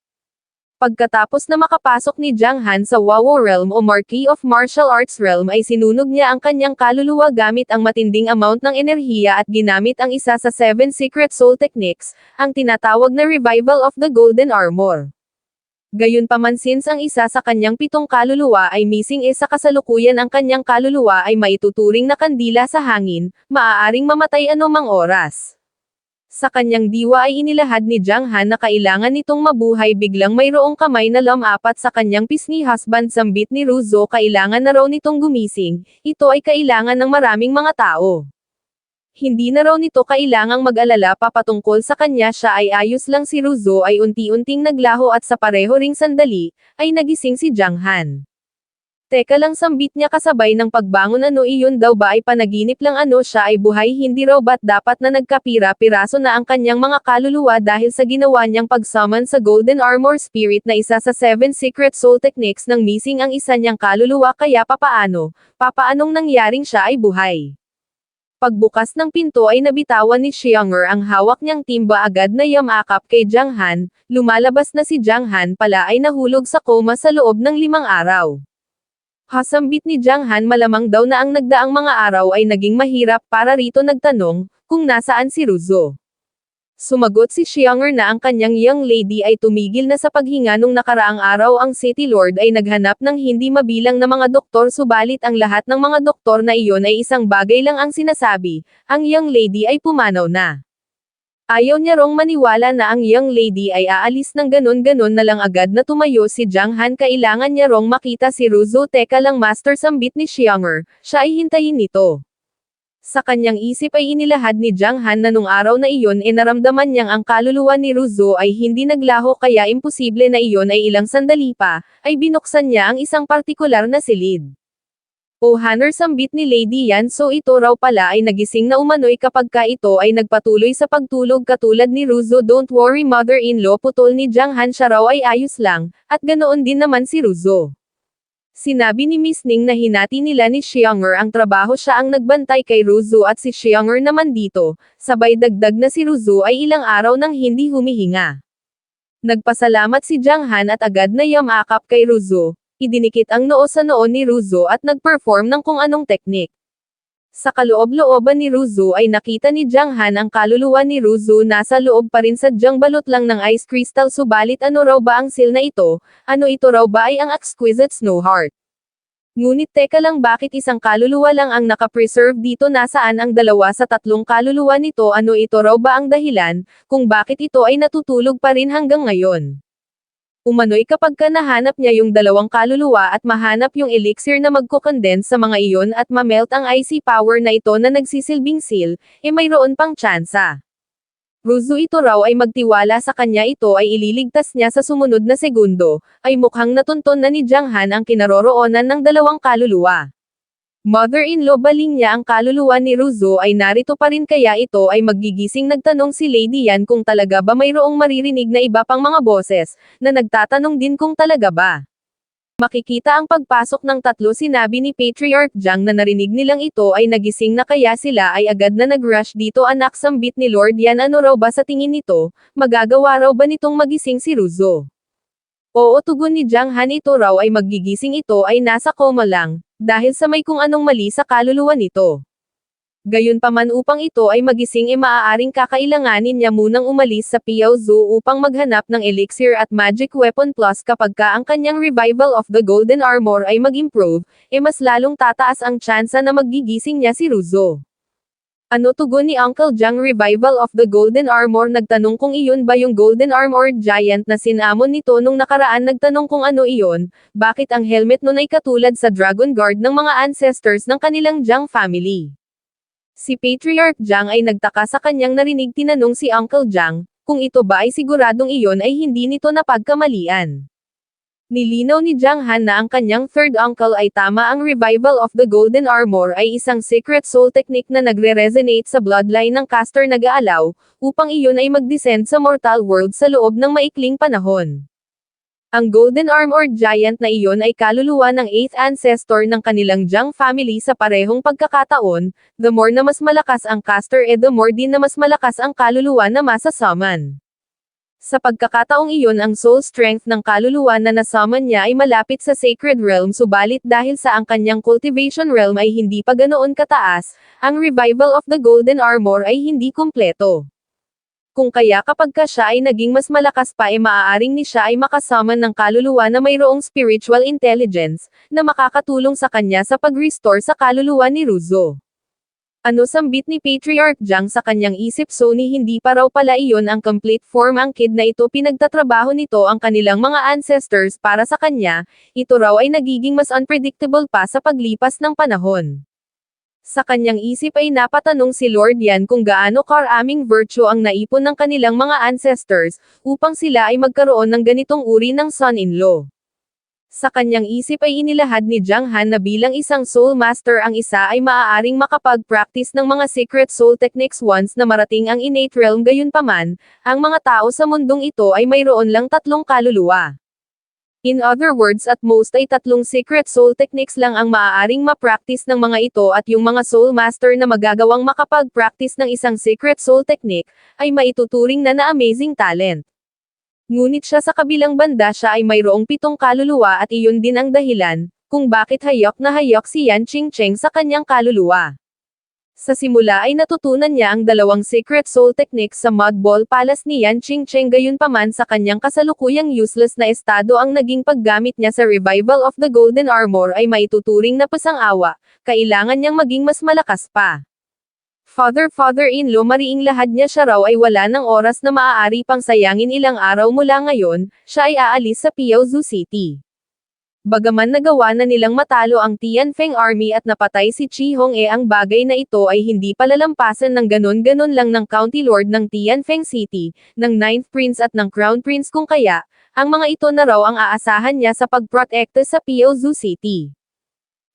Pagkatapos na makapasok ni Jiang Han sa Wawo Realm o Marquis of Martial Arts Realm ay sinunog niya ang kanyang kaluluwa gamit ang matinding amount ng enerhiya at ginamit ang isa sa 7 secret soul techniques, ang tinatawag na Revival of the Golden Armor. Gayunpaman, since ang isa sa kanyang 7 kaluluwa ay missing, sa kasalukuyan ang kanyang kaluluwa ay maituturing na kandila sa hangin, maaaring mamatay anumang oras. Sa kanyang diwa ay inilahad ni Jiang Han na kailangan nitong mabuhay. Biglang mayroong kamay na lumapat sa kanyang pisngi. Husband, sambit ni Ruzo, kailangan na raw nitong gumising, ito ay kailangan ng maraming mga tao. Hindi na raw nito kailangang mag-alala pa patungkol sa kanya, siya ay ayos lang. Si Ruzo ay unti-unting naglaho at sa pareho ring sandali, ay nagising si Jiang Han. Teka lang, sambit niya kasabay ng pagbangon, iyon daw ba ay panaginip lang, siya ay buhay, hindi raw ba't dapat na nagkapira-piraso na ang kanyang mga kaluluwa dahil sa ginawa niyang pag-summon sa Golden Armor Spirit na isa sa 7 secret soul techniques ng missing ang isa niyang kaluluwa, kaya papaanong nangyaring siya ay buhay. Pagbukas ng pinto ay nabitawan ni Xiang'er ang hawak niyang timba, agad na yamakap kay Jiang Han, lumalabas na si Jiang Han pala ay nahulog sa koma sa loob ng 5 araw. Hasambit ni Jiang Han, malamang daw na ang nagdaang mga araw ay naging mahirap para rito. Nagtanong, kung nasaan si Ruzo. Sumagot si Xiang'er na ang kanyang young lady ay tumigil na sa paghinga nung nakaraang araw. Ang City Lord ay naghanap ng hindi mabilang na mga doktor, subalit ang lahat ng mga doktor na iyon ay isang bagay lang ang sinasabi, ang young lady ay pumanaw na. Ayaw niya rong maniwala na ang young lady ay aalis ng ganon-ganon na lang. Agad na tumayo si Jiang Han, kailangan niya rong makita si Ruzo. Teka lang master, sambit ni Xiang'er, siya ay hintayin nito. Sa kanyang isip ay inilahad ni Jiang Han na nung araw na iyon naramdaman niyang ang kaluluwa ni Ruzo ay hindi naglaho, kaya imposible na iyon ay ilang sandali pa, ay binuksan niya ang isang partikular na silid. O Hanner, sambit ni Lady Yan, so ito raw pala ay nagising na umano'y kapagka ito ay nagpatuloy sa pagtulog katulad ni Ruzo. Don't worry mother-in-law, putol ni Jiang Han, siya raw ay ayos lang, at ganoon din naman si Ruzo. Sinabi ni Miss Ning na hinati nila ni Xiang'er ang trabaho, siya ang nagbantay kay Ruzo at si Xiang'er naman dito, sabay dagdag na si Ruzo ay ilang araw nang hindi humihinga. Nagpasalamat si Jiang Han at agad na yamakap kay Ruzo, idinikit ang noo sa noo ni Ruzo at nag-perform ng kung anong teknik. Sa kaloob-looban ni Ruzo ay nakita ni Jiang Han ang kaluluwa ni Ruzo nasa loob pa rin, sadyang balot lang ng ice crystal, subalit ano raw ba ang seal na ito, ito raw ba ay ang exquisite snow heart. Ngunit teka lang, bakit isang kaluluwa lang ang nakapreserve dito, nasaan ang 2 sa 3 kaluluwa nito, ito raw ba ang dahilan, kung bakit ito ay natutulog pa rin hanggang ngayon. Umano'y kapagka nahanap niya yung 2 kaluluwa at mahanap yung elixir na magko-condense sa mga iyon at mamelt ang icy power na ito na nagsisilbing seal, mayroon pang tsansa. Ruzo, ito raw ay magtiwala sa kanya, ito ay ililigtas niya sa sumunod na segundo, ay mukhang natunton na ni Jiang Han ang kinaroroonan ng 2 kaluluwa. Mother-in-law, baling niya ang kaluluwa ni Ruzo ay narito pa rin, kaya ito ay magigising. Nagtanong si Lady Yan kung talaga ba mayroong maririnig na iba pang mga boses, na nagtatanong din kung talaga ba makikita ang pagpasok ng 3. Sinabi ni Patriarch Jiang na narinig nilang ito ay nagising na, kaya sila ay agad na nag-rush dito. Anak, sambit ni Lord Yan, ano raw ba sa tingin nito, magagawa raw ba nitong magising si Ruzo? Oo, tugon ni Jiang Han, ito raw ay magigising, ito ay nasa koma lang, dahil sa may kung anong mali sa kaluluwa nito. Gayunpaman upang ito ay magising maaaring kakailanganin niya munang umalis sa Piaozu upang maghanap ng elixir at magic weapon plus kapag ang kanyang revival of the golden armor ay mag-improve, mas lalong tataas ang tsansa na magigising niya si Ruzo. Ano tugon ni Uncle Jang revival of the golden armor? Nagtanong kung iyon ba yung golden armored giant na sinamon nito nung nakaraan. Nagtanong kung ano iyon, bakit ang helmet nun ay katulad sa dragon guard ng mga ancestors ng kanilang Jang family. Si Patriarch Jang ay nagtaka sa kanyang narinig. Tinanong si Uncle Jang, kung ito ba ay siguradong iyon ay hindi nito napagkamalian. Nilinaw ni Jang Han na ang kanyang third uncle ay tama. Ang revival of the golden armor ay isang secret soul technique na nagre-resonate sa bloodline ng caster nag-aalaw, upang iyon ay mag-descend sa mortal world sa loob ng maikling panahon. Ang golden armored giant na iyon ay kaluluwa ng 8th ancestor ng kanilang Jang family sa parehong pagkakataon. The more na mas malakas ang caster the more din na mas malakas ang kaluluwa na masasummon. Sa pagkakataong iyon ang soul strength ng kaluluwa na nasummon niya ay malapit sa sacred realm, subalit dahil sa ang kanyang cultivation realm ay hindi pa ganoon kataas, ang revival of the golden armor ay hindi kumpleto. Kung kaya kapag siya ay naging mas malakas pa maaaring ni siya ay makasummon ng kaluluwa na mayroong spiritual intelligence, na makakatulong sa kanya sa pag-restore sa kaluluwa ni Ruzo. Ano sambit ni Patriarch Jang sa kanyang isip? Sony hindi pa raw pala iyon ang complete form. Ang kid na ito pinagtatrabaho nito ang kanilang mga ancestors para sa kanya, ito raw ay nagiging mas unpredictable pa sa paglipas ng panahon. Sa kanyang isip ay napatanong si Lord Yan kung gaano karaming virtue ang naipon ng kanilang mga ancestors, upang sila ay magkaroon ng ganitong uri ng son-in-law. Sa kanyang isip ay inilahad ni Jang Han na bilang isang soul master ang isa ay maaaring makapag-practice ng mga secret soul techniques once na marating ang innate realm. Gayunpaman, ang mga tao sa mundong ito ay mayroon lang 3 kaluluwa. In other words, at most ay 3 secret soul techniques lang ang maaaring ma-practice ng mga ito, at yung mga soul master na magagawang makapag-practice ng isang secret soul technique, ay maituturing na amazing talent. Ngunit siya sa kabilang banda siya ay mayroong 7 kaluluwa at iyon din ang dahilan, kung bakit hayok na hayok si Yan Qingcheng sa kanyang kaluluwa. Sa simula ay natutunan niya ang 2 secret soul techniques sa Mud Ball Palace ni Yan Qingcheng. Gayunpaman sa kanyang kasalukuyang useless na estado ang naging paggamit niya sa revival of the golden armor ay maituturing na pasang-awa, kailangan niyang maging mas malakas pa. Father-in-law, mariing lahad niya siya raw ay wala ng oras na maaari pang sayangin. Ilang araw mula ngayon, siya ay aalis sa Piaozu City. Bagaman nagawa na nilang matalo ang Tianfeng Army at napatay si Chi Hong ang bagay na ito ay hindi palalampasan ng ganon-ganon lang ng County Lord ng Tianfeng City, ng 9th Prince at ng Crown Prince, kung kaya, ang mga ito na raw ang aasahan niya sa pagprotekta sa Piaozu City.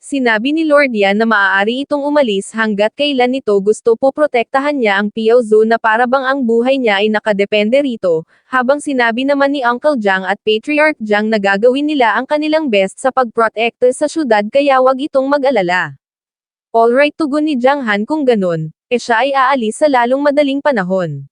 Sinabi ni Lord Yan na maaari itong umalis hanggat kailan nito gusto. Poprotektahan niya ang Piaozu na para bang ang buhay niya ay nakadepende rito, habang sinabi naman ni Uncle Jang at Patriarch Jang na gagawin nila ang kanilang best sa pagprotekta sa syudad, kaya wag itong mag-alala. Alright, tugon ni Jang Han, kung ganun, siya ay aalis sa lalong madaling panahon.